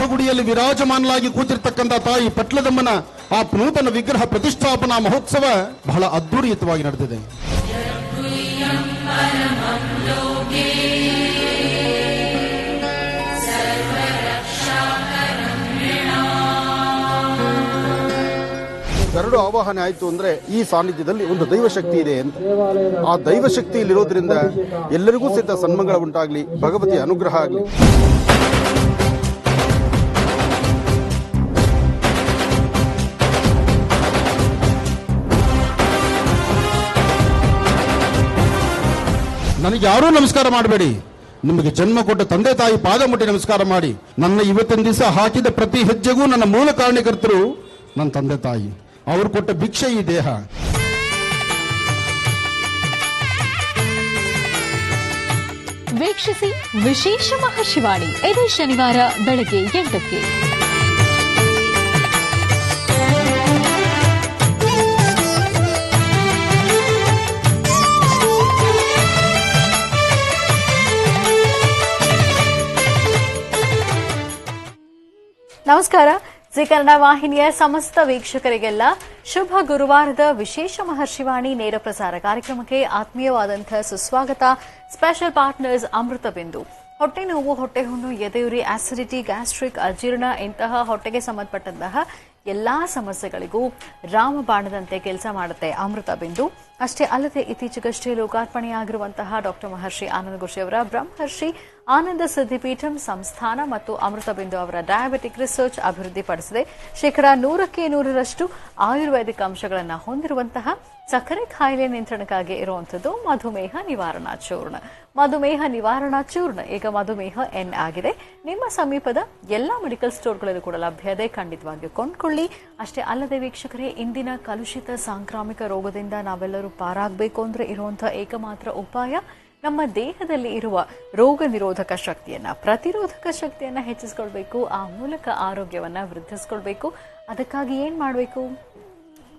ಗರ್ಭಗುಡಿಯಲ್ಲಿ ವಿರಾಜಮಾನಲಾಗಿ ಕೂತಿರ್ತಕ್ಕಂಥ ತಾಯಿ ಪಟ್ಲದಮ್ಮನ ಆ ನೂತನ ವಿಗ್ರಹ ಪ್ರತಿಷ್ಠಾಪನಾ ಮಹೋತ್ಸವ ಬಹಳ ಅದ್ಧೂರಿಯುತವಾಗಿ ನಡೆದಿದೆ. ಗರುಡು ಆವಾಹನೆ ಆಯಿತು ಅಂದ್ರೆ ಈ ಸಾನ್ನಿಧ್ಯದಲ್ಲಿ ಒಂದು ದೈವಶಕ್ತಿ ಇದೆ ಅಂತ. ಆ ದೈವಶಕ್ತಿ ಇಲ್ಲಿರೋದ್ರಿಂದ ಎಲ್ಲರಿಗೂ ಸಹಿತ ಸನ್ಮಂಗಳ ಉಂಟಾಗ್ಲಿ, ಭಗವತಿಯ ಅನುಗ್ರಹ ಆಗಲಿ. ನನಗೆ ಯಾರೂ ನಮಸ್ಕಾರ ಮಾಡಬೇಡಿ, ನಿಮಗೆ ಜನ್ಮ ಕೊಟ್ಟ ತಂದೆ ತಾಯಿ ಪಾದ ಮುಟ್ಟಿ ನಮಸ್ಕಾರ ಮಾಡಿ. ನನ್ನ ಇವತ್ತಿನ ದಿವಸ ಹಾಕಿದ ಪ್ರತಿ ಹೆಜ್ಜೆಗೂ ನನ್ನ ಮೂಲ ಕಾರಣಕರ್ತರು ನನ್ನ ತಂದೆ ತಾಯಿ. ಅವರು ಕೊಟ್ಟ ಭಿಕ್ಷೆ ಈ ದೇಹ. ವೀಕ್ಷಿಸಿ ವಿಶೇಷ ಮಹಾಶಿವಾಣಿ ಇದೇ ಶನಿವಾರ ಬೆಳಗ್ಗೆ 8ಕ್ಕೆ. ನಮಸ್ಕಾರ. ಜಿ ಕನ್ನಡ ವಾಹಿನಿಯ ಸಮಸ್ತ ವೀಕ್ಷಕರಿಗೆಲ್ಲ ಶುಭ ಗುರುವಾರದ ವಿಶೇಷ ಮಹರ್ಷಿವಾಣಿ ನೇರ ಪ್ರಸಾರ ಕಾರ್ಯಕ್ರಮಕ್ಕೆ ಆತ್ಮೀಯವಾದಂತಹ ಸುಸ್ವಾಗತ. ಸ್ಪೆಷಲ್ ಪಾರ್ಟ್ನರ್ಸ್ ಅಮೃತ ಬಿಂದು. ಹೊಟ್ಟೆ ನೋವು, ಹೊಟ್ಟೆ ಹುಣ್ಣು, ಎದೆಯುರಿ, ಆಸಿಡಿಟಿ, ಗ್ಯಾಸ್ಟ್ರಿಕ್, ಅಜೀರ್ಣ ಇಂತಹ ಹೊಟ್ಟೆಗೆ ಸಂಬಂಧಪಟ್ಟಂತಹ ಎಲ್ಲಾ ಸಮಸ್ಯೆಗಳಿಗೂ ರಾಮಬಾಣದಂತೆ ಕೆಲಸ ಮಾಡುತ್ತೆ ಅಮೃತ ಬಿಂದು. ಅಷ್ಟೇ ಅಲ್ಲದೆ ಇತ್ತೀಚೆಗಷ್ಟೇ ಲೋಕಾರ್ಪಣೆಯಾಗಿರುವಂತಹ ಡಾಕ್ಟರ್ ಮಹರ್ಷಿ ಆನಂದ ಗುರುಜಿ ಅವರ ಬ್ರಹ್ಮರ್ಷಿ ಆನಂದ ಸಿದ್ಧಿಪೀಠಂ ಸಂಸ್ಥಾನ ಮತ್ತು ಅಮೃತ ಬಿಂದು ಅವರ ಡಯಾಬಿಟಿಕ್ ರಿಸರ್ಚ್ ಅಭಿವೃದ್ಧಿಪಡಿಸಿದೆ. 100% ಆಯುರ್ವೇದಿಕ್ ಅಂಶಗಳನ್ನು ಹೊಂದಿರುವಂತಹ ಸಕ್ಕರೆ ಕಾಯಿಲೆ ನಿಯಂತ್ರಣಕ್ಕಾಗಿ ಇರುವಂತದ್ದು ಮಧುಮೇಹ ನಿವಾರಣಾ ಚೂರ್ಣ. ಮಧುಮೇಹ ನಿವಾರಣಾ ಚೂರ್ಣ ಈಗ ಮಧುಮೇಹ ಎನ್ ಆಗಿದೆ. ನಿಮ್ಮ ಸಮೀಪದ ಎಲ್ಲಾ ಮೆಡಿಕಲ್ ಸ್ಟೋರ್ಗಳಲ್ಲೂ ಕೂಡ ಲಭ್ಯ ಇದೆ, ಖಂಡಿತವಾಗಿಯೂ ಕೊಂಡ್ಕೊಳ್ಳಿ. ಅಷ್ಟೇ ಅಲ್ಲದೆ ವೀಕ್ಷಕರೇ, ಇಂದಿನ ಕಲುಷಿತ ಸಾಂಕ್ರಾಮಿಕ ರೋಗದಿಂದ ನಾವೆಲ್ಲರೂ ಪಾರಾಗಬೇಕು ಅಂದ್ರೆ ಇರುವಂತಹ ಏಕಮಾತ್ರ ಉಪಾಯ ನಮ್ಮ ದೇಹದಲ್ಲಿ ಇರುವ ರೋಗ ನಿರೋಧಕ ಶಕ್ತಿಯನ್ನ, ಪ್ರತಿರೋಧಕ ಶಕ್ತಿಯನ್ನ ಹೆಚ್ಚಿಸಿಕೊಳ್ಬೇಕು. ಆ ಮೂಲಕ ಆರೋಗ್ಯವನ್ನ ವೃದ್ಧಿಸಿಕೊಳ್ಬೇಕು. ಅದಕ್ಕಾಗಿ ಏನ್ ಮಾಡಬೇಕು?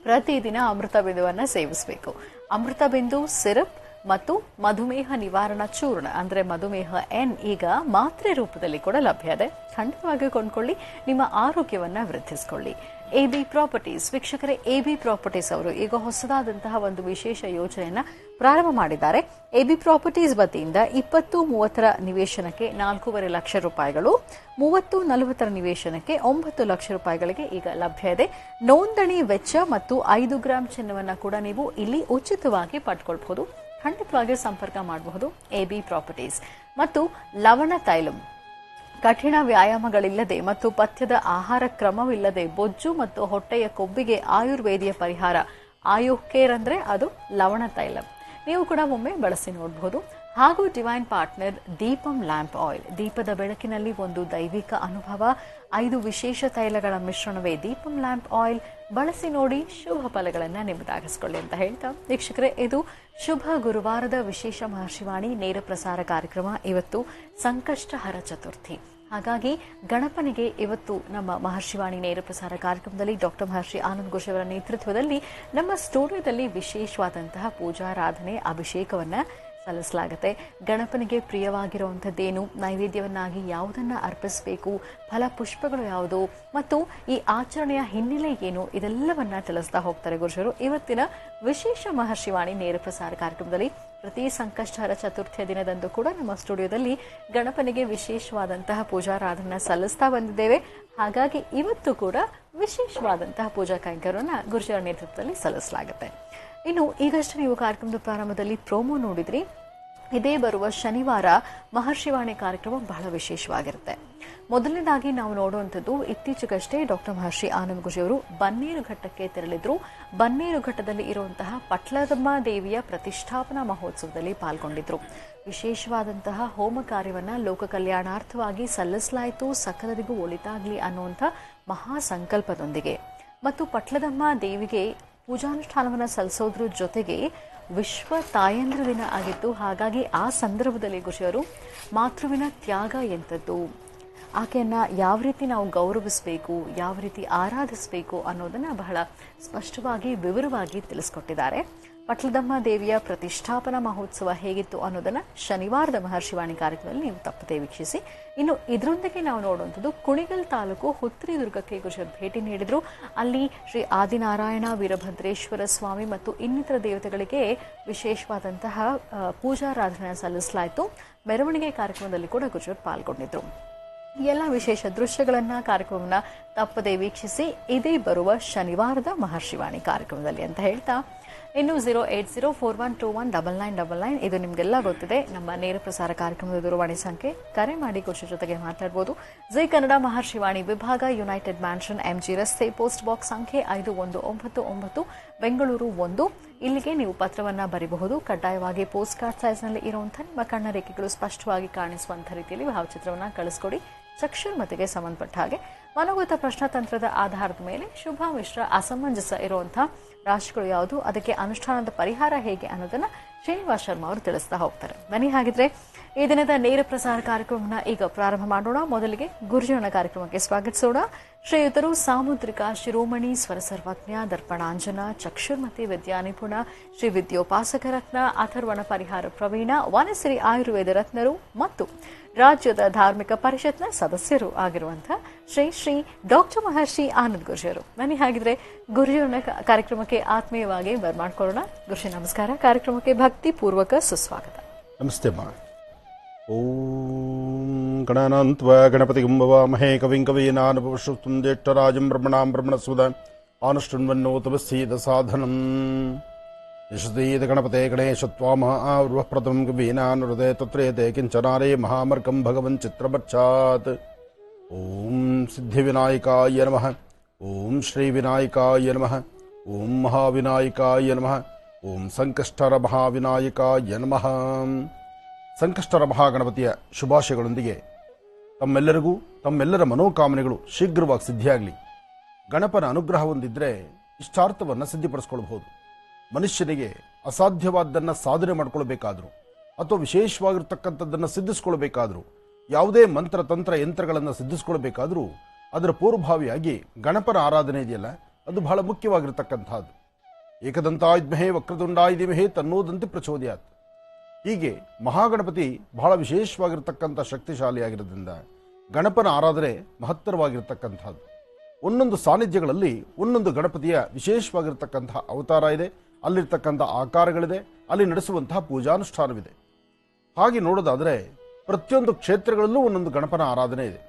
ಪ್ರತಿದಿನ ಅಮೃತ ಬಿಂದುವನ್ನ ಸೇವಿಸಬೇಕು. ಅಮೃತ ಬಿಂದು ಸಿರಪ್ ಮತ್ತು ಮಧುಮೇಹ ನಿವಾರಣಾ ಚೂರ್ಣ ಅಂದ್ರೆ ಮಧುಮೇಹ ಎನ್ ಈಗ ಮಾತ್ರೆ ರೂಪದಲ್ಲಿ ಕೂಡ ಲಭ್ಯ ಇದೆ. ಖಂಡಿತವಾಗಿಯೂ ಕೊಂಡ್ಕೊಳ್ಳಿ, ನಿಮ್ಮ ಆರೋಗ್ಯವನ್ನ ವೃದ್ಧಿಸಿಕೊಳ್ಳಿ. ಎಬಿ ಪ್ರಾಪರ್ಟೀಸ್ ವೀಕ್ಷಕರೇ, ಎಬಿ ಪ್ರಾಪರ್ಟೀಸ್ ಅವರು ಈಗ ಹೊಸದಾದಂತಹ ಒಂದು ವಿಶೇಷ ಯೋಜನೆಯನ್ನ ಪ್ರಾರಂಭ ಮಾಡಿದ್ದಾರೆ. ಎಬಿ ಪ್ರಾಪರ್ಟೀಸ್ ವತಿಯಿಂದ 20-30 ನಿವೇಶನಕ್ಕೆ 4.5 ಲಕ್ಷ ರೂಪಾಯಿಗಳು, 30-40 ನಿವೇಶನಕ್ಕೆ 9 ಲಕ್ಷ ರೂಪಾಯಿಗಳಿಗೆ ಈಗ ಲಭ್ಯ ಇದೆ. ನೋಂದಣಿ ವೆಚ್ಚ ಮತ್ತು 5 ಗ್ರಾಂ ಚಿನ್ನವನ್ನ ಕೂಡ ನೀವು ಇಲ್ಲಿ ಉಚಿತವಾಗಿ ಪಡ್ಕೊಳ್ಬಹುದು. ಖಂಡಿತವಾಗಿಯೂ ಸಂಪರ್ಕ ಮಾಡಬಹುದು. ಎಬಿ ಪ್ರಾಪರ್ಟೀಸ್ ಮತ್ತು ಲವಣ ತೈಲಂ, ಕಠಿಣ ವ್ಯಾಯಾಮಗಳಿಲ್ಲದೆ ಮತ್ತು ಪಥ್ಯದ ಆಹಾರ ಕ್ರಮವಿಲ್ಲದೆ ಬೊಜ್ಜು ಮತ್ತು ಹೊಟ್ಟೆಯ ಕೊಬ್ಬಿಗೆ ಆಯುರ್ವೇದಿಯ ಪರಿಹಾರ. ಆಯುಕೇರ್ ಅಂದ್ರೆ ಅದು ಲವಣ ತೈಲಂ. ನೀವು ಕೂಡ ಒಮ್ಮೆ ಬಳಸಿ ನೋಡಬಹುದು. ಹಾಗೂ divine partner Deepam lamp oil, ದೀಪದ ಬೆಳಕಿನಲ್ಲಿ ಒಂದು ದೈವಿಕ ಅನುಭವ. 5 ವಿಶೇಷ ತೈಲಗಳ ಮಿಶ್ರಣವೇ ದೀಪಂ ಲ್ಯಾಂಪ್ ಆಯಿಲ್. ಬಳಸಿ ನೋಡಿ, ಶುಭ ಫಲಗಳನ್ನ ನಿಮ್ಮದಾಗಿಸಿಕೊಳ್ಳಿ ಅಂತ ಹೇಳ್ತಾ ವೀಕ್ಷಕರೇ, ಇದು ಶುಭ ಗುರುವಾರದ ವಿಶೇಷ ಮಹರ್ಷಿವಾಣಿ ನೇರ ಪ್ರಸಾರ ಕಾರ್ಯಕ್ರಮ. ಇವತ್ತು ಸಂಕಷ್ಟಹರ ಚತುರ್ಥಿ. ಹಾಗಾಗಿ ಗಣಪನಿಗೆ ಇವತ್ತು ನಮ್ಮ ಮಹರ್ಷಿವಾಣಿ ನೇರ ಪ್ರಸಾರ ಕಾರ್ಯಕ್ರಮದಲ್ಲಿ ಡಾಕ್ಟರ್ ಮಹರ್ಷಿ ಆನಂದ ಗುರುಜಿ ಅವರ ನೇತೃತ್ವದಲ್ಲಿ ನಮ್ಮ ಸ್ಟುಡಿಯೋದಲ್ಲಿ ವಿಶೇಷವಾದಂತಹ ಪೂಜಾರಾಧನೆ, ಅಭಿಷೇಕವನ್ನ ಸಲ್ಲಿಸಲಾಗುತ್ತೆ. ಗಣಪನಿಗೆ ಪ್ರಿಯವಾಗಿರುವಂಥದ್ದೇನು, ನೈವೇದ್ಯವನ್ನಾಗಿ ಯಾವುದನ್ನ ಅರ್ಪಿಸಬೇಕು, ಫಲಪುಷ್ಪಗಳು ಯಾವುದು ಮತ್ತು ಈ ಆಚರಣೆಯ ಹಿನ್ನೆಲೆ ಏನು, ಇದೆಲ್ಲವನ್ನ ತಿಳಿಸ್ತಾ ಹೋಗ್ತಾರೆ ಗುರುಜರು. ಇವತ್ತಿನ ವಿಶೇಷ ಮಹರ್ಷಿವಾಣಿ ನೇರ ಪ್ರಸಾರ ಕಾರ್ಯಕ್ರಮದಲ್ಲಿ ಪ್ರತಿ ಸಂಕಷ್ಟಹರ ಚತುರ್ಥಿಯ ದಿನದಂದು ಕೂಡ ನಮ್ಮ ಸ್ಟುಡಿಯೋದಲ್ಲಿ ಗಣಪನಿಗೆ ವಿಶೇಷವಾದಂತಹ ಪೂಜಾರಾಧನೆ ಸಲ್ಲಿಸ್ತಾ ಬಂದಿದ್ದೇವೆ. ಹಾಗಾಗಿ ಇವತ್ತು ಕೂಡ ವಿಶೇಷವಾದಂತಹ ಪೂಜಾ ಕೈಂಕರ್ಯವನ್ನು ಗುರುಜಿಯವರ ನೇತೃತ್ವದಲ್ಲಿ ಸಲ್ಲಿಸಲಾಗುತ್ತೆ. ಇನ್ನು ಈಗಷ್ಟೇ ನೀವು ಕಾರ್ಯಕ್ರಮದ ಪ್ರಾರಂಭದಲ್ಲಿ ಪ್ರೋಮೋ ನೋಡಿದ್ರಿ. ಇದೇ ಬರುವ ಶನಿವಾರ ಮಹರ್ಷಿವಾಣಿ ಕಾರ್ಯಕ್ರಮ ಬಹಳ ವಿಶೇಷವಾಗಿರುತ್ತೆ. ಮೊದಲನೇದಾಗಿ ನಾವು ನೋಡುವಂಥದ್ದು, ಇತ್ತೀಚೆಗಷ್ಟೇ ಡಾಕ್ಟರ್ ಮಹರ್ಷಿ ಆನಂದ ಗುರುಜಿ ಅವರು ಬನ್ನೇರುಘಟ್ಟಕ್ಕೆ ತೆರಳಿದ್ರು. ಬನ್ನೇರುಘಟ್ಟದಲ್ಲಿ ಇರುವಂತಹ ಪಟ್ಲದಮ್ಮ ದೇವಿಯ ಪ್ರತಿಷ್ಠಾಪನಾ ಮಹೋತ್ಸವದಲ್ಲಿ ಪಾಲ್ಗೊಂಡಿದ್ರು. ವಿಶೇಷವಾದಂತಹ ಹೋಮ ಕಾರ್ಯವನ್ನ ಲೋಕ ಕಲ್ಯಾಣಾರ್ಥವಾಗಿ ಸಲ್ಲಿಸಲಾಯಿತು, ಸಕಲರಿಗೂ ಒಳಿತಾಗ್ಲಿ ಅನ್ನುವಂಥ ಮಹಾ ಸಂಕಲ್ಪದೊಂದಿಗೆ. ಮತ್ತು ಪಟ್ಲದಮ್ಮ ದೇವಿಗೆ ಪೂಜಾನುಷ್ಠಾನವನ್ನು ಸಲ್ಲಿಸೋದ್ರ ಜೊತೆಗೆ ವಿಶ್ವ ತಾಯಂದ್ರ ದಿನ ಆಗಿತ್ತು. ಹಾಗಾಗಿ ಆ ಸಂದರ್ಭದಲ್ಲಿ ಗುರುಜಿಯವರು ಮಾತೃವಿನ ತ್ಯಾಗ ಎಂಥದ್ದು, ಆಕೆಯನ್ನ ಯಾವ ರೀತಿ ನಾವು ಗೌರವಿಸಬೇಕು, ಯಾವ ರೀತಿ ಆರಾಧಿಸಬೇಕು ಅನ್ನೋದನ್ನ ಬಹಳ ಸ್ಪಷ್ಟವಾಗಿ ವಿವರವಾಗಿ ತಿಳಿಸ್ಕೊಟ್ಟಿದ್ದಾರೆ. ಪಟ್ಲದಮ್ಮ ದೇವಿಯ ಪ್ರತಿಷ್ಠಾಪನಾ ಮಹೋತ್ಸವ ಹೇಗಿತ್ತು ಅನ್ನೋದನ್ನ ಶನಿವಾರದ ಮಹರ್ಷಿವಾಣಿ ಕಾರ್ಯಕ್ರಮದಲ್ಲಿ ನೀವು ತಪ್ಪದೇ ವೀಕ್ಷಿಸಿ. ಇನ್ನು ಇದರೊಂದಿಗೆ ನಾವು ನೋಡುವಂಥದ್ದು ಕುಣಿಗಲ್ ತಾಲೂಕು ಹುತ್ರಿ ದುರ್ಗಕ್ಕೆ ಗುರುಜರು ಭೇಟಿ ನೀಡಿದ್ರು. ಅಲ್ಲಿ ಶ್ರೀ ಆದಿನಾರಾಯಣ ವೀರಭದ್ರೇಶ್ವರ ಸ್ವಾಮಿ ಮತ್ತು ಇನ್ನಿತರ ದೇವತೆಗಳಿಗೆ ವಿಶೇಷವಾದಂತಹ ಪೂಜಾರಾಧನೆ ಸಲ್ಲಿಸಲಾಯಿತು. ಮೆರವಣಿಗೆ ಕಾರ್ಯಕ್ರಮದಲ್ಲಿ ಕೂಡ ಗುರುಜರು ಪಾಲ್ಗೊಂಡಿದ್ರು. ಎಲ್ಲ ವಿಶೇಷ ದೃಶ್ಯಗಳನ್ನ ಕಾರ್ಯಕ್ರಮವನ್ನ ತಪ್ಪದೇ ವೀಕ್ಷಿಸಿ ಇದೇ ಬರುವ ಶನಿವಾರದ ಮಹರ್ಷಿವಾಣಿ ಕಾರ್ಯಕ್ರಮದಲ್ಲಿ ಅಂತ ಹೇಳ್ತಾ, ಇನ್ನು 08041219999 ಇದು ನಿಮಗೆಲ್ಲ ಗೊತ್ತಿದೆ, ನಮ್ಮ ನೇರ ಪ್ರಸಾರ ಕಾರ್ಯಕ್ರಮದ ದೂರವಾಣಿ ಸಂಖ್ಯೆ. ಕರೆ ಮಾಡಿ ಗುರುಜಿ ಜೊತೆಗೆ ಮಾತಾಡಬಹುದು. ಜೈ ಕನ್ನಡ ಮಹರ್ಷಿವಾಣಿ ವಿಭಾಗ, ಯುನೈಟೆಡ್ ಮ್ಯಾನ್ಷನ್, ಎಂಜಿ ರಸ್ತೆ, ಪೋಸ್ಟ್ ಬಾಕ್ಸ್ ಸಂಖ್ಯೆ 5199 ಬೆಂಗಳೂರು 1. ಇಲ್ಲಿಗೆ ನೀವು ಪತ್ರವನ್ನ ಬರೀಬಹುದು. ಕಡ್ಡಾಯವಾಗಿ ಪೋಸ್ಟ್ ಕಾರ್ಡ್ ಸೈಜ್ನಲ್ಲಿ ಇರುವಂತಹ ನಿಮ್ಮ ಕಣ್ಣ ರೇಖೆಗಳು ಸ್ಪಷ್ಟವಾಗಿ ಕಾಣಿಸುವಂತಹ ರೀತಿಯಲ್ಲಿ ಭಾವಚಿತ್ರವನ್ನ ಕಳಿಸ್ಕೊಡಿ. ಚಕ್ಷುರ್ಮತಿಗೆ ಸಂಬಂಧಪಟ್ಟ ಹಾಗೆ ಮನೋಗತ ಪ್ರಶ್ನಾತಂತ್ರದ ಆಧಾರದ ಮೇಲೆ ಶುಭ ಮಿಶ್ರ ಅಸಮಂಜಸ ಇರುವಂತಹ ರಾಶಿಗಳು ಯಾವುದು, ಅದಕ್ಕೆ ಅನುಷ್ಠಾನದ ಪರಿಹಾರ ಹೇಗೆ ಅನ್ನೋದನ್ನ ಶ್ರೀನಿವಾಸ್ ಶರ್ಮಾ ಅವರು ತಿಳಿಸ್ತಾ ಹೋಗ್ತಾರೆ. ಬನ್ನಿ ಹಾಗಿದ್ರೆ ಈ ದಿನದ ನೇರ ಪ್ರಸಾರ ಕಾರ್ಯಕ್ರಮವನ್ನು ಈಗ ಪ್ರಾರಂಭ ಮಾಡೋಣ. ಮೊದಲಿಗೆ ಗುರುಜನ ಕಾರ್ಯಕ್ರಮಕ್ಕೆ ಸ್ವಾಗತಿಸೋಣ. ಶ್ರೀಯುತರು ಸಾಮುದ್ರಿಕ ಶಿರೋಮಣಿ ಸ್ವರ ಸರ್ವಜ್ಞ ದರ್ಪಣಾಂಜನ ಚಕ್ಷುರ್ಮತಿ ವಿದ್ಯಾನಿಪುಣ ಶ್ರೀ ವಿದ್ಯೋಪಾಸಕ ರತ್ನ ಅಥರ್ವಣ ಪರಿಹಾರ ಪ್ರವೀಣ ವನಸಿರಿ ಆಯುರ್ವೇದ ರತ್ನರು ಮತ್ತು ರಾಜ್ಯದ ಧಾರ್ಮಿಕ ಪರಿಷತ್ನ ಸದಸ್ಯರು ಆಗಿರುವಂತಹ ಶ್ರೀ ಶ್ರೀ ಡಾಕ್ಟರ್ ಮಹರ್ಷಿ ಆನಂದ್ ಗುರುಜಿಯವರು. ಬನ್ನಿ ಹಾಗಿದ್ರೆ ಗುರುಜನ ಕಾರ್ಯಕ್ರಮಕ್ಕೆ ಆತ್ಮೀಯವಾಗಿ ಬರ್ಮಾಡ್ಕೊಳ್ಳೋಣ. ಗುರುಜಿ ನಮಸ್ಕಾರ. ಕಾರ್ಯಕ್ರಮಕ್ಕೆ ಭಕ್ತಿ ಪೂರ್ವಕ ಸುಸ್ವಾಗತ. ನಮಸ್ತೆ ಮಾ. ಓಂ ಗಣಾನಾಂತ್ವ ಗಣಪತಿಗುಂ ಭವಾಮಹೇ ಕವಿಂ ಕವೀನಾನುಪವಶ್ರುತಂ ಜ್ಯೇಷ್ಠರಾಜಂ ಬ್ರಹ್ಮಣಾಂ ಬ್ರಹ್ಮಣಸ್ಪದ ಆನುಷ್ಠುನ್ವನ್ನೋತಮಸ್ಸೀದ ಸಾಧನಂ ಯಶಸ್ಸೀದ ಗಣಪತೆ ಗಣೇಶತ್ವಾಮಃ ಆವೃವಃಪ್ರಥಮಂ ಕವೀನಾನುಹೃದೆ ತತ್ರೇತೆ ಕಿಂಚನಾರೇ ಮಹಾಮರ್ಕಂ ಭಗವನ್ ಚಿತ್ರಪಚ್ಚಾತ್. ಓಂ ಸಿದ್ಧಿವಿನಾಯಕಾಯ ನಮಃ. ಓಂ ಶ್ರೀವಿನಾಯಕಾಯ ನಮಃ. ಓಂ ಮಹಾವಿನಾಯಕಾಯ ನಮಃ. ಓಂ ಸಂಕಷ್ಟರ ಮಹಾವಿನಾಯಕಾಯ ನಮಃ. ಸಂಕಷ್ಟರ ಮಹಾಗಣಪತಿಯ ಶುಭಾಶಯಗಳೊಂದಿಗೆ ತಮ್ಮೆಲ್ಲರಿಗೂ ತಮ್ಮೆಲ್ಲರ ಮನೋಕಾಮನೆಗಳು ಶೀಘ್ರವಾಗಿ ಸಿದ್ಧಿಯಾಗಲಿ. ಗಣಪನ ಅನುಗ್ರಹ ಹೊಂದಿದ್ರೆ ಇಷ್ಟಾರ್ಥವನ್ನು ಸಿದ್ಧಿಪಡಿಸ್ಕೊಳ್ಬಹುದು. ಮನುಷ್ಯನಿಗೆ ಅಸಾಧ್ಯವಾದ್ದನ್ನು ಸಾಧನೆ ಮಾಡ್ಕೊಳ್ಬೇಕಾದ್ರು ಅಥವಾ ವಿಶೇಷವಾಗಿರ್ತಕ್ಕಂಥದ್ದನ್ನು ಸಿದ್ಧಿಸ್ಕೊಳ್ಬೇಕಾದ್ರು, ಯಾವುದೇ ಮಂತ್ರ ತಂತ್ರ ಯಂತ್ರಗಳನ್ನು ಸಿದ್ಧಿಸ್ಕೊಳ್ಬೇಕಾದ್ರೂ ಅದರ ಪೂರ್ವಭಾವಿಯಾಗಿ ಗಣಪನ ಆರಾಧನೆ ಇದೆಯಲ್ಲ, ಅದು ಬಹಳ ಮುಖ್ಯವಾಗಿರ್ತಕ್ಕಂಥದ್ದು. ಏಕದಂತಾಯುಧ್ಮಹೇ ವಕ್ರತುಂಡಾಯ ಧೀಮಹಿ ತನ್ನೋದಂತಿ ಪ್ರಚೋದಯಾತ್. ಹೀಗೆ ಮಹಾಗಣಪತಿ ಬಹಳ ವಿಶೇಷವಾಗಿರ್ತಕ್ಕಂಥ ಶಕ್ತಿಶಾಲಿಯಾಗಿರೋದ್ರಿಂದ ಗಣಪನ ಆರಾಧನೆ ಮಹತ್ತರವಾಗಿರ್ತಕ್ಕಂಥದ್ದು. ಒಂದೊಂದು ಸಾನ್ನಿಧ್ಯಗಳಲ್ಲಿ ಒಂದೊಂದು ಗಣಪತಿಯ ವಿಶೇಷವಾಗಿರ್ತಕ್ಕಂತಹ ಅವತಾರ ಇದೆ, ಅಲ್ಲಿರ್ತಕ್ಕಂಥ ಆಕಾರಗಳಿದೆ, ಅಲ್ಲಿ ನಡೆಸುವಂತಹ ಪೂಜಾನುಷ್ಠಾನವಿದೆ. ಹಾಗೆ ನೋಡೋದಾದರೆ ಪ್ರತಿಯೊಂದು ಕ್ಷೇತ್ರಗಳಲ್ಲೂ ಒಂದೊಂದು ಗಣಪನ ಆರಾಧನೆ ಇದೆ.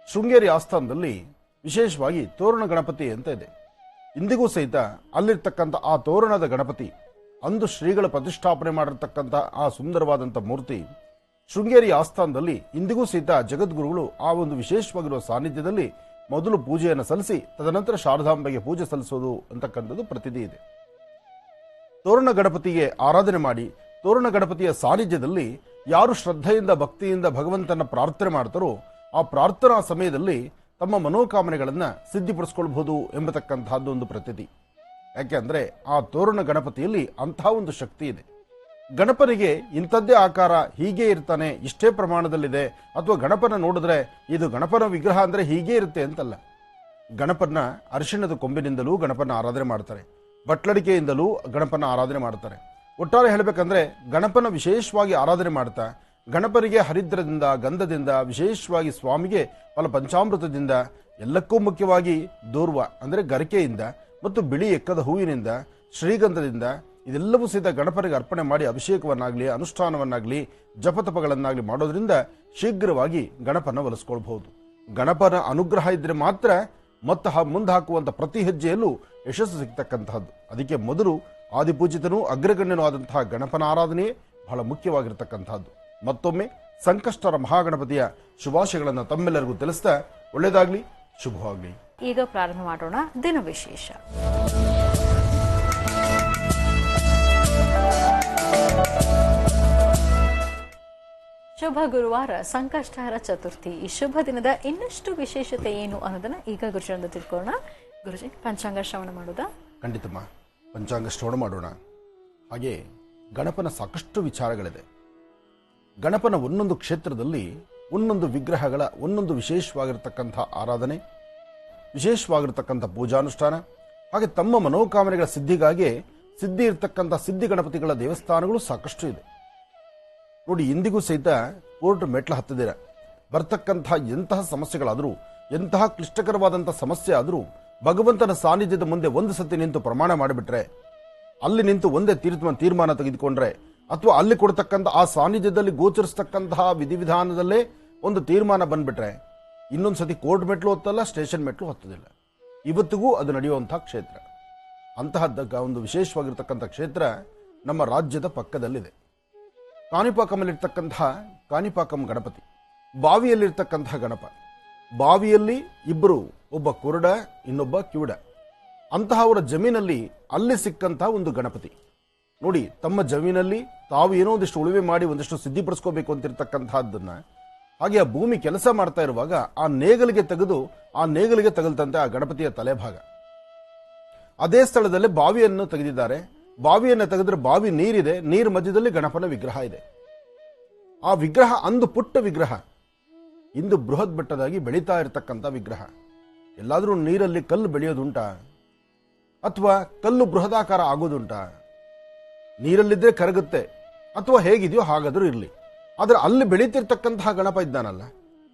ಶೃಂಗೇರಿ ಆಸ್ಥಾನದಲ್ಲಿ ವಿಶೇಷವಾಗಿ ತೋರಣ ಗಣಪತಿ ಅಂತ ಇದೆ. ಇಂದಿಗೂ ಸಹಿತ ಅಲ್ಲಿರ್ತಕ್ಕಂಥ ಆ ತೋರಣದ ಗಣಪತಿ, ಅಂದು ಶ್ರೀಗಳ ಪ್ರತಿಷ್ಠಾಪನೆ ಮಾಡಿರ್ತಕ್ಕಂಥ ಆ ಸುಂದರವಾದಂಥ ಮೂರ್ತಿ ಶೃಂಗೇರಿ ಆಸ್ಥಾನದಲ್ಲಿ ಇಂದಿಗೂ ಸಹಿತ ಜಗದ್ಗುರುಗಳು ಆ ಒಂದು ವಿಶೇಷವಾಗಿರುವ ಸಾನ್ನಿಧ್ಯದಲ್ಲಿ ಮೊದಲು ಪೂಜೆಯನ್ನು ಸಲ್ಲಿಸಿ ತದನಂತರ ಶಾರದಾಂಬೆಗೆ ಪೂಜೆ ಸಲ್ಲಿಸೋದು ಅಂತಕ್ಕಂಥದ್ದು ಪ್ರತಿದಿ ಇದೆ. ತೋರಣ ಗಣಪತಿಗೆ ಆರಾಧನೆ ಮಾಡಿ ತೋರಣ ಗಣಪತಿಯ ಸಾನ್ನಿಧ್ಯದಲ್ಲಿ ಯಾರು ಶ್ರದ್ಧೆಯಿಂದ ಭಕ್ತಿಯಿಂದ ಭಗವಂತನ ಪ್ರಾರ್ಥನೆ ಮಾಡ್ತಾರೋ ಆ ಪ್ರಾರ್ಥನಾ ಸಮಯದಲ್ಲಿ ತಮ್ಮ ಮನೋಕಾಮನೆಗಳನ್ನು ಸಿದ್ಧಿಪಡಿಸ್ಕೊಳ್ಬಹುದು ಎಂಬತಕ್ಕಂತಹದ್ದು ಒಂದು ಪ್ರತೀತಿ. ಯಾಕೆಂದ್ರೆ ಆ ತೋರಣ ಗಣಪತಿಯಲ್ಲಿ ಅಂತಹ ಒಂದು ಶಕ್ತಿ ಇದೆ. ಗಣಪನಿಗೆ ಇಂಥದ್ದೇ ಆಕಾರ, ಹೀಗೆ ಇರ್ತಾನೆ, ಇಷ್ಟೇ ಪ್ರಮಾಣದಲ್ಲಿದೆ, ಅಥವಾ ಗಣಪನ ನೋಡಿದ್ರೆ ಇದು ಗಣಪನ ವಿಗ್ರಹ ಅಂದ್ರೆ ಹೀಗೆ ಇರುತ್ತೆ ಅಂತಲ್ಲ. ಗಣಪನ ಅರಿಶಿಣದ ಕೊಂಬಿನಿಂದಲೂ ಗಣಪನ ಆರಾಧನೆ ಮಾಡ್ತಾರೆ, ಬಟ್ಲಡಿಕೆಯಿಂದಲೂ ಗಣಪನ ಆರಾಧನೆ ಮಾಡ್ತಾರೆ. ಒಟ್ಟಾರೆ ಹೇಳಬೇಕಂದ್ರೆ ಗಣಪನ ವಿಶೇಷವಾಗಿ ಆರಾಧನೆ ಮಾಡ್ತಾ ಗಣಪನಿಗೆ ಹರಿದ್ರದಿಂದ ಗಂಧದಿಂದ ವಿಶೇಷವಾಗಿ ಸ್ವಾಮಿಗೆ ಫಲ ಪಂಚಾಮೃತದಿಂದ ಎಲ್ಲಕ್ಕೂ ಮುಖ್ಯವಾಗಿ ದೂರ್ವ ಅಂದ್ರೆ ಗರಿಕೆಯಿಂದ ಮತ್ತು ಬಿಳಿ ಎಕ್ಕದ ಹೂವಿನಿಂದ ಶ್ರೀಗಂಧದಿಂದ ಇದೆಲ್ಲವೂ ಸಹಿತ ಗಣಪನಿಗೆ ಅರ್ಪಣೆ ಮಾಡಿ ಅಭಿಷೇಕವನ್ನಾಗಲಿ ಅನುಷ್ಠಾನವನ್ನಾಗಲಿ ಜಪತಪಗಳನ್ನಾಗಲಿ ಮಾಡೋದ್ರಿಂದ ಶೀಘ್ರವಾಗಿ ಗಣಪನ ಒಲಿಸ್ಕೊಳ್ಬಹುದು. ಗಣಪನ ಅನುಗ್ರಹ ಇದ್ರೆ ಮಾತ್ರ ಮುಂದೆ ಹಾಕುವಂಥ ಪ್ರತಿ ಹೆಜ್ಜೆಯಲ್ಲೂ ಯಶಸ್ಸು ಸಿಗ್ತಕ್ಕಂತಹದ್ದು. ಅದಕ್ಕೆ ಮೊದಲು ಆದಿಪೂಜಿತನೂ ಅಗ್ರಗಣ್ಯನೂ ಆದಂತಹ ಗಣಪನ ಆರಾಧನೆಯೇ ಬಹಳ ಮುಖ್ಯವಾಗಿರ್ತಕ್ಕಂಥದ್ದು. ಮತ್ತೊಮ್ಮೆ ಸಂಕಷ್ಟರ ಮಹಾಗಣಪತಿಯ ಶುಭಾಶಯಗಳನ್ನು ತಮ್ಮೆಲ್ಲರಿಗೂ ತಿಳಿಸ್ತಾ ಒಳ್ಳೆಯದಾಗಲಿ, ಶುಭವಾಗಲಿ. ಈಗ ಪ್ರಾರಂಭ ಮಾಡೋಣ ದಿನ ವಿಶೇಷ. ಶುಭ ಗುರುವಾರ, ಸಂಕಷ್ಟಹರ ಚತುರ್ಥಿ. ಈ ಶುಭ ದಿನದ ಇನ್ನಷ್ಟು ವಿಶೇಷತೆ ಏನು ಅನ್ನೋದನ್ನ ಈಗ ಗುರುಜಿಯಿಂದ ತಿಳ್ಕೊಳ್ಳೋಣ. ಗುರುಜಿ, ಪಂಚಾಂಗ ಶ್ರವಣ ಮಾಡೋದಾ? ಖಂಡಿತಮ್ಮ, ಪಂಚಾಂಗ ಶ್ರವಣ ಮಾಡೋಣ. ಹಾಗೆ ಗಣಪನ ಸಾಕಷ್ಟು ವಿಚಾರಗಳಿದೆ. ಗಣಪನ ಒಂದೊಂದು ಕ್ಷೇತ್ರದಲ್ಲಿ ಒಂದೊಂದು ವಿಗ್ರಹಗಳ ಒಂದೊಂದು ವಿಶೇಷವಾಗಿರ್ತಕ್ಕಂಥ ಆರಾಧನೆ, ವಿಶೇಷವಾಗಿರ್ತಕ್ಕಂಥ ಪೂಜಾನುಷ್ಠಾನ, ಹಾಗೆ ತಮ್ಮ ಮನೋಕಾಮನೆಗಳ ಸಿದ್ಧಿಗಾಗಿ ಸಿದ್ಧಿ ಇರ್ತಕ್ಕಂಥ ಸಿದ್ಧಿ ಗಣಪತಿಗಳ ದೇವಸ್ಥಾನಗಳು ಸಾಕಷ್ಟು ಇದೆ ನೋಡಿ. ಇಂದಿಗೂ ಸಹಿತ ಕೋರ್ಟ್ ಮೆಟ್ಲು ಹತ್ತದಿರ ಬರ್ತಕ್ಕಂಥ ಎಂತಹ ಸಮಸ್ಯೆಗಳಾದರೂ, ಎಂತಹ ಕ್ಲಿಷ್ಟಕರವಾದಂಥ ಸಮಸ್ಯೆ ಆದರೂ ಭಗವಂತನ ಸಾನ್ನಿಧ್ಯದ ಮುಂದೆ ಒಂದು ಸತಿ ನಿಂತು ಪ್ರಮಾಣ ಮಾಡಿಬಿಟ್ರೆ, ಅಲ್ಲಿ ನಿಂತು ಒಂದೇ ತೀರ್ಮಾನ ತೆಗೆದುಕೊಂಡ್ರೆ, ಅಥವಾ ಅಲ್ಲಿ ಕೊಡ್ತಕ್ಕಂಥ ಆ ಸಾನ್ನಿಧ್ಯದಲ್ಲಿ ಗೋಚರಿಸ್ತಕ್ಕಂತಹ ವಿಧಿವಿಧಾನದಲ್ಲೇ ಒಂದು ತೀರ್ಮಾನ ಬಂದ್ಬಿಟ್ರೆ, ಇನ್ನೊಂದು ಸತಿ ಕೋರ್ಟ್ ಮೆಟ್ಲು ಹೊತ್ತಲ್ಲ, ಸ್ಟೇಷನ್ ಮೆಟ್ಲು ಹೊತ್ತದಿಲ್ಲ. ಇವತ್ತಿಗೂ ಅದು ನಡೆಯುವಂತಹ ಕ್ಷೇತ್ರ. ಅಂತಹದ್ದ ಒಂದು ವಿಶೇಷವಾಗಿರ್ತಕ್ಕಂಥ ಕ್ಷೇತ್ರ ನಮ್ಮ ರಾಜ್ಯದ ಪಕ್ಕದಲ್ಲಿದೆ. ಕಾಣಿಪಾಕಂನಲ್ಲಿರ್ತಕ್ಕಂತಹ ಕಾಣಿಪಾಕಂ ಗಣಪತಿ, ಬಾವಿಯಲ್ಲಿರ್ತಕ್ಕಂತಹ ಗಣಪ. ಬಾವಿಯಲ್ಲಿ ಇಬ್ಬರು, ಒಬ್ಬ ಕುರುಡ ಇನ್ನೊಬ್ಬ ಕಿವುಡ, ಅಂತಹವರ ಜಮೀನಲ್ಲಿ ಅಲ್ಲಿ ಸಿಕ್ಕಂತಹ ಒಂದು ಗಣಪತಿ ನೋಡಿ. ತಮ್ಮ ಜಮೀನಲ್ಲಿ ತಾವು ಏನೋ ಒಂದಿಷ್ಟು ಉಳುವೆ ಮಾಡಿ ಒಂದಿಷ್ಟು ಸಿದ್ಧಿಪಡಿಸ್ಕೋಬೇಕು ಅಂತಿರ್ತಕ್ಕಂತಹದ್ದನ್ನ, ಹಾಗೆ ಆ ಭೂಮಿ ಕೆಲಸ ಮಾಡ್ತಾ ಇರುವಾಗ ಆ ನೇಗಲಿಗೆ ತಗಲ್ತಂತೆ ಆ ಗಣಪತಿಯ ತಲೆಭಾಗ. ಅದೇ ಸ್ಥಳದಲ್ಲಿ ಬಾವಿಯನ್ನು ತೆಗೆದಿದ್ದಾರೆ. ಬಾವಿಯನ್ನು ತೆಗೆದ್ರೆ ಬಾವಿ ನೀರಿದೆ, ನೀರ್ ಮಧ್ಯದಲ್ಲಿ ಗಣಪನ ವಿಗ್ರಹ ಇದೆ. ಆ ವಿಗ್ರಹ ಅಂದು ಪುಟ್ಟ ವಿಗ್ರಹ, ಇಂದು ಬೃಹತ್ ಬೆಟ್ಟದಾಗಿ ಬೆಳೀತಾ ಇರತಕ್ಕಂಥ ವಿಗ್ರಹ. ಎಲ್ಲಾದ್ರೂ ನೀರಲ್ಲಿ ಕಲ್ಲು ಬೆಳೆಯೋದುಂಟಾ? ಅಥವಾ ಕಲ್ಲು ಬೃಹದಾಕಾರ ಆಗೋದುಂಟಾ? ನೀರಲ್ಲಿದ್ದರೆ ಕರಗುತ್ತೆ, ಅಥವಾ ಹೇಗಿದೆಯೋ ಹಾಗಾದ್ರೂ ಇರಲಿ. ಆದ್ರೆ ಅಲ್ಲಿ ಬೆಳೀತಿರ್ತಕ್ಕಂತಹ ಗಣಪ ಇದ್ದಾನಲ್ಲ,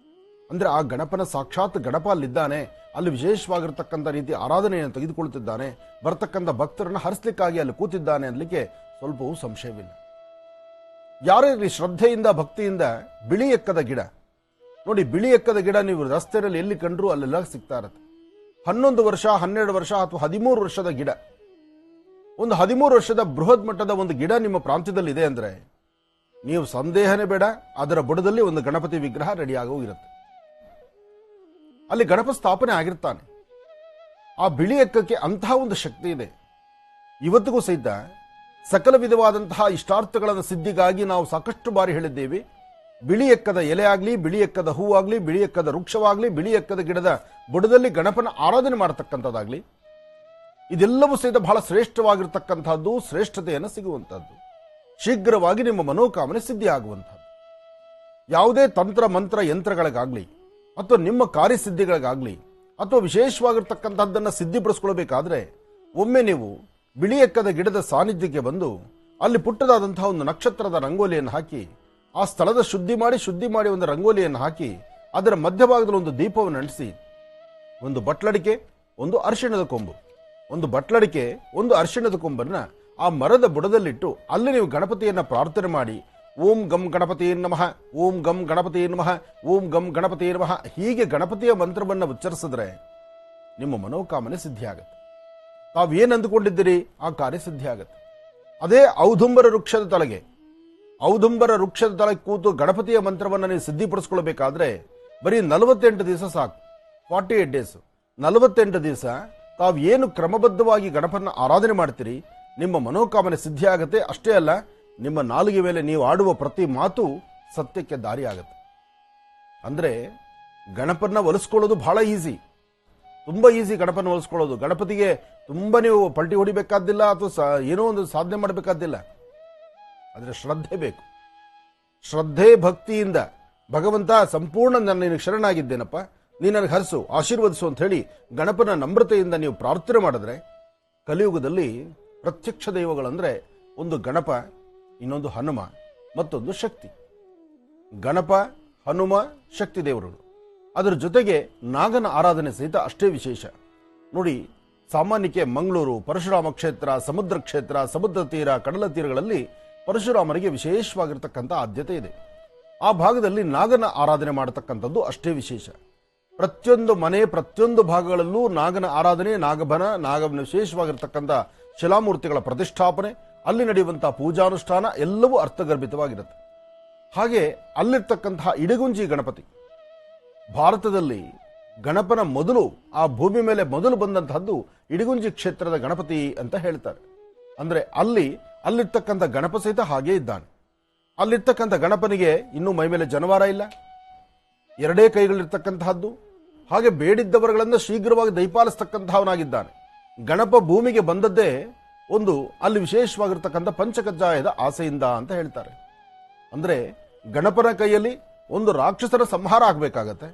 ಅಂದ್ರೆ ಆ ಗಣಪನ ಸಾಕ್ಷಾತ್ ಗಣಪ ಅಲ್ಲಿದ್ದಾನೆ, ಅಲ್ಲಿ ವಿಶೇಷವಾಗಿರ್ತಕ್ಕಂಥ ರೀತಿ ಆರಾಧನೆಯನ್ನು ತೆಗೆದುಕೊಳ್ಳುತ್ತಿದ್ದಾನೆ, ಬರ್ತಕ್ಕಂಥ ಭಕ್ತರನ್ನು ಹರಿಸ್ಲಿಕ್ಕಾಗಿ ಅಲ್ಲಿ ಕೂತಿದ್ದಾನೆ ಅನ್ನಲಿಕ್ಕೆ ಸ್ವಲ್ಪವೂ ಸಂಶಯವಿಲ್ಲ. ಯಾರೇ ಇರಲಿ, ಶ್ರದ್ಧೆಯಿಂದ ಭಕ್ತಿಯಿಂದ ಬಿಳಿ ಎಕ್ಕದ ಗಿಡ ನೋಡಿ. ಬಿಳಿ ಎಕ್ಕದ ಗಿಡ ನೀವು ರಸ್ತೆಯಲ್ಲಿ ಎಲ್ಲಿ ಕಂಡ್ರೂ ಅಲ್ಲೆಲ್ಲ ಸಿಗ್ತಾ ಇರುತ್ತೆ. 11 ವರ್ಷ 12 ವರ್ಷ ಅಥವಾ 13 ವರ್ಷದ ಗಿಡ, ಒಂದು 13 ವರ್ಷದ ಬೃಹತ್ ಮಟ್ಟದ ಒಂದು ಗಿಡ ನಿಮ್ಮ ಪ್ರಾಂತ್ಯದಲ್ಲಿ ಇದೆ ಅಂದ್ರೆ ನೀವು ಸಂದೇಹನೇ ಬೇಡ, ಅದರ ಬುಡದಲ್ಲಿ ಒಂದು ಗಣಪತಿ ವಿಗ್ರಹ ರೆಡಿಯಾಗೂ ಇರುತ್ತೆ. ಅಲ್ಲಿ ಗಣಪ ಸ್ಥಾಪನೆ ಆಗಿರ್ತಾನೆ. ಆ ಬಿಳಿ ಎಕ್ಕಕ್ಕೆ ಅಂತಹ ಒಂದು ಶಕ್ತಿ ಇದೆ. ಇವತ್ತಿಗೂ ಸಹಿತ ಸಕಲ ವಿಧವಾದಂತಹ ಇಷ್ಟಾರ್ಥಗಳ ಸಿದ್ಧಿಗಾಗಿ ನಾವು ಸಾಕಷ್ಟು ಬಾರಿ ಹೇಳಿದ್ದೇವೆ, ಬಿಳಿ ಎಕ್ಕದ ಎಲೆ ಆಗಲಿ, ಬಿಳಿ ಎಕ್ಕದ ಹೂವಾಗ್ಲಿ, ಬಿಳಿ ಎಕ್ಕದ ವೃಕ್ಷವಾಗ್ಲಿ, ಬಿಳಿ ಎಕ್ಕದ ಗಿಡದ ಬುಡದಲ್ಲಿ ಗಣಪನ ಆರಾಧನೆ ಮಾಡತಕ್ಕಂಥದ್ದಾಗ್ಲಿ, ಇದೆಲ್ಲವೂ ಸಹಿತ ಬಹಳ ಶ್ರೇಷ್ಠವಾಗಿರ್ತಕ್ಕಂಥದ್ದು, ಶ್ರೇಷ್ಠತೆಯನ್ನು ಸಿಗುವಂತಹದ್ದು, ಶೀಘ್ರವಾಗಿ ನಿಮ್ಮ ಮನೋಕಾಮನೆ ಸಿದ್ಧಿ ಆಗುವಂಥದ್ದು. ಯಾವುದೇ ತಂತ್ರ ಮಂತ್ರ ಯಂತ್ರಗಳಿಗಾಗ್ಲಿ, ಅಥವಾ ನಿಮ್ಮ ಕಾರ್ಯಸಿದ್ಧಿಗಳಿಗಾಗ್ಲಿ, ಅಥವಾ ವಿಶೇಷವಾಗಿರ್ತಕ್ಕಂಥದ್ದನ್ನು ಸಿದ್ಧಿಪಡಿಸ್ಕೊಳ್ಬೇಕಾದ್ರೆ ಒಮ್ಮೆ ನೀವು ಬಿಳಿ ಎಕ್ಕದ ಗಿಡದ ಸಾನ್ನಿಧ್ಯಕ್ಕೆ ಬಂದು ಅಲ್ಲಿ ಪುಟ್ಟದಾದಂತಹ ಒಂದು ನಕ್ಷತ್ರದ ರಂಗೋಲಿಯನ್ನು ಹಾಕಿ, ಆ ಸ್ಥಳದ ಶುದ್ಧಿ ಮಾಡಿ ಒಂದು ರಂಗೋಲಿಯನ್ನು ಹಾಕಿ, ಅದರ ಮಧ್ಯಭಾಗದಲ್ಲಿ ಒಂದು ದೀಪವನ್ನು ಅಂಟಿಸಿ, ಒಂದು ಬಟ್ಲಡಿಕೆ, ಒಂದು ಅರಿಶಿಣದ ಕೊಂಬು, ಒಂದು ಬಟ್ಲಡಿಕೆ, ಒಂದು ಅರಿಶಿಣದ ಕೊಂಬನ್ನ ಆ ಮರದ ಬುಡದಲ್ಲಿಟ್ಟು ಅಲ್ಲಿ ನೀವು ಗಣಪತಿಯನ್ನ ಪ್ರಾರ್ಥನೆ ಮಾಡಿ, ಓಂ ಗಂ ಗಣಪತಿಯೇ ನಮಃ, ಓಂ ಗಂ ಗಣಪತಿಯೇ ನಮಃ, ಓಂ ಗಂ ಗಣಪತಿಯೇ ನಮಃ, ಹೀಗೆ ಗಣಪತಿಯ ಮಂತ್ರವನ್ನು ಉಚ್ಚರಿಸಿದ್ರೆ ನಿಮ್ಮ ಮನೋಕಾಮನೆ ಸಿದ್ಧಿ ಆಗುತ್ತೆ. ತಾವೇನು ಅಂದುಕೊಂಡಿದ್ದೀರಿ ಆ ಕಾರ್ಯ ಸಿದ್ಧಿ ಆಗುತ್ತೆ. ಅದೇ ಔದುಂಬರ ವೃಕ್ಷದ ತಲೆಗೆ ಕೂತು ಗಣಪತಿಯ ಮಂತ್ರವನ್ನು ನೀವು ಸಿದ್ಧಿಪಡಿಸ್ಕೊಳ್ಬೇಕಾದ್ರೆ ಬರೀ 48 ದಿವಸ ಸಾಕು, 48 ಡೇಸ್. 48 ದಿವಸ ತಾವು ಏನು ಕ್ರಮಬದ್ಧವಾಗಿ ಗಣಪನ ಆರಾಧನೆ ಮಾಡ್ತೀರಿ, ನಿಮ್ಮ ಮನೋಕಾಮನೆ ಸಿದ್ಧಿ ಆಗುತ್ತೆ. ಅಷ್ಟೇ ಅಲ್ಲ, ನಿಮ್ಮ ನಾಲಿಗೆ ಮೇಲೆ ನೀವು ಆಡುವ ಪ್ರತಿ ಮಾತು ಸತ್ಯಕ್ಕೆ ದಾರಿ ಆಗುತ್ತೆ. ಅಂದ್ರೆ ಗಣಪನ ಒಲಿಸ್ಕೊಳ್ಳೋದು ಬಹಳ ಈಸಿ, ತುಂಬಾ ಈಸಿ ಗಣಪನ ಒಲಿಸ್ಕೊಳ್ಳೋದು. ಗಣಪತಿಗೆ ತುಂಬಾ ನೀವು ಪಲ್ಟಿ ಹೊಡಿಬೇಕಾದ್ದಿಲ್ಲ, ಅಥವಾ ಏನೋ ಒಂದು ಸಾಧನೆ ಮಾಡಬೇಕಾದ್ದಿಲ್ಲ. ಆದರೆ ಶ್ರದ್ಧೆ ಬೇಕು. ಶ್ರದ್ಧೆ ಭಕ್ತಿಯಿಂದ ಭಗವಂತ ಸಂಪೂರ್ಣ ನಾನು ನಿನಗೆ ಶರಣಾಗಿದ್ದೇನಪ್ಪ, ನೀನು ನನಗೆ ಹರಿಸು, ಆಶೀರ್ವದಿಸು ಅಂತ ಹೇಳಿ ಗಣಪನ ನಮ್ರತೆಯಿಂದ ನೀವು ಪ್ರಾರ್ಥನೆ ಮಾಡಿದ್ರೆ, ಕಲಿಯುಗದಲ್ಲಿ ಪ್ರತ್ಯಕ್ಷ ದೈವಗಳಂದ್ರೆ ಒಂದು ಗಣಪ, ಇನ್ನೊಂದು ಹನುಮ, ಮತ್ತೊಂದು ಶಕ್ತಿ. ಗಣಪ, ಹನುಮ, ಶಕ್ತಿ ದೇವರುಗಳು. ಅದರ ಜೊತೆಗೆ ನಾಗನ ಆರಾಧನೆ ಸಹಿತ ಅಷ್ಟೇ ವಿಶೇಷ ನೋಡಿ. ಸಾಮಾನ್ಯಕ್ಕೆ ಮಂಗಳೂರು, ಪರಶುರಾಮ ಕ್ಷೇತ್ರ, ಸಮುದ್ರ ಕ್ಷೇತ್ರ, ಸಮುದ್ರ ತೀರ, ಕಡಲ ತೀರಗಳಲ್ಲಿ ಪರಶುರಾಮರಿಗೆ ವಿಶೇಷವಾಗಿರ್ತಕ್ಕಂಥ ಆದ್ಯತೆ ಇದೆ. ಆ ಭಾಗದಲ್ಲಿ ನಾಗನ ಆರಾಧನೆ ಮಾಡತಕ್ಕಂಥದ್ದು ಅಷ್ಟೇ ವಿಶೇಷ. ಪ್ರತಿಯೊಂದು ಮನೆ, ಪ್ರತಿಯೊಂದು ಭಾಗಗಳಲ್ಲೂ ನಾಗನ ಆರಾಧನೆ, ನಾಗನ ವಿಶೇಷವಾಗಿರ್ತಕ್ಕಂಥ ಶಿಲಾಮೂರ್ತಿಗಳ ಪ್ರತಿಷ್ಠಾಪನೆ, ಅಲ್ಲಿ ನಡೆಯುವಂತಹ ಪೂಜಾನುಷ್ಠಾನ ಎಲ್ಲವೂ ಅರ್ಥಗರ್ಭಿತವಾಗಿರುತ್ತೆ. ಹಾಗೆ ಅಲ್ಲಿರ್ತಕ್ಕಂತಹ ಇಡಗುಂಜಿ ಗಣಪತಿ, ಭಾರತದಲ್ಲಿ ಗಣಪನ ಮೊದಲು ಆ ಭೂಮಿ ಮೇಲೆ ಮೊದಲು ಬಂದಂತಹದ್ದು ಇಡಗುಂಜಿ ಕ್ಷೇತ್ರದ ಗಣಪತಿ ಅಂತ ಹೇಳ್ತಾರೆ. ಅಂದ್ರೆ ಅಲ್ಲಿರ್ತಕ್ಕಂಥ ಗಣಪ ಸಹಿತ ಹಾಗೇ ಇದ್ದಾನೆ. ಅಲ್ಲಿರ್ತಕ್ಕಂಥ ಗಣಪನಿಗೆ ಇನ್ನೂ ಮೈ ಮೇಲೆ ಜನವಾರ ಇಲ್ಲ, 2 ಕೈಗಳಿರ್ತಕ್ಕಂತಹದ್ದು, ಹಾಗೆ ಬೇಡಿದ್ದವರುಗಳನ್ನು ಶೀಘ್ರವಾಗಿ ದಯಪಾಲಿಸ್ತಕ್ಕಂತಹವನಾಗಿದ್ದಾನೆ. ಗಣಪ ಭೂಮಿಗೆ ಬಂದದ್ದೇ ಒಂದು ಅಲ್ಲಿ ವಿಶೇಷವಾಗಿರ್ತಕ್ಕಂಥ ಪಂಚಕಜ್ಜಾಯದ ಆಸೆಯಿಂದ ಅಂತ ಹೇಳ್ತಾರೆ. ಅಂದ್ರೆ ಗಣಪನ ಕೈಯಲ್ಲಿ ಒಂದು ರಾಕ್ಷಸರ ಸಂಹಾರ ಆಗಬೇಕಾಗತ್ತೆ.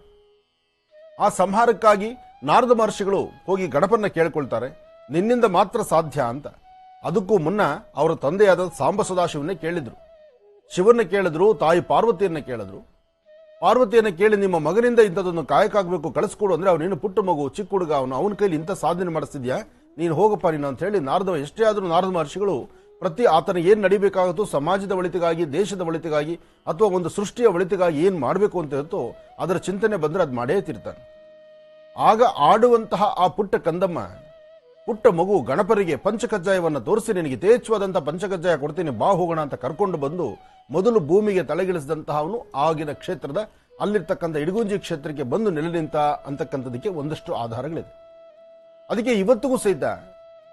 ಆ ಸಂಹಾರಕ್ಕಾಗಿ ನಾರದ ಮಹರ್ಷಿಗಳು ಹೋಗಿ ಗಣಪನ್ನ ಕೇಳ್ಕೊಳ್ತಾರೆ, ನಿನ್ನಿಂದ ಮಾತ್ರ ಸಾಧ್ಯ ಅಂತ. ಅದಕ್ಕೂ ಮುನ್ನ ಅವರ ತಂದೆಯಾದ ಸಾಂಬ ಸದಾಶಿವನ್ನೇ ಕೇಳಿದ್ರು, ಶಿವನ್ನ ಕೇಳಿದ್ರು, ತಾಯಿ ಪಾರ್ವತಿಯನ್ನ ಕೇಳಿದ್ರು. ಪಾರ್ವತಿಯನ್ನ ಕೇಳಿ ನಿಮ್ಮ ಮಗನಿಂದ ಇಂಥದೊಂದು ಕಾಯಕ್ಕಾಗಬೇಕು, ಕಳಿಸ್ಕೊಡು ಅಂದ್ರೆ ಅವನೇನು ಪುಟ್ಟ ಮಗು, ಚಿಕ್ಕ ಹುಡುಗ, ಅವನ ಕೈಲಿ ಇಂಥ ಸಾಧನೆ ಮಾಡಿಸ್ತಿದ್ಯಾ, ನೀನು ಹೋಗಪ್ಪ ನೀನು ಅಂತ ಹೇಳಿ ಎಷ್ಟೇ ಆದರೂ ನಾರದ ಮಹರ್ಷಿಗಳು ಪ್ರತಿ ಆತನ ಏನ್ ನಡಿಬೇಕಾಗುತ್ತೋ, ಸಮಾಜದ ಒಳಿತಿಗಾಗಿ, ದೇಶದ ಒಳಿತಿಗಾಗಿ ಅಥವಾ ಒಂದು ಸೃಷ್ಟಿಯ ಒಳಿತಿಗಾಗಿ ಏನ್ ಮಾಡಬೇಕು ಅಂತ ಇರುತ್ತೋ ಅದರ ಚಿಂತನೆ ಬಂದ್ರೆ ಅದು ಮಾಡೇ ತಿರ್ತಾನೆ. ಆಗ ಆಡುವಂತಹ ಆ ಪುಟ್ಟ ಕಂದಮ್ಮ, ಪುಟ್ಟ ಮಗು ಗಣಪರಿಗೆ ಪಂಚಕಜ್ಜಾಯವನ್ನು ತೋರಿಸಿ, ನಿನಗೆ ಯಥೇಚ್ಛವಾದಂತಹ ಪಂಚಕಜ್ಜಾಯ ಕೊಡ್ತೀನಿ, ಬಾ ಹೋಗೋಣ ಅಂತ ಕರ್ಕೊಂಡು ಬಂದು ಮೊದಲು ಭೂಮಿಗೆ ತಲೆಗಿಳಿಸಿದಂತಹವನು ಆಗಿನ ಕ್ಷೇತ್ರದ ಅಲ್ಲಿರ್ತಕ್ಕಂಥ ಇಡಗುಂಜಿ ಕ್ಷೇತ್ರಕ್ಕೆ ಬಂದು ನೆಲೆ ನಿಂತ ಅಂತಕ್ಕಂಥದಕ್ಕೆ ಒಂದಷ್ಟು ಆಧಾರಗಳಿದೆ. ಅದಕ್ಕೆ ಇವತ್ತಿಗೂ ಸಹಿತ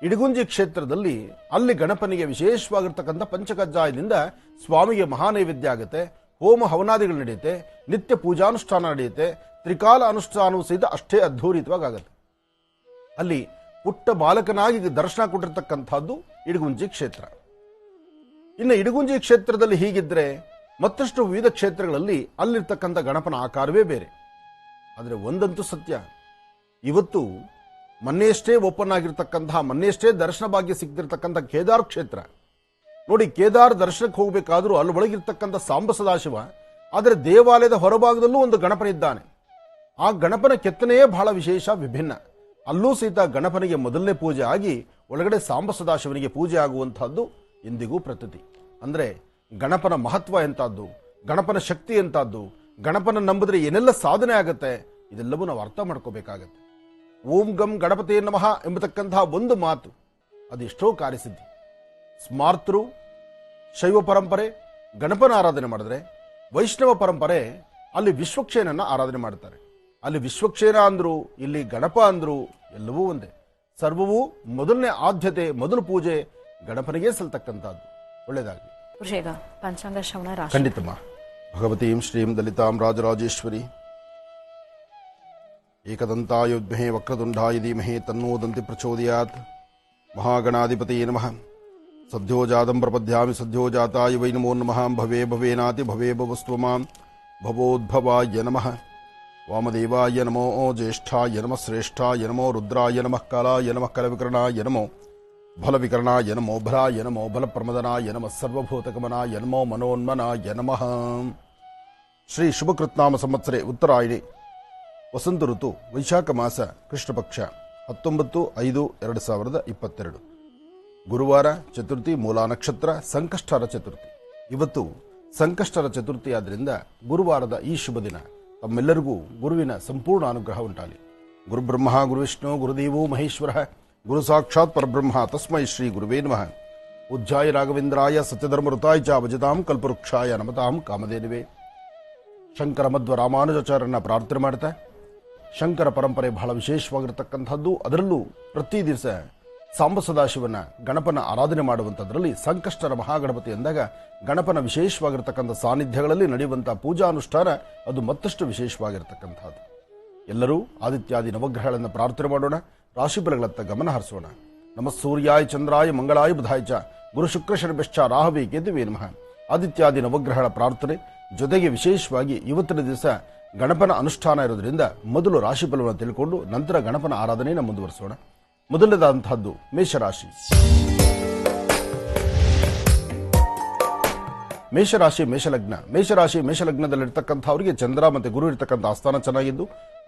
ಇಡಗುಂಜಿ ಕ್ಷೇತ್ರದಲ್ಲಿ ಅಲ್ಲಿ ಗಣಪನಿಗೆ ವಿಶೇಷವಾಗಿರ್ತಕ್ಕಂಥ ಪಂಚಕಜ್ಜಾಯದಿಂದ ಸ್ವಾಮಿಗೆ ಮಹಾನೈವೇದ್ಯ ಆಗುತ್ತೆ, ಹೋಮ ಹವನಾದಿಗಳು ನಡೆಯುತ್ತೆ, ನಿತ್ಯ ಪೂಜಾನುಷ್ಠಾನ ನಡೆಯುತ್ತೆ, ತ್ರಿಕಾಲ ಅನುಷ್ಠಾನವೂ ಸಹಿತ ಅಷ್ಟೇ ಅದ್ಧೂರಿತವಾಗುತ್ತೆ. ಅಲ್ಲಿ ಪುಟ್ಟ ಬಾಲಕನಾಗಿ ದರ್ಶನ ಕೊಟ್ಟಿರ್ತಕ್ಕಂಥದ್ದು ಇಡಗುಂಜಿ ಕ್ಷೇತ್ರ. ಇನ್ನು ಇಡಗುಂಜಿ ಕ್ಷೇತ್ರದಲ್ಲಿ ಹೀಗಿದ್ರೆ ಮತ್ತಷ್ಟು ವಿವಿಧ ಕ್ಷೇತ್ರಗಳಲ್ಲಿ ಅಲ್ಲಿರ್ತಕ್ಕಂಥ ಗಣಪನ ಆಕಾರವೇ ಬೇರೆ. ಆದರೆ ಒಂದಂತೂ ಸತ್ಯ, ಇವತ್ತು ಮೊನ್ನೆಯಷ್ಟೇ ಓಪನ್ ಆಗಿರ್ತಕ್ಕಂತಹ, ಮೊನ್ನೆಯಷ್ಟೇ ದರ್ಶನ ಭಾಗ್ಯ ಸಿಗ್ತಿರ್ತಕ್ಕಂಥ ಕೇದಾರ್ ಕ್ಷೇತ್ರ ನೋಡಿ, ಕೇದಾರ್ ದರ್ಶನಕ್ಕೆ ಹೋಗಬೇಕಾದ್ರೂ ಅಲ್ಲಿ ಒಳಗಿರ್ತಕ್ಕಂಥ ಸಾಂಬ ಸದಾಶಿವ, ಆದರೆ ದೇವಾಲಯದ ಹೊರಭಾಗದಲ್ಲೂ ಒಂದು ಗಣಪನಿದ್ದಾನೆ. ಆ ಗಣಪನ ಕೆತ್ತನೆಯೇ ಬಹಳ ವಿಶೇಷ, ವಿಭಿನ್ನ. ಅಲ್ಲೂ ಸಹಿತ ಗಣಪನಿಗೆ ಮೊದಲನೇ ಪೂಜೆ ಆಗಿ ಒಳಗಡೆ ಸಾಂಬ ಸದಾಶಿವನಿಗೆ ಪೂಜೆ ಆಗುವಂತಹದ್ದು ಇಂದಿಗೂ ಪ್ರತೀತಿ. ಅಂದ್ರೆ ಗಣಪನ ಮಹತ್ವ ಎಂತಹದ್ದು, ಗಣಪನ ಶಕ್ತಿ ಎಂತಹದ್ದು, ಗಣಪನ ನಂಬಿದ್ರೆ ಏನೆಲ್ಲ ಸಾಧನೆ ಆಗತ್ತೆ, ಇದೆಲ್ಲವೂ ನಾವು ಅರ್ಥ ಮಾಡ್ಕೋಬೇಕಾಗತ್ತೆ. ಓಂ ಗಂ ಗಣಪತಿ ನಮಃ ಎಂಬತಕ್ಕಂತಹ ಒಂದು ಮಾತು ಅದೆಷ್ಟೋ ಕಾರ್ಯಸಿದ್ಧಿ. ಸ್ಮಾರ್ತರು ಶೈವ ಪರಂಪರೆ ಗಣಪನ ಆರಾಧನೆ ಮಾಡಿದ್ರೆ, ವೈಷ್ಣವ ಪರಂಪರೆ ಅಲ್ಲಿ ವಿಶ್ವಕ್ಷೇನನ್ನ ಆರಾಧನೆ ಮಾಡ್ತಾರೆ. ಅಲ್ಲಿ ವಿಶ್ವಕ್ಷೇನ ಅಂದ್ರು, ಇಲ್ಲಿ ಗಣಪ ಅಂದ್ರು, ಎಲ್ಲವೂ ಒಂದೇ. ಸರ್ವವೂ ಮೊದಲನೇ ಆದ್ಯತೆ, ಮೊದಲು ಪೂಜೆ ಗಣಪನಿಗೆ ಸಲ್ತಕ್ಕಂಥದ್ದು. ಒಳ್ಳೆಯದಾಗಲಿ. ಪಂಚಾಂಗ ಶ್ರವಣ ರಾಶಿ. ಖಂಡಿತಮ್ಮ. ಭಗವತೀಂ ಶ್ರೀಂ ದಲಿತಾಂ ರಾಜರಾಜೇಶ್ವರಿ ಏಕದಂತಾಯ ವಿದ್ಮಹೇ ವಕ್ರತುಂಡಾಯ ಧೀಮಹಿ ತನ್ನೋ ದಂತಿ ಪ್ರಚೋದಯಾತ್. ಮಹಾಗಣಾಧಿಪತಿಯೇ ನಮಃ. ಸದ್ಯೋ ಜಾತಂ ಪ್ರಪದ್ಯಾಮಿ ಸದ್ಯೋ ಜಾತಾಯ ವೈ ನಮೋ ನಮಃ. ಭವೇ ಭವೇನಾತಿ ಭವೇ ಭವಸ್ತ್ವ ಮಾಂ ಭವೋದ್ಭವಾಯ ನಮಃ. ವಾಮದೇವಾಯ ನಮೋ ಜ್ಯೇಷ್ಠಾಯ ನಮಃ ಶ್ರೇಷ್ಠಾಯ ನಮೋ ರುದ್ರಾಯ ನಮಃ ಕಾಲಾಯ ನಮಃ ಕಲವಿಕರಣಾಯ ನಮೋ ಫಲವಿಕರಣಾಯ ನಮೋ ಭರಾಯ ನಮೋ ಫಲಪ್ರಮದನಾಯ ನಮಃ ಸರ್ವಭೂತಗಮನಾಯ ನಮೋ ಮನೋನ್ಮನಾಯ ನಮಃ. ಶ್ರೀ ಶುಭಕೃತ್ನಾಮ ಸಂವತ್ಸರೆ ಉತ್ತರಾಯಣಿ ವಸಂತ ಋತು ವೈಶಾಖ ಮಾಸ ಕೃಷ್ಣ ಪಕ್ಷ 19/5/2022 ಗುರುವಾರ, ಚತುರ್ಥಿ, ಮೂಲಾ ನಕ್ಷತ್ರ, ಸಂಕಷ್ಟರ ಚತುರ್ಥಿ. ಇವತ್ತು ಸಂಕಷ್ಟರ ಚತುರ್ಥಿ ಆದ್ದರಿಂದ ಗುರುವಾರದ ಈ ಶುಭ ದಿನ ತಮ್ಮೆಲ್ಲರಿಗೂ ಗುರುವಿನ ಸಂಪೂರ್ಣ ಅನುಗ್ರಹ ಉಂಟಾಗಲಿ. ಗುರುಬ್ರಹ್ಮ ಗುರುವಿಷ್ಣು ಗುರುದೇವೋ ಮಹೇಶ್ವರ ಗುರು ಸಾಕ್ಷಾತ್ ಪರಬ್ರಹ್ಮ ತಸ್ಮೈ ಶ್ರೀ ಗುರುವೇ ನಮಃ. ಉಜ್ಜಾಯ ರಾಘವೇಂದ್ರಾಯ ಸತ್ಯಧರ್ಮಋತಾಯ ಚ ಭಜತಾಂ ಕಲ್ಪವೃಕ್ಷಾಯ ನಮತಾಂ ಕಾಮಧೇನುವೆ. ಶಂಕರ ಮಧ್ವ ರಾಮಾನುಜಾಚಾರ್ಯರನ್ನ ಪ್ರಾರ್ಥನೆ ಮಾಡ್ತಾ, ಶಂಕರ ಪರಂಪರೆ ಬಹಳ ವಿಶೇಷವಾಗಿರತಕ್ಕಂಥದ್ದು. ಅದರಲ್ಲೂ ಪ್ರತಿ ದಿವಸ ಸಾಂಬ ಸದಾಶಿವನ ಗಣಪನ ಆರಾಧನೆ ಮಾಡುವಂಥದ್ರಲ್ಲಿ ಸಂಕಷ್ಟರ ಮಹಾಗಣಪತಿ ಎಂದಾಗ ಗಣಪನ ವಿಶೇಷವಾಗಿರತಕ್ಕಂಥ ಸಾನ್ನಿಧ್ಯಗಳಲ್ಲಿ ನಡೆಯುವಂತಹ ಪೂಜಾನುಷ್ಠಾನ ಅದು ಮತ್ತಷ್ಟು ವಿಶೇಷವಾಗಿರತಕ್ಕಂಥದ್ದು. ಎಲ್ಲರೂ ಆದಿತ್ಯಾದಿ ನವಗ್ರಹಗಳನ್ನು ಪ್ರಾರ್ಥನೆ ಮಾಡೋಣ. ರಾಶಿಫಲಗಳತ್ತ ಗಮನ ಹರಿಸೋಣ. ನಮಃ ಸೂರ್ಯಾಯ ಚಂದ್ರಾಯ ಮಂಗಳಾಯ ಬುಧಾಯ ಚ ಗುರು ಶುಕ್ರ ಶನಿಶ್ಚ ರಾಹವೇ ಕೇತುವೇ ನಮಃ. ಆದಿತ್ಯಾದಿ ನವಗ್ರಹಗಳ ಪ್ರಾರ್ಥನೆ ಜೊತೆಗೆ ವಿಶೇಷವಾಗಿ ಇವತ್ತಿನ ದಿವಸ ಗಣಪನ ಅನುಷ್ಠಾನ ಇರೋದ್ರಿಂದ ಮೊದಲು ರಾಶಿಫಲವನ್ನು ತಿಳ್ಕೊಂಡು ನಂತರ ಗಣಪನ ಆರಾಧನೆಯನ್ನು ಮುಂದುವರಿಸೋಣ. ಮೊದಲನೇದಾದಂತಹದ್ದು ಮೇಷರಾಶಿ. ಮೇಷರಾಶಿ ಮೇಷಲಗ್ನ. ಮೇಷರಾಶಿ ಮೇಷಲಗ್ನದಲ್ಲಿರ್ತಕ್ಕಂಥವರಿಗೆ ಚಂದ್ರ ಮತ್ತು ಗುರು ಇರತಕ್ಕಂಥ ಆಸ್ಥಾನ ಚೆನ್ನಾಗಿದ್ದು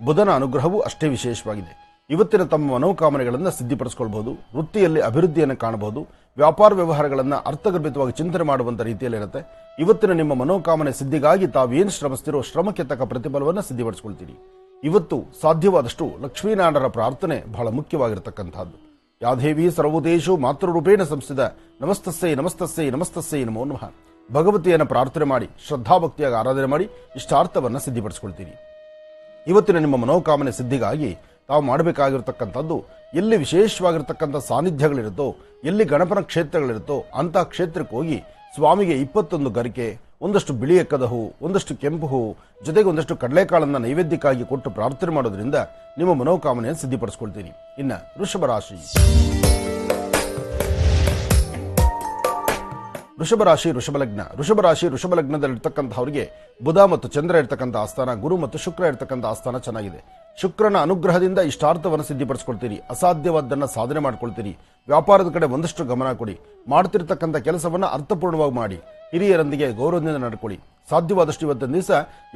ಬುಧನ ಅನುಗ್ರಹವೂ ಅಷ್ಟೇ ವಿಶೇಷವಾಗಿದೆ. ಇವತ್ತಿನ ತಮ್ಮ ಮನೋಕಾಮನೆಗಳನ್ನು ಸಿದ್ಧಿಪಡಿಸಿಕೊಳ್ಳಬಹುದು. ವೃತ್ತಿಯಲ್ಲಿ ಅಭಿವೃದ್ಧಿಯನ್ನು ಕಾಣಬಹುದು. ವ್ಯಾಪಾರ ವ್ಯವಹಾರಗಳನ್ನು ಅರ್ಥಗರ್ಭಿತವಾಗಿ ಚಿಂತನೆ ಮಾಡುವಂಥ ರೀತಿಯಲ್ಲಿರುತ್ತೆ. ಇವತ್ತಿನ ನಿಮ್ಮ ಮನೋಕಾಮನೆ ಸಿದ್ಧಿಗಾಗಿ ತಾವೇನು ಶ್ರಮಿಸ್ತಿರೋ ಶ್ರಮಕ್ಕೆ ತಕ್ಕ ಪ್ರತಿಫಲವನ್ನು ಸಿದ್ಧಿಪಡಿಸಿಕೊಳ್ತೀರಿ. ಇವತ್ತು ಸಾಧ್ಯವಾದಷ್ಟು ಲಕ್ಷ್ಮೀನಾರಾಯಣರ ಪ್ರಾರ್ಥನೆ ಬಹಳ ಮುಖ್ಯವಾಗಿರತಕ್ಕಂಥದ್ದು. ಯಾದೇವಿ ಸರ್ವದೇಶು ಮಾತೃರೂಪೇಣ ಸಂಸ್ಥಿತ ನಮಸ್ತಸ್ಸೈ ನಮಸ್ತಸ್ಸೈ ನಮಸ್ತಸ್ಸೈ ನಮೋ ನಮಃ. ಭಗವತಿಯನ್ನು ಪ್ರಾರ್ಥನೆ ಮಾಡಿ ಶ್ರದ್ಧಾಭಕ್ತಿಯಾಗಿ ಆರಾಧನೆ ಮಾಡಿ ಇಷ್ಟಾರ್ಥವನ್ನು ಸಿದ್ಧಿಪಡಿಸಿಕೊಳ್ತೀರಿ. ಇವತ್ತಿನ ನಿಮ್ಮ ಮನೋಕಾಮನೆ ಸಿದ್ಧಿಗಾಗಿ ತಾವು ಮಾಡಬೇಕಾಗಿರ್ತಕ್ಕಂಥದ್ದು, ಎಲ್ಲಿ ವಿಶೇಷವಾಗಿರ್ತಕ್ಕಂಥ ಸಾನ್ನಿಧ್ಯಗಳಿರುತ್ತೋ, ಎಲ್ಲಿ ಗಣಪನ ಕ್ಷೇತ್ರಗಳಿರುತ್ತೋ ಅಂತಹ ಕ್ಷೇತ್ರಕ್ಕೆ ಹೋಗಿ ಸ್ವಾಮಿಗೆ 21 ಗರಿಕೆ, ಒಂದಷ್ಟು ಬಿಳಿಯ ಕದಹು, ಒಂದಷ್ಟು ಕೆಂಪು ಹೂ, ಜೊತೆಗೆ ಒಂದಷ್ಟು ಕಡಲೆಕಾಳನ್ನು ನೈವೇದ್ಯಕ್ಕಾಗಿ ಕೊಟ್ಟು ಪ್ರಾರ್ಥನೆ ಮಾಡೋದ್ರಿಂದ ನಿಮ್ಮ ಮನೋಕಾಮನೆಯನ್ನು ಸಿದ್ಧಿಪಡಿಸಿಕೊಳ್ತೀರಿ. ಇನ್ನು ವೃಷಭ ರಾಶಿ. ವೃಷಭ ರಾಶಿ ವೃಷಭ ಲಗ್ನ. ವೃಷಭ ರಾಶಿ ವೃಷಭ ಲಗ್ನದಲ್ಲಿರ್ತಕ್ಕಂಥವರಿಗೆ ಬುಧ ಮತ್ತು ಚಂದ್ರ ಇರ್ತಕ್ಕಂಥ ಆಸ್ಥಾನ, ಗುರು ಮತ್ತು ಶುಕ್ರ ಇರ್ತಕ್ಕಂಥ ಆಸ್ಥಾನ ಚೆನ್ನಾಗಿದೆ. ಶುಕ್ರನ ಅನುಗ್ರಹದಿಂದ ಇಷ್ಟಾರ್ಥವನ್ನು ಸಿದ್ಧಿಪಡಿಸ್ಕೊಳ್ತೀರಿ. ಅಸಾಧ್ಯವಾದ್ದನ್ನು ಸಾಧನೆ ಮಾಡ್ಕೊಳ್ತೀರಿ. ವ್ಯಾಪಾರದ ಕಡೆ ಒಂದಷ್ಟು ಗಮನ ಕೊಡಿ. ಮಾಡ್ತಿರ್ತಕ್ಕಂಥ ಕೆಲಸವನ್ನ ಅರ್ಥಪೂರ್ಣವಾಗಿ ಮಾಡಿ. ಹಿರಿಯರೊಂದಿಗೆ ಗೌರವದಿಂದ ನಡ್ಕೊಳ್ಳಿ. ಸಾಧ್ಯವಾದಷ್ಟು ಇವತ್ತಿನ ದಿವಸ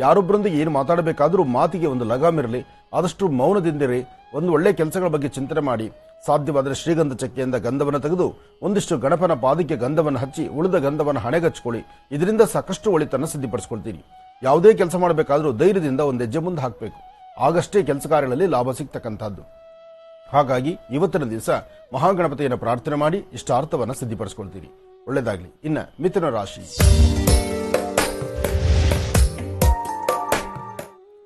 ಯಾರೊಬ್ಬರೊಂದಿಗೆ ಏನು ಮಾತಾಡಬೇಕಾದ್ರೂ ಮಾತಿಗೆ ಒಂದು ಲಗಾಮಿರಲಿ. ಆದಷ್ಟು ಮೌನದಿಂದಿರಿ. ಒಂದು ಒಳ್ಳೆ ಕೆಲಸಗಳ ಬಗ್ಗೆ ಚಿಂತನೆ ಮಾಡಿ. ಸಾಧ್ಯವಾದರೆ ಶ್ರೀಗಂಧ ಚಕ್ಕೆಯಿಂದ ಗಂಧವನ್ನು ತೆಗೆದು ಒಂದಿಷ್ಟು ಗಣಪನ ಪಾದಕ್ಕೆ ಗಂಧವನ್ನು ಹಚ್ಚಿ ಉಳಿದ ಗಂಧವನ್ನು ಹಣೆಗಚ್ಕೊಳ್ಳಿ. ಇದರಿಂದ ಸಾಕಷ್ಟು ಒಳಿತನ್ನು ಸಿದ್ಧಿಪಡಿಸ್ಕೊಳ್ತೀರಿ. ಯಾವುದೇ ಕೆಲಸ ಮಾಡಬೇಕಾದ್ರೂ ಧೈರ್ಯದಿಂದ ಒಂದು ಹೆಜ್ಜೆ ಮುಂದೆ ಹಾಕಬೇಕು. ಆಗಷ್ಟೇ ಕೆಲಸ ಕಾರ್ಯಗಳಲ್ಲಿ ಲಾಭ ಸಿಗ್ತಕ್ಕಂಥದ್ದು. ಹಾಗಾಗಿ ಇವತ್ತಿನ ದಿವಸ ಮಹಾಗಣಪತಿಯನ್ನು ಪ್ರಾರ್ಥನೆ ಮಾಡಿ ಇಷ್ಟಾರ್ಥವನ್ನು ಸಿದ್ಧಿಪಡಿಸ್ಕೊಳ್ತೀರಿ. ಒಳ್ಳೆಯದಾಗಲಿ. ಇನ್ನು ಮಿಥುನ ರಾಶಿ.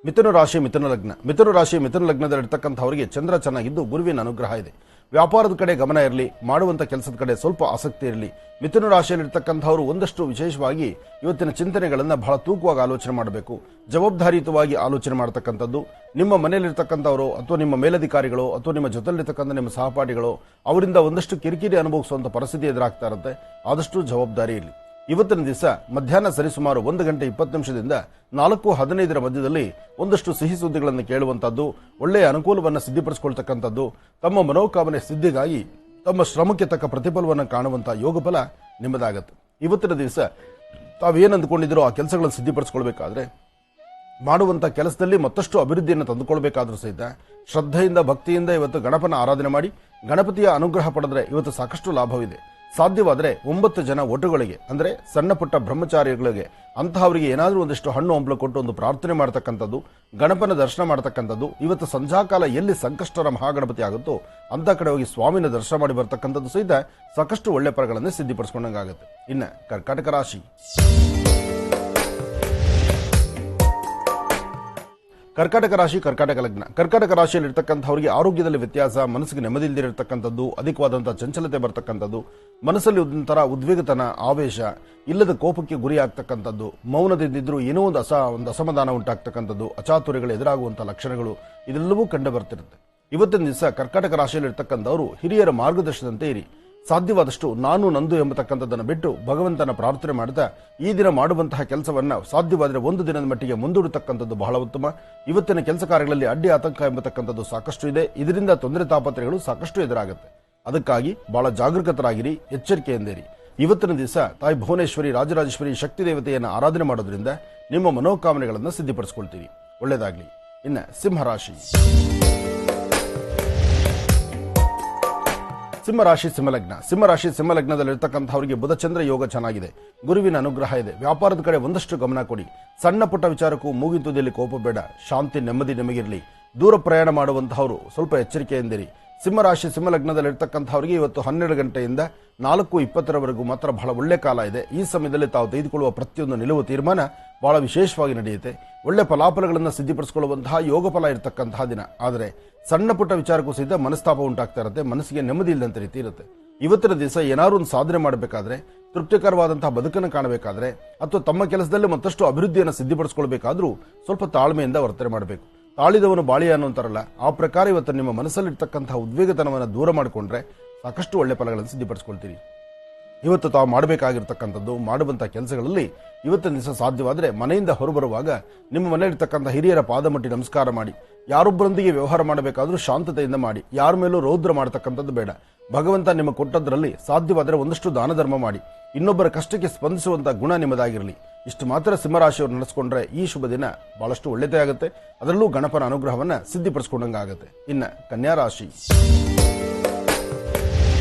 ಮಿಥುನ ರಾಶಿ ಮಿಥುನ ಲಗ್ನ. ಮಿಥುನ ರಾಶಿ ಮಿಥುನ ಲಗ್ನದಲ್ಲಿರ್ತಕ್ಕಂಥವರಿಗೆ ಚಂದ್ರ ಚೆನ್ನಾಗಿದ್ದು ಗುರುವಿನ ಅನುಗ್ರಹ ಇದೆ. ವ್ಯಾಪಾರದ ಕಡೆ ಗಮನ ಇರಲಿ. ಮಾಡುವಂಥ ಕೆಲಸದ ಕಡೆ ಸ್ವಲ್ಪ ಆಸಕ್ತಿ ಇರಲಿ. ಮಿಥುನ ರಾಶಿಯಲ್ಲಿರ್ತಕ್ಕಂಥವರು ಒಂದಷ್ಟು ವಿಶೇಷವಾಗಿ ಇವತ್ತಿನ ಚಿಂತನೆಗಳನ್ನು ಬಹಳ ತೂಕವಾಗಿ ಆಲೋಚನೆ ಮಾಡಬೇಕು. ಜವಾಬ್ದಾರಿಯುತವಾಗಿ ಆಲೋಚನೆ ಮಾಡತಕ್ಕಂಥದ್ದು. ನಿಮ್ಮ ಮನೆಯಲ್ಲಿರ್ತಕ್ಕಂಥವರು ಅಥವಾ ನಿಮ್ಮ ಮೇಲಧಿಕಾರಿಗಳು ಅಥವಾ ನಿಮ್ಮ ಜೊತೆಲಿರ್ತಕ್ಕಂಥ ನಿಮ್ಮ ಸಹಪಾಠಿಗಳು ಅವರಿಂದ ಒಂದಷ್ಟು ಕಿರಿಕಿರಿ ಅನುಭವಿಸುವಂಥ ಪರಿಸ್ಥಿತಿ ಎದುರಾಗ್ತಾ ಇರುತ್ತೆ. ಆದಷ್ಟು ಜವಾಬ್ದಾರಿ ಇರಲಿ. ಇವತ್ತಿನ ದಿವಸ ಮಧ್ಯಾಹ್ನ ಸರಿಸುಮಾರು 1 ಗಂಟೆ 20 ನಿಮಿಷದಿಂದ 4:15 ಮಧ್ಯದಲ್ಲಿ ಒಂದಷ್ಟು ಸಿಹಿ ಸುದ್ದಿಗಳನ್ನು ಕೇಳುವಂತದ್ದು, ಒಳ್ಳೆಯ ಅನುಕೂಲವನ್ನು ಸಿದ್ಧಿಪಡಿಸಿಕೊಳ್ತಕ್ಕಂಥದ್ದು, ತಮ್ಮ ಮನೋಕಾಮನೆ ಸಿದ್ಧಿಗಾಗಿ ತಮ್ಮ ಶ್ರಮಕ್ಕೆ ತಕ್ಕ ಪ್ರತಿಫಲವನ್ನು ಕಾಣುವಂಥ ಯೋಗಫಲ ನಿಮ್ಮದಾಗತ್ತೆ. ಇವತ್ತಿನ ದಿವಸ ತಾವೇನು ಅಂದುಕೊಂಡಿದ್ದೀರೋ ಆ ಕೆಲಸಗಳನ್ನು ಸಿದ್ಧಿಪಡಿಸಿಕೊಳ್ಬೇಕಾದ್ರೆ, ಮಾಡುವಂಥ ಕೆಲಸದಲ್ಲಿ ಮತ್ತಷ್ಟು ಅಭಿವೃದ್ಧಿಯನ್ನು ತಂದುಕೊಳ್ಬೇಕಾದ್ರೂ ಸಹಿತ ಶ್ರದ್ಧೆಯಿಂದ ಭಕ್ತಿಯಿಂದ ಇವತ್ತು ಗಣಪನ ಆರಾಧನೆ ಮಾಡಿ ಗಣಪತಿಯ ಅನುಗ್ರಹ ಪಡೆದ್ರೆ ಇವತ್ತು ಸಾಕಷ್ಟು ಲಾಭವಿದೆ. ಸಾಧ್ಯವಾದರೆ 9 ಜನ ಒಟುಗಳಿಗೆ ಅಂದರೆ ಸಣ್ಣ ಪುಟ್ಟ ಬ್ರಹ್ಮಚಾರಿಗಳಿಗೆ ಅಂತಹವರಿಗೆ ಏನಾದರೂ ಒಂದಿಷ್ಟು ಹಣ್ಣು ಹಂಪಲು ಕೊಟ್ಟು ಒಂದು ಪ್ರಾರ್ಥನೆ ಮಾಡತಕ್ಕಂಥದ್ದು, ಗಣಪನ ದರ್ಶನ ಮಾಡತಕ್ಕಂಥದ್ದು. ಇವತ್ತು ಸಂಧ್ಯಾಕಾಲ ಎಲ್ಲಿ ಸಂಕಷ್ಟರ ಮಹಾಗಣಪತಿ ಆಗುತ್ತೋ ಅಂತ ಕಡೆ ಹೋಗಿ ಸ್ವಾಮಿನ ದರ್ಶನ ಮಾಡಿ ಬರ್ತಕ್ಕಂಥದ್ದು ಸಹಿತ ಸಾಕಷ್ಟು ಒಳ್ಳೆ ಫಲಗಳನ್ನು ಸಿದ್ಧಿಪಡಿಸ್ಕೊಂಡಂಗಾಗುತ್ತೆ. ಇನ್ನು ಕರ್ಕಾಟಕ ರಾಶಿ. ಕರ್ಕಾಟಕ ರಾಶಿ ಕರ್ಕಾಟಕ ಲಗ್ನ. ಕರ್ಕಾಟಕ ರಾಶಿಯಲ್ಲಿ ಇರ್ತಕ್ಕಂಥವರಿಗೆ ಆರೋಗ್ಯದಲ್ಲಿ ವ್ಯತ್ಯಾಸ, ಮನಸ್ಸಿಗೆ ನೆಮ್ಮದಿ ಇಲ್ಲದಿರತಕ್ಕಂಥದ್ದು, ಅಧಿಕವಾದಂತಹ ಚಂಚಲತೆ ಬರ್ತಕ್ಕಂಥದ್ದು, ಮನಸ್ಸಲ್ಲಿ ಒಂಥರ ಉದ್ವೇಗತನ, ಆವೇಶ, ಇಲ್ಲದ ಕೋಪಕ್ಕೆ ಗುರಿ ಆಗ್ತಕ್ಕಂಥದ್ದು, ಮೌನದಿಂದಿದ್ರೂ ಏನೋ ಒಂದು ಅಸಮಾಧಾನ ಉಂಟಾಗ್ತಕ್ಕಂಥದ್ದು, ಅಚಾತುರ್ಯಗಳು ಎದುರಾಗುವಂತಹ ಲಕ್ಷಣಗಳು ಇದೆಲ್ಲವೂ ಕಂಡು ಬರ್ತಿರುತ್ತೆ. ಇವತ್ತಿನ ದಿವಸ ಕರ್ಕಾಟಕ ರಾಶಿಯಲ್ಲಿ ಇರ್ತಕ್ಕಂಥವರು ಹಿರಿಯರ ಮಾರ್ಗದರ್ಶನದಂತೆ ಇರಿ. ಸಾಧ್ಯವಾದಷ್ಟು ನಾನು ನಂದು ಎಂಬತಕ್ಕಂಥದ್ದನ್ನು ಬಿಟ್ಟು ಭಗವಂತನ ಪ್ರಾರ್ಥನೆ ಮಾಡ್ತಾ ಈ ದಿನ ಮಾಡುವಂತಹ ಕೆಲಸವನ್ನ ಸಾಧ್ಯವಾದರೆ 1 ದಿನದ ಮಟ್ಟಿಗೆ ಮುಂದೂಡತಕ್ಕಂಥದ್ದು ಬಹಳ ಉತ್ತಮ. ಇವತ್ತಿನ ಕೆಲಸ ಕಾರ್ಯಗಳಲ್ಲಿ ಅಡ್ಡಿ ಆತಂಕ ಎಂಬತಕ್ಕಂಥದ್ದು ಸಾಕಷ್ಟು ಇದೆ. ಇದರಿಂದ ತೊಂದರೆ ತಾಪತ್ರೆಗಳು ಸಾಕಷ್ಟು ಎದುರಾಗುತ್ತೆ. ಅದಕ್ಕಾಗಿ ಬಹಳ ಜಾಗರೂಕತರಾಗಿರಿ, ಎಚ್ಚರಿಕೆಯಿಂದಿರಿ. ಇವತ್ತಿನ ದಿವಸ ತಾಯಿ ಭುವನೇಶ್ವರಿ, ರಾಜರಾಜೇಶ್ವರಿ ಶಕ್ತಿ ದೇವತೆಯನ್ನು ಆರಾಧನೆ ಮಾಡೋದ್ರಿಂದ ನಿಮ್ಮ ಮನೋಕಾಮನೆಗಳನ್ನು ಸಿದ್ಧಿಪಡಿಸಿಕೊಳ್ತೀರಿ. ಒಳ್ಳೆಯದಾಗಲಿ. ಇನ್ನು ಸಿಂಹರಾಶಿ. ಸಿಂಹರಾಶಿ ಸಿಂಹಲಗ್ನ. ಸಿಂಹರಾಶಿ ಸಿಂಹಲಗ್ನದಲ್ಲಿರ್ತಕ್ಕಂಥವರಿಗೆ ಬುಧಚಂದ್ರ ಯೋಗ ಚೆನ್ನಾಗಿದೆ. ಗುರುವಿನ ಅನುಗ್ರಹ ಇದೆ. ವ್ಯಾಪಾರದ ಕಡೆ ಒಂದಷ್ಟು ಗಮನ ಕೊಡಿ. ಸಣ್ಣ ಪುಟ್ಟ ವಿಚಾರಕ್ಕೂ ಮೂಗಿತುದಿಯಲ್ಲಿ ಕೋಪ ಬೇಡ. ಶಾಂತಿ ನೆಮ್ಮದಿ ನಿಮಗಿರಲಿ. ದೂರ ಪ್ರಯಾಣ ಮಾಡುವಂತಹವರು ಸ್ವಲ್ಪ ಎಚ್ಚರಿಕೆಯಿಂದಿರಿ. ಸಿಂಹರಾಶಿ ಸಿಂಹಲಗ್ನದಲ್ಲಿರ್ತಕ್ಕಂಥವರಿಗೆ ಇವತ್ತು 12 ಗಂಟೆಯಿಂದ 4:20 ಮಾತ್ರ ಬಹಳ ಒಳ್ಳೆ ಕಾಲ ಇದೆ. ಈ ಸಮಯದಲ್ಲಿ ತಾವು ತೆಗೆದುಕೊಳ್ಳುವ ಪ್ರತಿಯೊಂದು ನಿಲುವು ತೀರ್ಮಾನ ಬಹಳ ವಿಶೇಷವಾಗಿ ನಡೆಯುತ್ತೆ. ಒಳ್ಳೆ ಫಲಾಫಲಗಳನ್ನು ಸಿದ್ಧಿಪಡಿಸಿಕೊಳ್ಳುವಂತಹ ಯೋಗ ಫಲ ಇರತಕ್ಕಂತಹ ದಿನ. ಆದರೆ ಸಣ್ಣ ಪುಟ್ಟ ವಿಚಾರಕ್ಕೂ ಸಹಿತ ಮನಸ್ತಾಪ ಉಂಟಾಗ್ತಾ ಇರುತ್ತೆ. ಮನಸ್ಸಿಗೆ ನೆಮ್ಮದಿ ಇಲ್ಲದಂತ ರೀತಿ ಇರುತ್ತೆ. ಇವತ್ತಿನ ದಿವಸ ಏನಾದ್ರು ಒಂದು ಸಾಧನೆ ಮಾಡಬೇಕಾದ್ರೆ, ತೃಪ್ತಿಕರವಾದಂತಹ ಬದುಕನ್ನು ಕಾಣಬೇಕಾದ್ರೆ ಅಥವಾ ತಮ್ಮ ಕೆಲಸದಲ್ಲಿ ಮತ್ತಷ್ಟು ಅಭಿವೃದ್ಧಿಯನ್ನು ಸಿದ್ಧಿಪಡಿಸಿಕೊಳ್ಬೇಕಾದ್ರೂ ಸ್ವಲ್ಪ ತಾಳ್ಮೆಯಿಂದ ವರ್ತನೆ ಮಾಡಬೇಕು. ತಾಳಿದವನು ಬಾಳಿಯ ಅನ್ನುವಂತಾರಲ್ಲ, ಆ ಪ್ರಕಾರ ಇವತ್ತು ನಿಮ್ಮ ಮನಸ್ಸಲ್ಲಿರ್ತಕ್ಕಂತಹ ಉದ್ವೇಗತನವನ್ನು ದೂರ ಮಾಡಿಕೊಂಡ್ರೆ ಸಾಕಷ್ಟು ಒಳ್ಳೆ ಫಲಗಳನ್ನು ಸಿದ್ಧಿಪಡಿಸ್ಕೊಳ್ತೀರಿ. ಇವತ್ತು ತಾವು ಮಾಡಬೇಕಾಗಿರ್ತಕ್ಕಂಥದ್ದು, ಮಾಡುವಂತಹ ಕೆಲಸಗಳಲ್ಲಿ ಇವತ್ತಿನ ದಿವಸ ಸಾಧ್ಯವಾದರೆ ಮನೆಯಿಂದ ಹೊರಬರುವಾಗ ನಿಮ್ಮ ಮನೆಯಲ್ಲಿರ್ತಕ್ಕಂಥ ಹಿರಿಯರ ಪಾದಮಟ್ಟಿ ನಮಸ್ಕಾರ ಮಾಡಿ. ಯಾರೊಬ್ಬರೊಂದಿಗೆ ವ್ಯವಹಾರ ಮಾಡಬೇಕಾದ್ರೂ ಶಾಂತತೆಯಿಂದ ಮಾಡಿ. ಯಾರ ಮೇಲೂ ರೌದ್ರ ಮಾಡತಕ್ಕಂಥದ್ದು ಬೇಡ. ಭಗವಂತ ನಿಮ್ಮ ಕೊಟ್ಟದ್ರಲ್ಲಿ ಸಾಧ್ಯವಾದರೆ ಒಂದಷ್ಟು ದಾನ ಧರ್ಮ ಮಾಡಿ. ಇನ್ನೊಬ್ಬರ ಕಷ್ಟಕ್ಕೆ ಸ್ಪಂದಿಸುವಂತಹ ಗುಣ ನಿಮ್ಮದಾಗಿರಲಿ. ಇಷ್ಟು ಮಾತ್ರ ಸಿಂಹರಾಶಿಯವರು ನಡೆಸ್ಕೊಂಡ್ರೆ ಈ ಶುಭ ದಿನ ಬಹಳಷ್ಟು ಒಳ್ಳೆಯದೇ ಆಗುತ್ತೆ. ಅದರಲ್ಲೂ ಗಣಪನ ಅನುಗ್ರಹವನ್ನ ಸಿದ್ಧಿಪಡಿಸ್ಕೊಂಡಂಗಾಗುತ್ತೆ. ಇನ್ನು ಕನ್ಯಾ ರಾಶಿ.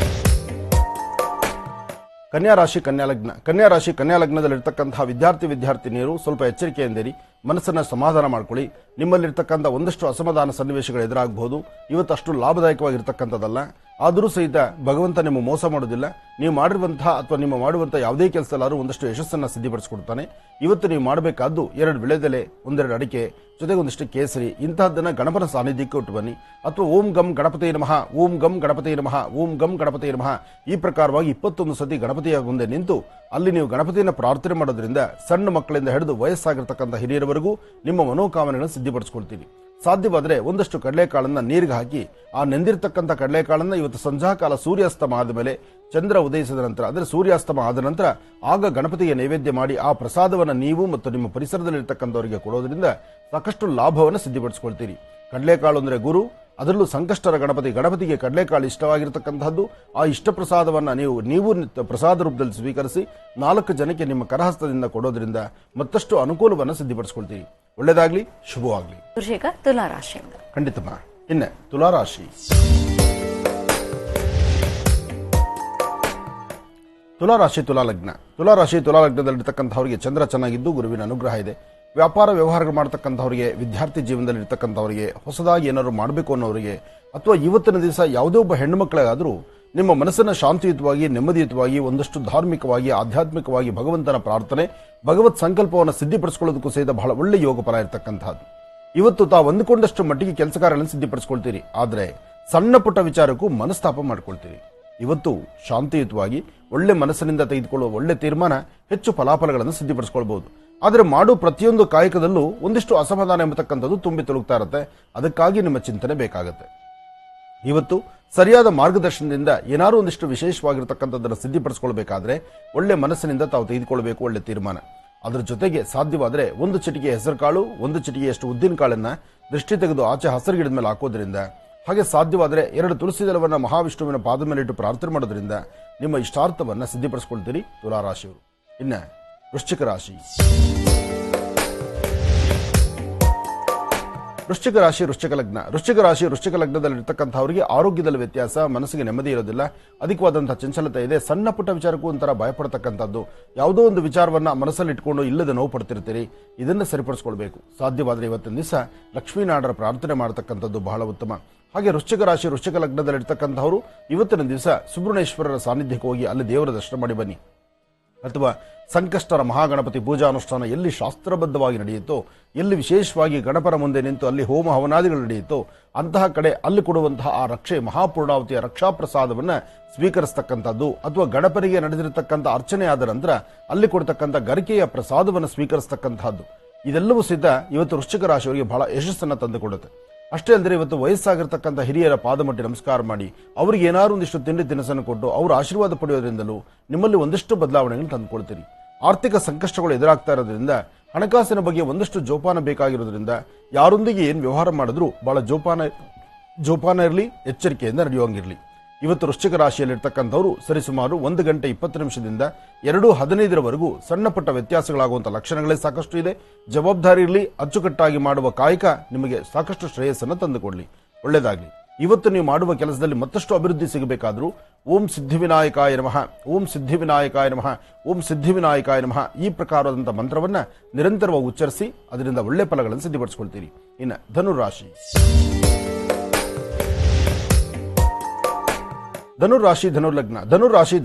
ಕನ್ಯಾ ರಾಶಿ ಕನ್ಯಾ ಲಗ್ನ. ಕನ್ಯಾ ರಾಶಿ ಕನ್ಯಾ ಲಗ್ನದಲ್ಲಿರ್ತಕ್ಕಂತಹ ವಿದ್ಯಾರ್ಥಿನಿಯರು ಸ್ವಲ್ಪ ಎಚ್ಚರಿಕೆಯಿಂದಿರಿ. ಮನಸ್ಸನ್ನು ಸಮಾಧಾನ ಮಾಡ್ಕೊಳ್ಳಿ. ನಿಮ್ಮಲ್ಲಿರ್ತಕ್ಕಂಥ ಒಂದಷ್ಟು ಅಸಮಾಧಾನ ಸನ್ನಿವೇಶಗಳು ಎದುರಾಗಬಹುದು. ಇವತ್ತು ಅಷ್ಟು ಲಾಭದಾಯಕವಾಗಿರ್ತಕ್ಕಂಥದ್ದಲ್ಲ. ಆದರೂ ಸಹಿತ ಭಗವಂತ ನಿಮ್ಮ ಮೋಸ ಮಾಡೋದಿಲ್ಲ. ನೀವು ಮಾಡಿರುವಂತಹ ಅಥವಾ ನಿಮ್ಮ ಮಾಡುವಂತಹ ಯಾವುದೇ ಕೆಲಸದಲ್ಲಾದ್ರೂ ಒಂದಷ್ಟು ಯಶಸ್ಸನ್ನು ಸಿದ್ಧಿಪಡಿಸಿಕೊಡ್ತಾನೆ. ಇವತ್ತು ನೀವು ಮಾಡಬೇಕಾದ್ದು 2 ವಿಳೆದೆಲೆ, 1-2 ಅಡಿಕೆ, ಜೊತೆಗೆ ಒಂದಿಷ್ಟು ಕೇಸರಿ, ಇಂತಹದ್ದನ್ನ ಗಣಪನ ಸಾನ್ನಿಧ್ಯಕ್ಕೆ ಉಟ್ಟು ಬನ್ನಿ. ಅಥವಾ ಓಂ ಗಂ ಗಣಪತಿ ನಮಃ, ಓಂ ಗಂ ಗಣಪತಿ ನಮಃ, ಓಂ ಗಂ ಗಣಪತಿ ನಮಃ ಈ ಪ್ರಕಾರವಾಗಿ 21 ಸತಿ ಗಣಪತಿಯ ಮುಂದೆ ನಿಂತು ಅಲ್ಲಿ ನೀವು ಗಣಪತಿಯನ್ನು ಪ್ರಾರ್ಥನೆ ಮಾಡೋದ್ರಿಂದ ಸಣ್ಣ ಮಕ್ಕಳಿಂದ ಹಿಡಿದು ವಯಸ್ಸಾಗಿರ್ತಕ್ಕಂಥ ಹಿರಿಯರವರೆಗೂ ನಿಮ್ಮ ಮನೋಕಾಮನೆಗಳನ್ನು ಸಿದ್ಧಿಪಡಿಸಿಕೊಳ್ತೀರಿ. ಸಾಧ್ಯವಾದರೆ ಒಂದಷ್ಟು ಕಡಲೆಕಾಳನ್ನ ನೀರಿಗೆ ಹಾಕಿ ಆ ನೆಂದಿರ್ತಕ್ಕಂಥ ಕಡಲೆಕಾಳನ್ನ ಇವತ್ತು ಸಂಧ್ಯಾಕಾಲ ಸೂರ್ಯಾಸ್ತಮ ಆದ ಮೇಲೆ ಚಂದ್ರ ಉದಯಿಸಿದ ನಂತರ ಅಂದರೆ ಸೂರ್ಯಾಸ್ತಮ ಆದ ನಂತರ ಆಗ ಗಣಪತಿಗೆ ನೈವೇದ್ಯ ಮಾಡಿ ಆ ಪ್ರಸಾದವನ್ನು ನೀವು ಮತ್ತು ನಿಮ್ಮ ಪರಿಸರದಲ್ಲಿರ್ತಕ್ಕಂಥವರಿಗೆ ಕೊಡೋದ್ರಿಂದ ಸಾಕಷ್ಟು ಲಾಭವನ್ನು ಸಿದ್ಧಿಪಡಿಸಿಕೊಳ್ತೀರಿ. ಕಡಲೆಕಾಳು ಅಂದರೆ ಗುರು, ಅದರಲ್ಲೂ ಸಂಕಷ್ಟರ ಗಣಪತಿಗೆ ಕಡಲೆಕಾಳು ಇಷ್ಟವಾಗಿರತಕ್ಕಂಥದ್ದು. ಆ ಇಷ್ಟ ಪ್ರಸಾದವನ್ನು ನೀವು ಪ್ರಸಾದ ರೂಪದಲ್ಲಿ ಸ್ವೀಕರಿಸಿ 4 ಜನಕ್ಕೆ ನಿಮ್ಮ ಕರಹಸ್ತದಿಂದ ಕೊಡೋದ್ರಿಂದ ಮತ್ತಷ್ಟು ಅನುಕೂಲವನ್ನು ಸಿದ್ಧಿಪಡಿಸಿಕೊಳ್ತೀರಿ. ಒಳ್ಳೆಯದಾಗ್ಲಿ, ಶುಭವಾಗ್ಲಿ. ತುಲಾರಾಶಿಯಿಂದ ಖಂಡಿತಮ್ಮ. ಇನ್ನು ತುಲಾರಾಶಿ. ತುಲಾಲಗ್ನದಲ್ಲಿರ್ತಕ್ಕಂಥವರಿಗೆ ಚಂದ್ರ ಚೆನ್ನಾಗಿದ್ದು ಗುರುವಿನ ಅನುಗ್ರಹ ಇದೆ. ವ್ಯಾಪಾರ ವ್ಯವಹಾರಗಳು ಮಾಡತಕ್ಕಂಥವರಿಗೆ, ವಿದ್ಯಾರ್ಥಿ ಜೀವನದಲ್ಲಿ ಇರ್ತಕ್ಕಂಥವರಿಗೆ, ಹೊಸದಾಗಿ ಏನಾದ್ರು ಮಾಡಬೇಕು ಅನ್ನೋರಿಗೆ, ಅಥವಾ ಇವತ್ತಿನ ದಿವಸ ಯಾವುದೇ ಒಬ್ಬ ಹೆಣ್ಣು ಮಕ್ಕಳಿಗಾದರೂ ನಿಮ್ಮ ಮನಸ್ಸನ್ನು ಶಾಂತಿಯುತವಾಗಿ, ನೆಮ್ಮದಿಯುತವಾಗಿ, ಒಂದಷ್ಟು ಧಾರ್ಮಿಕವಾಗಿ, ಆಧ್ಯಾತ್ಮಿಕವಾಗಿ ಭಗವಂತನ ಪ್ರಾರ್ಥನೆ, ಭಗವತ್ ಸಂಕಲ್ಪವನ್ನು ಸಿದ್ಧಿಪಡಿಸಿಕೊಳ್ಳೋದಕ್ಕೂ ಸಹಿತ ಬಹಳ ಒಳ್ಳೆ ಯೋಗ ಫಲ ಇರತಕ್ಕಂಥದ್ದು. ಇವತ್ತು ತಾವು ಅಂದುಕೊಂಡಷ್ಟು ಮಟ್ಟಿಗೆ ಕೆಲಸ ಕಾರ್ಯಗಳನ್ನು ಸಿದ್ಧಿಪಡಿಸಿಕೊಳ್ತೀರಿ. ಆದರೆ ಸಣ್ಣ ಪುಟ್ಟ ವಿಚಾರಕ್ಕೂ ಮನಸ್ತಾಪ ಮಾಡ್ಕೊಳ್ತೀರಿ. ಇವತ್ತು ಶಾಂತಿಯುತವಾಗಿ ಒಳ್ಳೆ ಮನಸ್ಸಿನಿಂದ ತೆಗೆದುಕೊಳ್ಳುವ ಒಳ್ಳೆ ತೀರ್ಮಾನ ಹೆಚ್ಚು ಫಲಾಫಲಗಳನ್ನು ಸಿದ್ಧಿಪಡಿಸಿಕೊಳ್ಬಹುದು. ಆದರೆ ಮಾಡೋ ಪ್ರತಿಯೊಂದು ಕಾಯಕದಲ್ಲೂ ಒಂದಿಷ್ಟು ಅಸಮಾಧಾನ ಎಂಬತಕ್ಕಂಥದ್ದು ತುಂಬಿ ತುಳುಕ್ತಾ ಇರುತ್ತೆ. ಅದಕ್ಕಾಗಿ ನಿಮ್ಮ ಚಿಂತನೆ ಬೇಕಾಗುತ್ತೆ. ಇವತ್ತು ಸರಿಯಾದ ಮಾರ್ಗದರ್ಶನದಿಂದ ಏನಾದರೂ ಒಂದಿಷ್ಟು ವಿಶೇಷವಾಗಿರ್ತಕ್ಕಂಥದ್ದನ್ನು ಸಿದ್ಧಿಪಡಿಸಿಕೊಳ್ಬೇಕಾದ್ರೆ ಒಳ್ಳೆ ಮನಸ್ಸಿನಿಂದ ತಾವು ತೆಗೆದುಕೊಳ್ಬೇಕು ಒಳ್ಳೆ ತೀರ್ಮಾನ. ಅದರ ಜೊತೆಗೆ ಸಾಧ್ಯವಾದರೆ 1 ಚಿಟಿಕೆ ಹೆಸರು ಕಾಳು, 1 ಚಿಟಿಕೆಯಷ್ಟು ಉದ್ದಿನ ಕಾಳನ್ನ ದೃಷ್ಟಿ ತೆಗೆದು ಆಚೆ ಹಸಿರು ಗಿಡದ ಮೇಲೆ ಹಾಕೋದ್ರಿಂದ, ಹಾಗೆ ಸಾಧ್ಯವಾದರೆ 2 ತುಳಸಿ ದಳವನ್ನು ಮಹಾವಿಷ್ಣುವಿನ ಪಾದ ಮೇಲಿಟ್ಟು ಪ್ರಾರ್ಥನೆ ಮಾಡೋದ್ರಿಂದ ನಿಮ್ಮ ಇಷ್ಟಾರ್ಥವನ್ನು ಸಿದ್ಧಿಪಡಿಸಿಕೊಳ್ತೀರಿ ತುಲಾರಾಶಿಯವರು. ಇನ್ನು ವೃಶ್ಚಿಕ ರಾಶಿ. ವೃಶ್ಚಿಕ ಲಗ್ನದಲ್ಲಿರ್ತಕ್ಕಂಥವರಿಗೆ ಆರೋಗ್ಯದಲ್ಲಿ ವ್ಯತ್ಯಾಸ, ಮನಸ್ಸಿಗೆ ನೆಮ್ಮದಿ ಇರೋದಿಲ್ಲ, ಅಧಿಕವಾದಂತಹ ಚಂಚಲತೆ ಇದೆ. ಸಣ್ಣ ಪುಟ್ಟ ವಿಚಾರಕ್ಕೂ ಒಂಥರ ಭಯಪಡತಕ್ಕಂಥದ್ದು, ಯಾವುದೋ ಒಂದು ವಿಚಾರವನ್ನ ಮನಸ್ಸಲ್ಲಿ ಇಟ್ಕೊಂಡು ಇಲ್ಲದೆ ನೋವು ಪಡ್ತಿರ್ತೀರಿ. ಇದನ್ನು ಸರಿಪಡಿಸಿಕೊಳ್ಬೇಕು. ಸಾಧ್ಯವಾದರೆ ಇವತ್ತಿನ ದಿವಸ ಲಕ್ಷ್ಮೀನಾರಾಯಣರ ಪ್ರಾರ್ಥನೆ ಮಾಡತಕ್ಕಂಥದ್ದು ಬಹಳ ಉತ್ತಮ. ಹಾಗೆ ವೃಶ್ಚಿಕ ಲಗ್ನದಲ್ಲಿರ್ತಕ್ಕಂಥವರು ಇವತ್ತಿನ ದಿವಸ ಸುಬ್ರಹ್ಮಣ್ಯೇಶ್ವರರ ಸಾನ್ನಿಧ್ಯಕ್ಕೆ ಹೋಗಿ ಅಲ್ಲಿ ದೇವರ ದರ್ಶನ ಮಾಡಿ ಬನ್ನಿ. ಅಥವಾ ಸಂಕಷ್ಟರ ಮಹಾಗಣಪತಿ ಪೂಜಾ ಅನುಷ್ಠಾನ ಎಲ್ಲಿ ಶಾಸ್ತ್ರಬದ್ಧವಾಗಿ ನಡೆಯುತ್ತೋ, ಎಲ್ಲಿ ವಿಶೇಷವಾಗಿ ಗಣಪರ ಮುಂದೆ ನಿಂತು ಅಲ್ಲಿ ಹೋಮ ಹವನಾದಿಗಳು ನಡೆಯುತ್ತೋ ಅಂತಹ ಕಡೆ ಅಲ್ಲಿ ಕೊಡುವಂತಹ ಆ ರಕ್ಷೆ ಮಹಾಪೂರ್ಣಾವತಿಯ ರಕ್ಷಾ ಪ್ರಸಾದವನ್ನು ಸ್ವೀಕರಿಸತಕ್ಕಂಥದ್ದು, ಅಥವಾ ಗಣಪನಿಗೆ ನಡೆದಿರತಕ್ಕಂಥ ಅರ್ಚನೆ ಆದ ನಂತರ ಅಲ್ಲಿ ಕೊಡ್ತಕ್ಕಂಥ ಗರಿಕೆಯ ಪ್ರಸಾದವನ್ನು ಸ್ವೀಕರಿಸತಕ್ಕಂಥದ್ದು, ಇದೆಲ್ಲವೂ ಸಿದ್ಧ ಇವತ್ತು ವೃಶ್ಚಿಕ ರಾಶಿಯವರಿಗೆ ಬಹಳ ಯಶಸ್ಸನ್ನು ತಂದುಕೊಡುತ್ತೆ. ಅಷ್ಟೇ ಅಲ್ಲದೆ ಇವತ್ತು ವಯಸ್ಸಾಗಿರ್ತಕ್ಕಂಥ ಹಿರಿಯರ ಪಾದಮಟ್ಟಿ ನಮಸ್ಕಾರ ಮಾಡಿ ಅವರಿಗೆ ಏನಾದ್ರು ಒಂದಿಷ್ಟು ತಿಂಡಿ ತಿನಿಸನ್ನು ಕೊಟ್ಟು ಅವರ ಆಶೀರ್ವಾದ ಪಡೆಯೋದ್ರಿಂದಲೂ ನಿಮ್ಮಲ್ಲಿ ಒಂದಿಷ್ಟು ಬದಲಾವಣೆಗಳನ್ನು ತಂದುಕೊಳ್ತೀರಿ. ಆರ್ಥಿಕ ಸಂಕಷ್ಟಗಳು ಎದುರಾಗ್ತಾ ಇರೋದ್ರಿಂದ, ಹಣಕಾಸಿನ ಬಗ್ಗೆ ಒಂದಷ್ಟು ಜೋಪಾನ ಬೇಕಾಗಿರೋದ್ರಿಂದ ಯಾರೊಂದಿಗೆ ಏನು ವ್ಯವಹಾರ ಮಾಡಿದ್ರೂ ಬಹಳ ಜೋಪಾನ ಇರಲಿ, ಎಚ್ಚರಿಕೆಯಿಂದ ನಡೆಯುವಂಗಿರಲಿ. ಇವತ್ತು ವೃಶ್ಚಿಕ ರಾಶಿಯಲ್ಲಿರ್ತಕ್ಕಂಥವರು ಸರಿಸುಮಾರು 1 ಗಂಟೆ 20 ನಿಮಿಷದಿಂದ 2:15 ಸಣ್ಣ ಪುಟ್ಟ ವ್ಯತ್ಯಾಸಗಳಾಗುವಂತಹ ಲಕ್ಷಣಗಳೇ ಸಾಕಷ್ಟು ಇದೆ. ಜವಾಬ್ದಾರಿ ಇರಲಿ, ಅಚ್ಚುಕಟ್ಟಾಗಿ ಮಾಡುವ ಕಾಯಕ ನಿಮಗೆ ಸಾಕಷ್ಟು ಶ್ರೇಯಸ್ಸನ್ನು ತಂದುಕೊಡ್ಲಿ. ಒಳ್ಳೆಯದಾಗಲಿ. ಇವತ್ತು ನೀವು ಮಾಡುವ ಕೆಲಸದಲ್ಲಿ ಮತ್ತಷ್ಟು ಅಭಿವೃದ್ಧಿ ಸಿಗಬೇಕಾದ್ರೂ ಓಂ ಸಿದ್ಧಿವಿನಾಯಕಾಯ ನಮಃ, ಓಂ ಸಿದ್ಧಿವಿನಾಯಕಾಯ ನಮಃ, ಓಂ ಸಿದ್ಧಿವಿನಾಯಕಾಯ ನಮಃ ಈ ಪ್ರಕಾರವಾದಂತಹ ಮಂತ್ರವನ್ನ ನಿರಂತರವಾಗಿ ಉಚ್ಚರಿಸಿ ಅದರಿಂದ ಒಳ್ಳೆ ಫಲಗಳನ್ನು ಸಿದ್ಧಪಡಿಸಿಕೊಳ್ತೀರಿ. ಇನ್ನು ಧನುರಾಶಿ.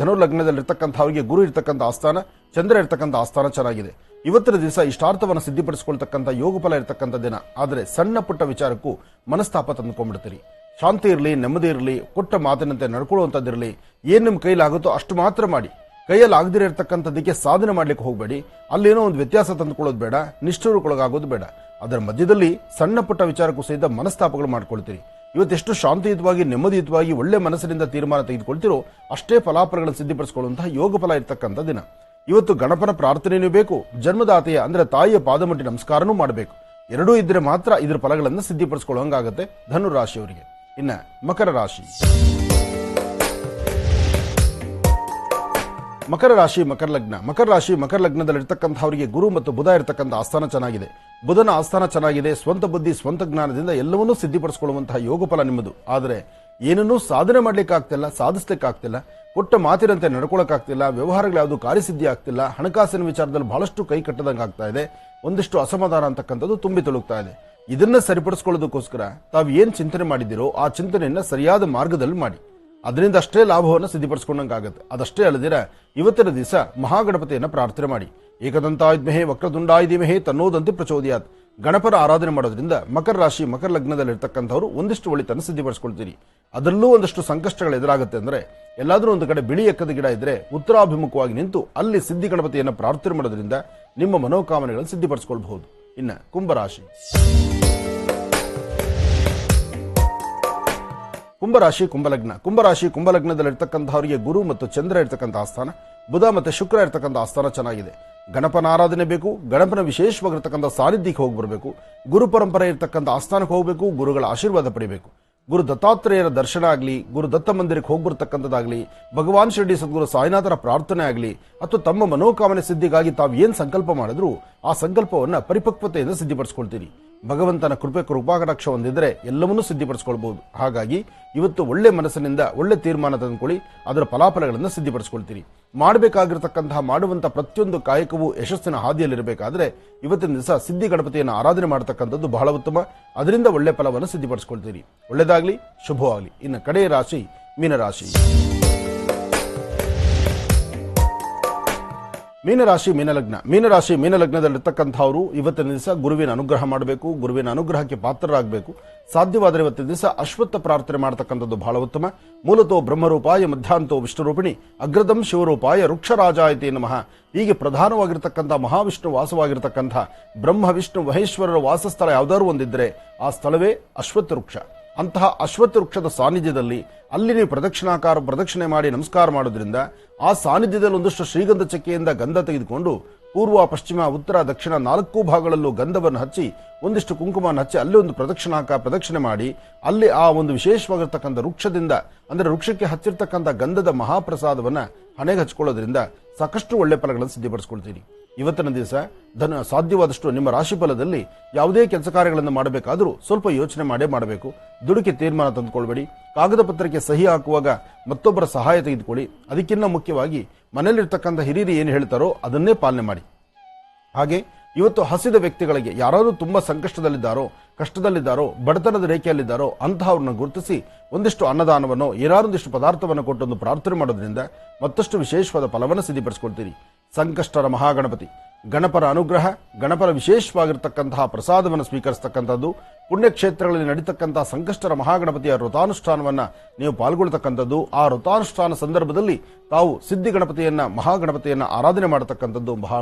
ಧನುರ್ಲಗ್ನದಲ್ಲಿರ್ತಕ್ಕಂಥವರಿಗೆ ಗುರು ಇರ್ತಕ್ಕಂಥ ಆಸ್ಥಾನ, ಚಂದ್ರ ಇರ್ತಕ್ಕಂಥ ಆಸ್ಥಾನ ಚೆನ್ನಾಗಿದೆ. ಇವತ್ತಿನ ದಿವಸ ಇಷ್ಟಾರ್ಥವನ್ನು ಸಿದ್ಧಿಪಡಿಸಿಕೊಳ್ತಕ್ಕಂಥ ಯೋಗ ಫಲ ಇರತಕ್ಕಂಥ ದಿನ. ಆದರೆ ಸಣ್ಣ ಪುಟ್ಟ ವಿಚಾರಕ್ಕೂ ಮನಸ್ತಾಪ ತಂದುಕೊಂಡ್ಬಿಡ್ತೀರಿ. ಶಾಂತಿ ಇರಲಿ, ನೆಮ್ಮದಿ ಇರಲಿ, ಕೊಟ್ಟ ಮಾತಿನಂತೆ ನಡ್ಕೊಳ್ಳುವಂಥದ್ದಿರಲಿ. ಏನು ನಿಮ್ಮ ಕೈಲಾಗುತ್ತೋ ಅಷ್ಟು ಮಾತ್ರ ಮಾಡಿ. ಕೈಯಲ್ಲಿ ಆಗದಿರ ಇರ್ತಕ್ಕಂಥದ್ದಕ್ಕೆ ಸಾಧನೆ ಮಾಡ್ಲಿಕ್ಕೆ ಹೋಗಬೇಡಿ. ಅಲ್ಲೇನೋ ಒಂದು ವ್ಯತ್ಯಾಸ ತಂದುಕೊಳ್ಳೋದು ಬೇಡ, ನಿಷ್ಠೂರಕ್ಕೊಳಗಾಗೋದು ಬೇಡ. ಅದರ ಮಧ್ಯದಲ್ಲಿ ಸಣ್ಣ ಪುಟ್ಟ ವಿಚಾರಕ್ಕೂ ಸಹಿತ ಮನಸ್ತಾಪಗಳು ಮಾಡ್ಕೊಳ್ತೀರಿ. ಇವತ್ತೆಷ್ಟು ಶಾಂತಿಯುತವಾಗಿ, ನೆಮ್ಮದಿಯುತವಾಗಿ, ಒಳ್ಳೆ ಮನಸ್ಸಿನಿಂದ ತೀರ್ಮಾನ ತೆಗೆದುಕೊಳ್ತಿರೋ ಅಷ್ಟೇ ಫಲಾಫಲಗಳನ್ನು ಸಿದ್ಧಿಪಡಿಸಿಕೊಳ್ಳುವಂತಹ ಯೋಗ ಫಲ ಇರತಕ್ಕಂಥ ದಿನ. ಇವತ್ತು ಗಣಪನ ಪ್ರಾರ್ಥನೆಯೂ ಬೇಕು, ಜನ್ಮದಾತೆಯ ಅಂದ್ರೆ ತಾಯಿಯ ಪಾದಮಟ್ಟಿ ನಮಸ್ಕಾರನೂ ಮಾಡಬೇಕು. ಎರಡೂ ಇದ್ರೆ ಮಾತ್ರ ಇದ್ರ ಫಲಗಳನ್ನು ಸಿದ್ಧಿಪಡಿಸಿಕೊಳ್ಳುವಂಗಾಗತ್ತೆ ಧನುರಾಶಿಯವರಿಗೆ. ಇನ್ನ ಮಕರ ರಾಶಿ. ಮಕರ ಲಗ್ನದಲ್ಲಿರ್ತಕ್ಕಂಥವರಿಗೆ ಗುರು ಮತ್ತು ಬುಧ ಇರತಕ್ಕಂಥ ಆಸ್ಥಾನ ಚೆನ್ನಾಗಿದೆ. ಬುಧನ ಆಸ್ಥಾನ ಚೆನ್ನಾಗಿದೆ. ಸ್ವಂತ ಬುದ್ಧಿ, ಸ್ವಂತ ಜ್ಞಾನದಿಂದ ಎಲ್ಲವನ್ನೂ ಸಿದ್ಧಿಪಡಿಸಿಕೊಳ್ಳುವಂತಹ ಯೋಗ ಫಲ ನಿಮ್ಮದು. ಆದರೆ ಏನನ್ನೂ ಸಾಧನೆ ಮಾಡ್ಲಿಕ್ಕಾಗ್ತಿಲ್ಲ, ಸಾಧಿಸ್ಲಿಕ್ಕಾಗ್ತಿಲ್ಲ, ಕೊಟ್ಟ ಮಾತಿನಂತೆ ನಡ್ಕೊಳಕ್ಕಾಗ್ತಿಲ್ಲ, ವ್ಯವಹಾರಗಳು ಯಾವುದು ಕಾರ್ಯಸಿದ್ಧಿ ಆಗ್ತಿಲ್ಲ, ಹಣಕಾಸಿನ ವಿಚಾರದಲ್ಲಿ ಬಹಳಷ್ಟು ಕೈ ಕಟ್ಟದಂಗೆ ಆಗ್ತಾ ಇದೆ, ಒಂದಿಷ್ಟು ಅಸಮಾಧಾನ ಅಂತಕ್ಕಂಥದ್ದು ತುಂಬಿ ತುಳುಕ್ತಾ ಇದೆ. ಇದನ್ನ ಸರಿಪಡಿಸಿಕೊಳ್ಳೋದಕ್ಕೋಸ್ಕರ ತಾವು ಏನ್ ಚಿಂತನೆ ಮಾಡಿದಿರೋ ಆ ಚಿಂತನೆಯನ್ನ ಸರಿಯಾದ ಮಾರ್ಗದಲ್ಲಿ ಮಾಡಿ. ಅದರಿಂದ ಅಷ್ಟೇ ಲಾಭವನ್ನು ಸಿದ್ಧಿಪಡಿಸಿಕೊಂಡಂಗಾಗತ್ತೆ. ಅದಷ್ಟೇ ಅಲ್ಲದಿರ ಇವತ್ತಿನ ದಿವಸ ಮಹಾಗಣಪತಿಯನ್ನು ಪ್ರಾರ್ಥನೆ ಮಾಡಿ. ಏಕದಂತಾಯ ವಿದ್ಮಹೇ ವಕ್ರತುಂಡಾಯ ಧೀಮಹಿ ತನ್ನೋದಂತೆ ಪ್ರಚೋದಯಾತ್. ಗಣಪನ ಆರಾಧನೆ ಮಾಡೋದ್ರಿಂದ ಮಕರ ರಾಶಿ, ಮಕರ ಲಗ್ನದಲ್ಲಿರ್ತಕ್ಕಂಥವ್ರು ಒಂದಿಷ್ಟು ಒಳಿತನ್ನು ಸಿದ್ಧಿಪಡಿಸಿಕೊಳ್ತೀರಿ. ಅದರಲ್ಲೂ ಒಂದಷ್ಟು ಸಂಕಷ್ಟಗಳು ಎದುರಾಗುತ್ತೆ. ಅಂದ್ರೆ ಎಲ್ಲಾದ್ರೂ ಒಂದು ಕಡೆ ಬಿಳಿ ಎಕ್ಕದ ಗಿಡ ಇದ್ರೆ ಉತ್ತರಾಭಿಮುಖವಾಗಿ ನಿಂತು ಅಲ್ಲಿ ಸಿದ್ಧಿ ಗಣಪತಿಯನ್ನು ಪ್ರಾರ್ಥನೆ ಮಾಡೋದ್ರಿಂದ ನಿಮ್ಮ ಮನೋಕಾಮನೆಗಳನ್ನು ಸಿದ್ಧಿಪಡಿಸಿಕೊಳ್ಳಬಹುದು. ಇನ್ನು ಕುಂಭರಾಶಿ. ಕುಂಭರಾಶಿ ಕುಂಭಲಗ್ನ. ಕುಂಭರಾಶಿ ಕುಂಭಲಗ್ನದಲ್ಲಿರ್ತಕ್ಕಂಥವರಿಗೆ ಗುರು ಮತ್ತು ಚಂದ್ರ ಇರ್ತಕ್ಕಂಥ ಆಸ್ಥಾನ, ಬುಧ ಮತ್ತು ಶುಕ್ರ ಇರ್ತಕ್ಕಂಥ ಆಸ್ಥಾನ ಚೆನ್ನಾಗಿದೆ. ಗಣಪನ ಆರಾಧನೆ ಬೇಕು. ಗಣಪನ ವಿಶೇಷವಾಗಿರ್ತಕ್ಕಂಥ ಸಾನ್ನಿಧ್ಯಕ್ಕೆ ಹೋಗಿ ಬರಬೇಕು. ಗುರು ಪರಂಪರೆ ಇರ್ತಕ್ಕಂಥ ಆಸ್ಥಾನಕ್ಕೆ ಹೋಗಬೇಕು. ಗುರುಗಳ ಆಶೀರ್ವಾದ ಪಡಿಬೇಕು. ಗುರು ದತ್ತಾತ್ರೇಯರ ದರ್ಶನ ಆಗಲಿ, ಗುರು ದತ್ತ ಮಂದಿರಕ್ಕೆ ಹೋಗ್ಬರ್ತಕ್ಕಂಥದ್ದಾಗಲಿ, ಭಗವಾನ್ ಶಿರಡಿ ಸದ್ಗುರು ಸಾಯಿನಾಥರ ಪ್ರಾರ್ಥನೆ ಆಗಲಿ, ಅಥವಾ ತಮ್ಮ ಮನೋಕಾಮನೆ ಸಿದ್ಧಿಗಾಗಿ ತಾವು ಏನು ಸಂಕಲ್ಪ ಮಾಡಿದ್ರು ಆ ಸಂಕಲ್ಪವನ್ನು ಪರಿಪಕ್ವತೆಯಿಂದ ಸಿದ್ಧಿಪಡಿಸ್ಕೊಳ್ತೀರಿ. ಭಗವಂತನ ಕೃಪಾಕಟಾಕ್ಷ ಹೊಂದಿದ್ರೆ ಎಲ್ಲವನ್ನೂ ಸಿದ್ಧಿಪಡಿಸ್ಕೊಳ್ಬಹುದು. ಹಾಗಾಗಿ ಇವತ್ತು ಒಳ್ಳೆ ಮನಸ್ಸಿನಿಂದ ಒಳ್ಳೆ ತೀರ್ಮಾನ ತಂದುಕೊಳ್ಳಿ, ಅದರ ಫಲಾಫಲಗಳನ್ನು ಸಿದ್ಧಿಪಡಿಸ್ಕೊಳ್ತೀರಿ. ಮಾಡಬೇಕಾಗಿರ್ತಕ್ಕಂತಹ ಮಾಡುವಂತಹ ಪ್ರತಿಯೊಂದು ಕಾಯಕವು ಯಶಸ್ಸಿನ ಹಾದಿಯಲ್ಲಿರಬೇಕಾದ್ರೆ ಇವತ್ತಿನ ದಿವಸ ಸಿದ್ಧಿ ಗಣಪತಿಯನ್ನು ಆರಾಧನೆ ಮಾಡತಕ್ಕಂಥದ್ದು ಬಹಳ ಉತ್ತಮ. ಅದರಿಂದ ಒಳ್ಳೆ ಫಲವನ್ನು ಸಿದ್ಧಿಪಡಿಸ್ಕೊಳ್ತೀರಿ. ಒಳ್ಳೆಯದಾಗಲಿ, ಶುಭವಾಗಲಿ. ಇನ್ನು ಕಡೆಯ ರಾಶಿ ಮೀನರಾಶಿ. ಮೀನರಾಶಿ ಮೀನಲಗ್ನ. ಮೀನರಾಶಿ ಮೀನಲಗ್ನದಲ್ಲಿರ್ತಕ್ಕಂಥವರು ಇವತ್ತಿನ ದಿವಸ ಗುರುವಿನ ಅನುಗ್ರಹ ಮಾಡಬೇಕು. ಗುರುವಿನ ಅನುಗ್ರಹಕ್ಕೆ ಪಾತ್ರರಾಗಬೇಕು. ಸಾಧ್ಯವಾದರೆ ಇವತ್ತಿನ ದಿವಸ ಅಶ್ವತ್ಥ ಪ್ರಾರ್ಥನೆ ಮಾಡತಕ್ಕಂಥದ್ದು ಬಹಳ ಉತ್ತಮ. ಮೂಲತೋ ಬ್ರಹ್ಮರೂಪಾಯ ಮಧ್ಯಾಂತೋ ವಿಷ್ಣುರೂಪಿಣಿ ಅಗ್ರದಂ ಶಿವರೂಪಾಯ ವೃಕ್ಷರಾಜಾಯತಿ ನಮಃ. ಹೀಗೆ ಪ್ರಧಾನವಾಗಿರ್ತಕ್ಕಂಥ ಮಹಾವಿಷ್ಣು ವಾಸವಾಗಿರ್ತಕ್ಕಂಥ ಬ್ರಹ್ಮ ವಿಷ್ಣು ಮಹೇಶ್ವರರ ವಾಸಸ್ಥಳ ಯಾವುದಾದ್ರು ಒಂದಿದ್ರೆ ಆ ಸ್ಥಳವೇ ಅಶ್ವತ್ಥ ವೃಕ್ಷ. ಅಂತಹ ಅಶ್ವತ್ಥ ವೃಕ್ಷದ ಸಾನ್ನಿಧ್ಯದಲ್ಲಿ ಅಲ್ಲಿ ನೀವು ಪ್ರದಕ್ಷಿಣೆ ಮಾಡಿ ನಮಸ್ಕಾರ ಮಾಡೋದ್ರಿಂದ ಆ ಸಾನ್ನಿಧ್ಯದಲ್ಲಿ ಒಂದಷ್ಟು ಶ್ರೀಗಂಧ ಚಕ್ಕೆಯಿಂದ ಗಂಧ ತೆಗೆದುಕೊಂಡು ಪೂರ್ವ ಪಶ್ಚಿಮ ಉತ್ತರ ದಕ್ಷಿಣ 4 ಭಾಗಗಳಲ್ಲೂ ಗಂಧವನ್ನು ಹಚ್ಚಿ ಒಂದಿಷ್ಟು ಕುಂಕುಮವನ್ನು ಹಚ್ಚಿ ಅಲ್ಲಿ ಒಂದು ಪ್ರದಕ್ಷಿಣೆ ಮಾಡಿ ಅಲ್ಲಿ ಆ ಒಂದು ವಿಶೇಷವಾಗಿರ್ತಕ್ಕಂಥ ವೃಕ್ಷದಿಂದ ಅಂದ್ರೆ ವೃಕ್ಷಕ್ಕೆ ಹಚ್ಚಿರ್ತಕ್ಕಂಥ ಗಂಧದ ಮಹಾಪ್ರಸಾದವನ್ನ ಹಣೆಗೆ ಹಚ್ಕೊಳ್ಳೋದ್ರಿಂದ ಸಾಕಷ್ಟು ಒಳ್ಳೆ ಫಲಗಳನ್ನು ಸಿದ್ಧಪಡಿಸ್ಕೊಳ್ತೀರಿ. ಇವತ್ತಿನ ದಿವಸ ಸಾಧ್ಯವಾದಷ್ಟು ನಿಮ್ಮ ರಾಶಿ ಫಲದಲ್ಲಿ ಯಾವುದೇ ಕೆಲಸ ಕಾರ್ಯಗಳನ್ನು ಮಾಡಬೇಕಾದರೂ ಸ್ವಲ್ಪ ಯೋಚನೆ ಮಾಡಬೇಕು. ದುಡುಕಿ ತೀರ್ಮಾನ ತಂದುಕೊಳ್ಬೇಡಿ. ಕಾಗದ ಪತ್ರಕ್ಕೆ ಸಹಿ ಹಾಕುವಾಗ ಮತ್ತೊಬ್ಬರ ಸಹಾಯ ತೆಗೆದುಕೊಳ್ಳಿ. ಅದಕ್ಕಿಂತ ಮುಖ್ಯವಾಗಿ ಮನೆಯಲ್ಲಿರ್ತಕ್ಕಂಥ ಹಿರಿಯರು ಏನು ಹೇಳ್ತಾರೋ ಅದನ್ನೇ ಪಾಲನೆ ಮಾಡಿ. ಹಾಗೆ ಇವತ್ತು ಹಸಿದ ವ್ಯಕ್ತಿಗಳಿಗೆ ಯಾರಾದರೂ ತುಂಬಾ ಕಷ್ಟದಲ್ಲಿದ್ದಾರೋ ಬಡತನದ ರೇಖೆಯಲ್ಲಿದ್ದಾರೋ ಅಂತಹವ್ರನ್ನ ಗುರುತಿಸಿ ಒಂದಿಷ್ಟು ಅನ್ನದಾನವನ್ನು ಏನಾರೊಂದಿಷ್ಟು ಪದಾರ್ಥವನ್ನು ಕೊಟ್ಟೊಂದು ಪ್ರಾರ್ಥನೆ ಮಾಡೋದ್ರಿಂದ ಮತ್ತಷ್ಟು ವಿಶೇಷವಾದ ಫಲವನ್ನು ಸಿದ್ಧಿಪಡಿಸಿಕೊಳ್ತೀರಿ. ಸಂಕಷ್ಟರ ಮಹಾಗಣಪತಿ ಗಣಪರ ಅನುಗ್ರಹ, ಗಣಪರ ವಿಶೇಷವಾಗಿರ್ತಕ್ಕಂತಹ ಪ್ರಸಾದವನ್ನು ಸ್ವೀಕರಿಸತಕ್ಕಂಥದ್ದು, ಪುಣ್ಯಕ್ಷೇತ್ರಗಳಲ್ಲಿ ನಡೀತಕ್ಕಂತಹ ಸಂಕಷ್ಟರ ಮಹಾಗಣಪತಿಯ ವೃತಾನುಷ್ಠಾನವನ್ನ ನೀವು ಪಾಲ್ಗೊಳ್ತಕ್ಕಂಥದ್ದು, ಆ ವೃತಾನುಷ್ಠಾನ ಸಂದರ್ಭದಲ್ಲಿ ತಾವು ಸಿದ್ಧಿ ಗಣಪತಿಯನ್ನ ಮಹಾಗಣಪತಿಯನ್ನ ಆರಾಧನೆ ಮಾಡತಕ್ಕಂಥದ್ದು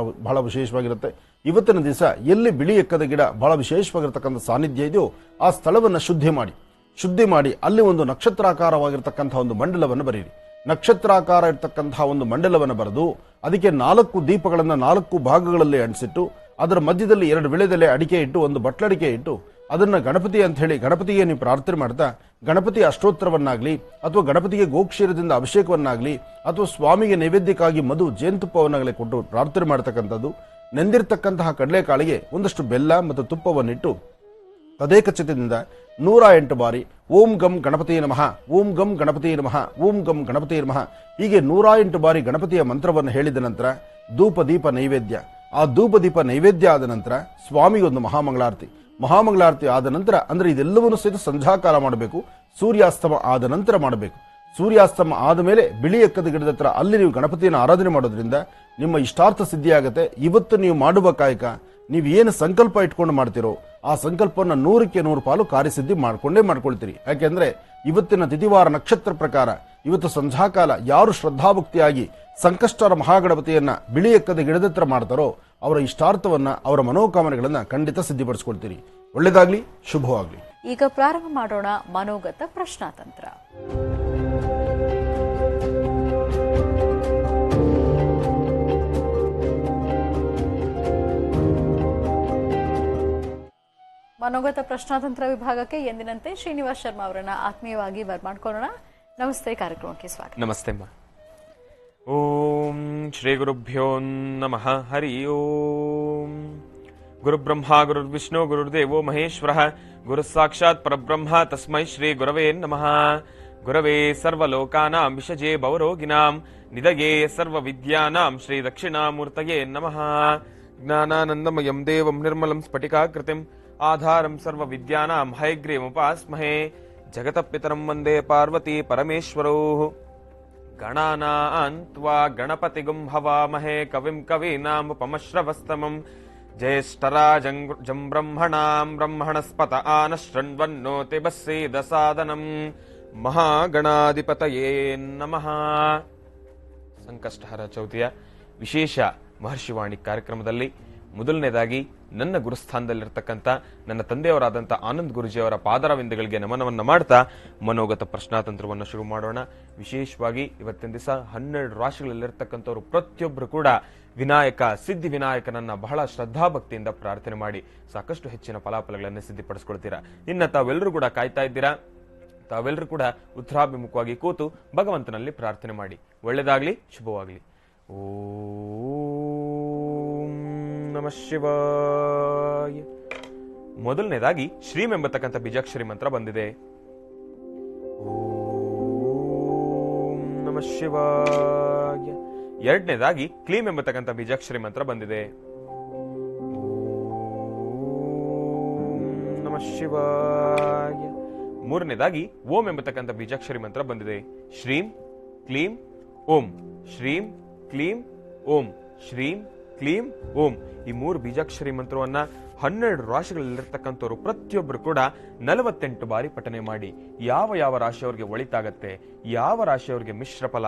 ಬಹಳ ವಿಶೇಷವಾಗಿರುತ್ತೆ. ಇವತ್ತಿನ ದಿವಸ ಎಲ್ಲಿ ಬಿಳಿ ಎಕ್ಕದ ಗಿಡ ಬಹಳ ವಿಶೇಷವಾಗಿರ್ತಕ್ಕಂಥ ಸಾನ್ನಿಧ್ಯ ಇದೆಯೋ ಆ ಸ್ಥಳವನ್ನು ಶುದ್ಧಿ ಮಾಡಿ ಅಲ್ಲಿ ಒಂದು ನಕ್ಷತ್ರಾಕಾರವಾಗಿರ್ತಕ್ಕಂತಹ ಒಂದು ಮಂಡಲವನ್ನು ಬರೆಯಿರಿ. ನಕ್ಷತ್ರಾಕಾರ ಇರ್ತಕ್ಕಂತಹ ಒಂದು ಮಂಡಲವನ್ನು ಬರೆದು ಅದಕ್ಕೆ 4 ದೀಪಗಳನ್ನು 4 ಭಾಗಗಳಲ್ಲಿ ಅಂಟಿಸಿಟ್ಟು ಅದರ ಮಧ್ಯದಲ್ಲಿ 2 ವಿಳೆದೆಲೆ ಅಡಿಕೆ ಇಟ್ಟು ಒಂದು ಬಟ್ಲಡಿಕೆ ಇಟ್ಟು ಅದನ್ನ ಗಣಪತಿ ಅಂತ ಹೇಳಿ ಗಣಪತಿಗೆ ನೀವು ಪ್ರಾರ್ಥನೆ ಮಾಡ್ತಾ ಗಣಪತಿ ಅಷ್ಟೋತ್ತರವನ್ನಾಗ್ಲಿ ಅಥವಾ ಗಣಪತಿಗೆ ಗೋಕ್ಷೀರದಿಂದ ಅಭಿಷೇಕವನ್ನಾಗ್ಲಿ ಅಥವಾ ಸ್ವಾಮಿಗೆ ನೈವೇದ್ಯಕ್ಕಾಗಿ ಮಧು ಜೇನುತುಪ್ಪವನ್ನಾಗಲಿ ಕೊಟ್ಟು ಪ್ರಾರ್ಥನೆ ಮಾಡತಕ್ಕಂಥದ್ದು. ನೆಂದಿರ್ತಕ್ಕಂತಹ ಕಡಲೆಕಾಳಿಗೆ ಒಂದಷ್ಟು ಬೆಲ್ಲ ಮತ್ತು ತುಪ್ಪವನ್ನಿಟ್ಟು ತದೇಕಚಿತದಿಂದ 108 ಬಾರಿ ಓಂ ಗಂ ಗಣಪತಿಯ ನಮಃ, ಓಂ ಗಂ ಗಣಪತಿಯ ನಮಃ, ಓಂ ಗಂ ಗಣಪತಿಯ ನಮಃ ಹೀಗೆ 108 ಬಾರಿ ಗಣಪತಿಯ ಮಂತ್ರವನ್ನು ಹೇಳಿದ ನಂತರ ಧೂಪ ದೀಪ ನೈವೇದ್ಯ, ಆ ಧೂಪ ದೀಪ ನೈವೇದ್ಯ ಆದ ನಂತರ ಸ್ವಾಮಿಗೆ ಒಂದು ಮಹಾಮಂಗಳಾರತಿ ಆದ ನಂತರ ಅಂದ್ರೆ ಇದೆಲ್ಲವನ್ನು ಸಹಿತ ಸಂಧ್ಯಾಕಾಲ ಮಾಡಬೇಕು. ಸೂರ್ಯಾಸ್ತಮ ಆದ ನಂತರ ಮಾಡಬೇಕು. ಸೂರ್ಯಾಸ್ತಮ ಆದ ಮೇಲೆ ಬಿಳಿ ಎಕ್ಕದ ಗಿಡದ ಹತ್ರ ಅಲ್ಲಿ ನೀವು ಗಣಪತಿಯನ್ನು ಆರಾಧನೆ ಮಾಡೋದ್ರಿಂದ ನಿಮ್ಮ ಇಷ್ಟಾರ್ಥ ಸಿದ್ಧಿಯಾಗತ್ತೆ. ಇವತ್ತು ನೀವು ಮಾಡುವ ಕಾಯಕ ನೀವು ಏನು ಸಂಕಲ್ಪ ಇಟ್ಕೊಂಡು ಮಾಡ್ತಿರೋ ಆ ಸಂಕಲ್ಪವನ್ನು 100ಕ್ಕೆ 100 ಪಾಲು ಕಾರ್ಯಸಿದ್ಧಿ ಮಾಡ್ಕೊಳ್ತೀರಿ. ಯಾಕೆಂದ್ರೆ ಇವತ್ತಿನ ತಿಥಿವಾರ ನಕ್ಷತ್ರ ಪ್ರಕಾರ ಇವತ್ತು ಸಂಧ್ಯಾಕಾಲ ಯಾರು ಶ್ರದ್ಧಾಭಕ್ತಿಯಾಗಿ ಸಂಕಷ್ಟರ ಮಹಾಗಣಪತಿಯನ್ನ ಬಿಳಿ ಎಕ್ಕದ ಗಿಡದತ್ರ ಮಾಡ್ತಾರೋ ಅವರ ಇಷ್ಟಾರ್ಥವನ್ನ ಅವರ ಮನೋಕಾಮನೆಗಳನ್ನ ಖಂಡಿತ ಸಿದ್ಧಿಪಡಿಸ್ಕೊಳ್ತೀರಿ. ಒಳ್ಳೆದಾಗ್ಲಿ, ಶುಭವಾಗ್ಲಿ. ಈಗ ಪ್ರಾರಂಭ ಮಾಡೋಣ ಮನೋಗತ ಪ್ರಶ್ನಾತಂತ್ರ. ಮನೋಗತ ಪ್ರಶ್ನಾತಂತ್ರ ವಿಭಾಗಕ್ಕೆ ಎಂದಿನಂತೆ ಶ್ರೀನಿವಾಸ್ ಶರ್ಮಾ ಅವರನ್ನ ಆತ್ಮೀಯವಾಗಿ ಬರ್ಮಾಡ್ಕೊಳ್ಳೋಣ. ನಮಸ್ತೆ, ಕಾರ್ಯಕ್ರಮಕ್ಕೆ ಸ್ವಾಗತ. ನಮಸ್ತೆ ಅಮ್ಮ. ಓಂ ಶ್ರೀ ಗುರುಭ್ಯೋ ನಮಃ. ಹರಿ ಓಂ. ಗುರುಬ್ರಹ್ಮ ಗುರುರ್ವಿಷ್ಣು ಗುರುರ್ದೇವೋ ಮಹೇಶ್ವರಃ ಗುರು ಸಾಕ್ಷಾತ್ ಪರಬ್ರಹ್ಮ ತಸ್ಮೈ ಶ್ರೀ ಗುರವೇ ನಮಃ. ಗುರವೇ ಸರ್ವಲೋಕಾನಾಂ ವಿಷಜೇ ಭವರೋಗಿನಾಂ ನಿಧಯೇ ಸರ್ವವಿದ್ಯಾನಾಂ ಶ್ರೀ ದಕ್ಷಿಣಾಮೂರ್ತಯೇ ನಮಃ. ಜ್ಞಾನಾನಂದಮಯಂ ದೇವಂ ನಿರ್ಮಲಂ ಸ್ಫಟಿಕಾಕೃತಿಂ ಆಧಾರಂ ಸರ್ವವಿದ್ಯಾನಾಂ ಹಯಗ್ರೀವముపాస్మహే. ಜಗತಪಿತರಂ ವಂದೇ ಪಾರ್ವತಿ ಪರಮೇಶ್ವರೌ. ಗಣಾನಾನ್ ತ್ವಾ ಗಣಪತಿಗುಂ ಹವಾಮಹೇ ಕವಿಂ ಕವೀನಾಮುಪಮಶ್ರವಸ್ತಮಂ. ಜ್ಯೇಷ್ಠರಾಜಂ ಬ್ರಹ್ಮಣಾಂ ಬ್ರಹ್ಮಣಸ್ಪತ ಆನಶೃಣ್ವನ್ನೋತಿ ಬಸ್ಸೀದ ಸಾದನಂ. ಮಹಾಗಣಾಧಿಪತಯೇ ನಮಃ. ಸಂಕಷ್ಟಹರ ಚೌತಿಯ ವಿಶೇಷ ಮಹರ್ಷಿವಾಣಿ ಕಾರ್ಯಕ್ರಮದಲ್ಲಿ ಮೊದಲನೇದಾಗಿ ನನ್ನ ಗುರುಸ್ಥಾನದಲ್ಲಿರ್ತಕ್ಕಂಥ ನನ್ನ ತಂದೆಯವರಾದಂಥ ಆನಂದ್ ಗುರುಜಿಯವರ ಪಾದರವಿಂದಗಳಿಗೆ ನಮನವನ್ನ ಮಾಡ್ತಾ ಮನೋಗತ ಪ್ರಶ್ನಾತಂತ್ರವನ್ನು ಶುರು ಮಾಡೋಣ. ವಿಶೇಷವಾಗಿ ಇವತ್ತಿನ ದಿವಸ 12 ರಾಶಿಗಳಲ್ಲಿರ್ತಕ್ಕಂಥವ್ರು ಪ್ರತಿಯೊಬ್ಬರು ಕೂಡ ವಿನಾಯಕ ಸಿದ್ಧಿ ವಿನಾಯಕನನ್ನ ಬಹಳ ಶ್ರದ್ಧಾಭಕ್ತಿಯಿಂದ ಪ್ರಾರ್ಥನೆ ಮಾಡಿ ಸಾಕಷ್ಟು ಹೆಚ್ಚಿನ ಫಲಾಫಲಗಳನ್ನು ಸಿದ್ಧಿಪಡಿಸ್ಕೊಳ್ತೀರಾ. ಇನ್ನ ತಾವೆಲ್ಲರೂ ಕೂಡ ಕಾಯ್ತಾ ಇದ್ದೀರಾ. ತಾವೆಲ್ಲರೂ ಕೂಡ ಉತ್ತರಾಭಿಮುಖವಾಗಿ ಕೂತು ಭಗವಂತನಲ್ಲಿ ಪ್ರಾರ್ಥನೆ ಮಾಡಿ. ಒಳ್ಳೆಯದಾಗ್ಲಿ, ಶುಭವಾಗ್ಲಿ. ಓಂ ನಮಃ ಶಿವಾಯ. ಮೊದಲನೇದಾಗಿ ಶ್ರೀಂ ಎಂಬತಕ್ಕಂಥ ಬೀಜಾಕ್ಷರಿ ಮಂತ್ರ ಬಂದಿದೆ. ಓಂ ನಮಃ ಶಿವಾಯ. ಎರಡನೇದಾಗಿ ಕ್ಲೀಂ ಎಂಬತಕ್ಕಂಥ ಬೀಜಾಕ್ಷರಿ ಮಂತ್ರ ಬಂದಿದೆ. ಓಂ ನಮಃ ಶಿವಾಯ. ಮೂರನೇದಾಗಿ ಓಂ ಎಂಬತಕ್ಕಂಥ ಬೀಜಾಕ್ಷರಿ ಮಂತ್ರ ಬಂದಿದೆ. ಶ್ರೀಂ ಕ್ಲೀಂ ಓಂ, ಶ್ರೀಂ ಕ್ಲೀಂ ಓಂ, ಶ್ರೀಂ ಕ್ಲೀಂ ಓಂ. ಈ 3 ಬೀಜಾಕ್ಷರಿ ಮಂತ್ರವನ್ನ 12 ರಾಶಿಗಳಲ್ಲಿರ್ತಕ್ಕಂಥವ್ರು ಪ್ರತಿಯೊಬ್ಬರು ಕೂಡ 48 ಬಾರಿ ಪಠನೆ ಮಾಡಿ. ಯಾವ ಯಾವ ರಾಶಿಯವರಿಗೆ ಒಳಿತಾಗತ್ತೆ, ಯಾವ ರಾಶಿಯವರಿಗೆ ಮಿಶ್ರ ಫಲ,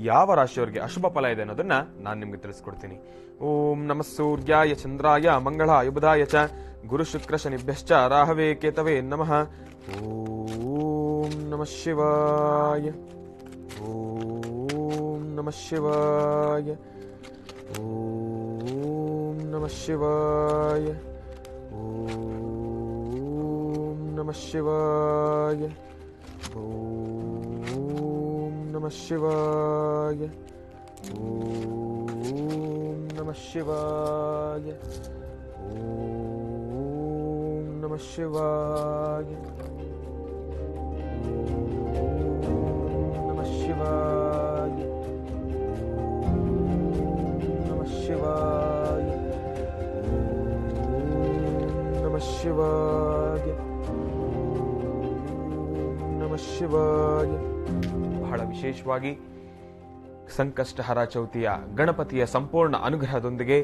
ಯಾವ ರಾಶಿಯವರಿಗೆ ಅಶುಭ ಫಲ ಇದೆ ಅನ್ನೋದನ್ನ ನಾನು ನಿಮ್ಗೆ ತಿಳಿಸ್ಕೊಡ್ತೀನಿ. ಓಂ ನಮಃ ಸೂರ್ಯಾಯ ಚಂದ್ರಾಯ ಮಂಗಳಾಯ ಬುಧಾಯ ಚ ಗುರು ಶುಕ್ರ ಶನಿಭ್ಯಶ್ಚ ರಾಹವೇ ಕೇತವೇ ನಮಃ. ಓಂ ನಮಃ ಶಿವಾಯ. ಓಂ ನಮಃ ಶಿವಾಯ. ಓಂ ನಮಃ ಶಿವಾಯ. ಓಂ ನಮಃ ಶಿವಾಯ. ಓಂ ನಮಃ ಶಿವಾಯ. ಓಂ ನಮಃ ಶಿವಾಯ. ಓಂ ನಮಃ ಶಿವಾಯ. ನಮಃ ಶಿವಾಯ. ನಮಃ ಶಿವಾಯ. ನಮಃ ಶಿವಾಯ. ನಮಃ ಶಿವಾಯ. ಬಹಳ ವಿಶೇಷವಾಗಿ ಸಂಕಷ್ಟಹರ ಚೌತಿಯ ಗಣಪತಿಯ ಸಂಪೂರ್ಣ ಅನುಗ್ರಹದೊಂದಿಗೆ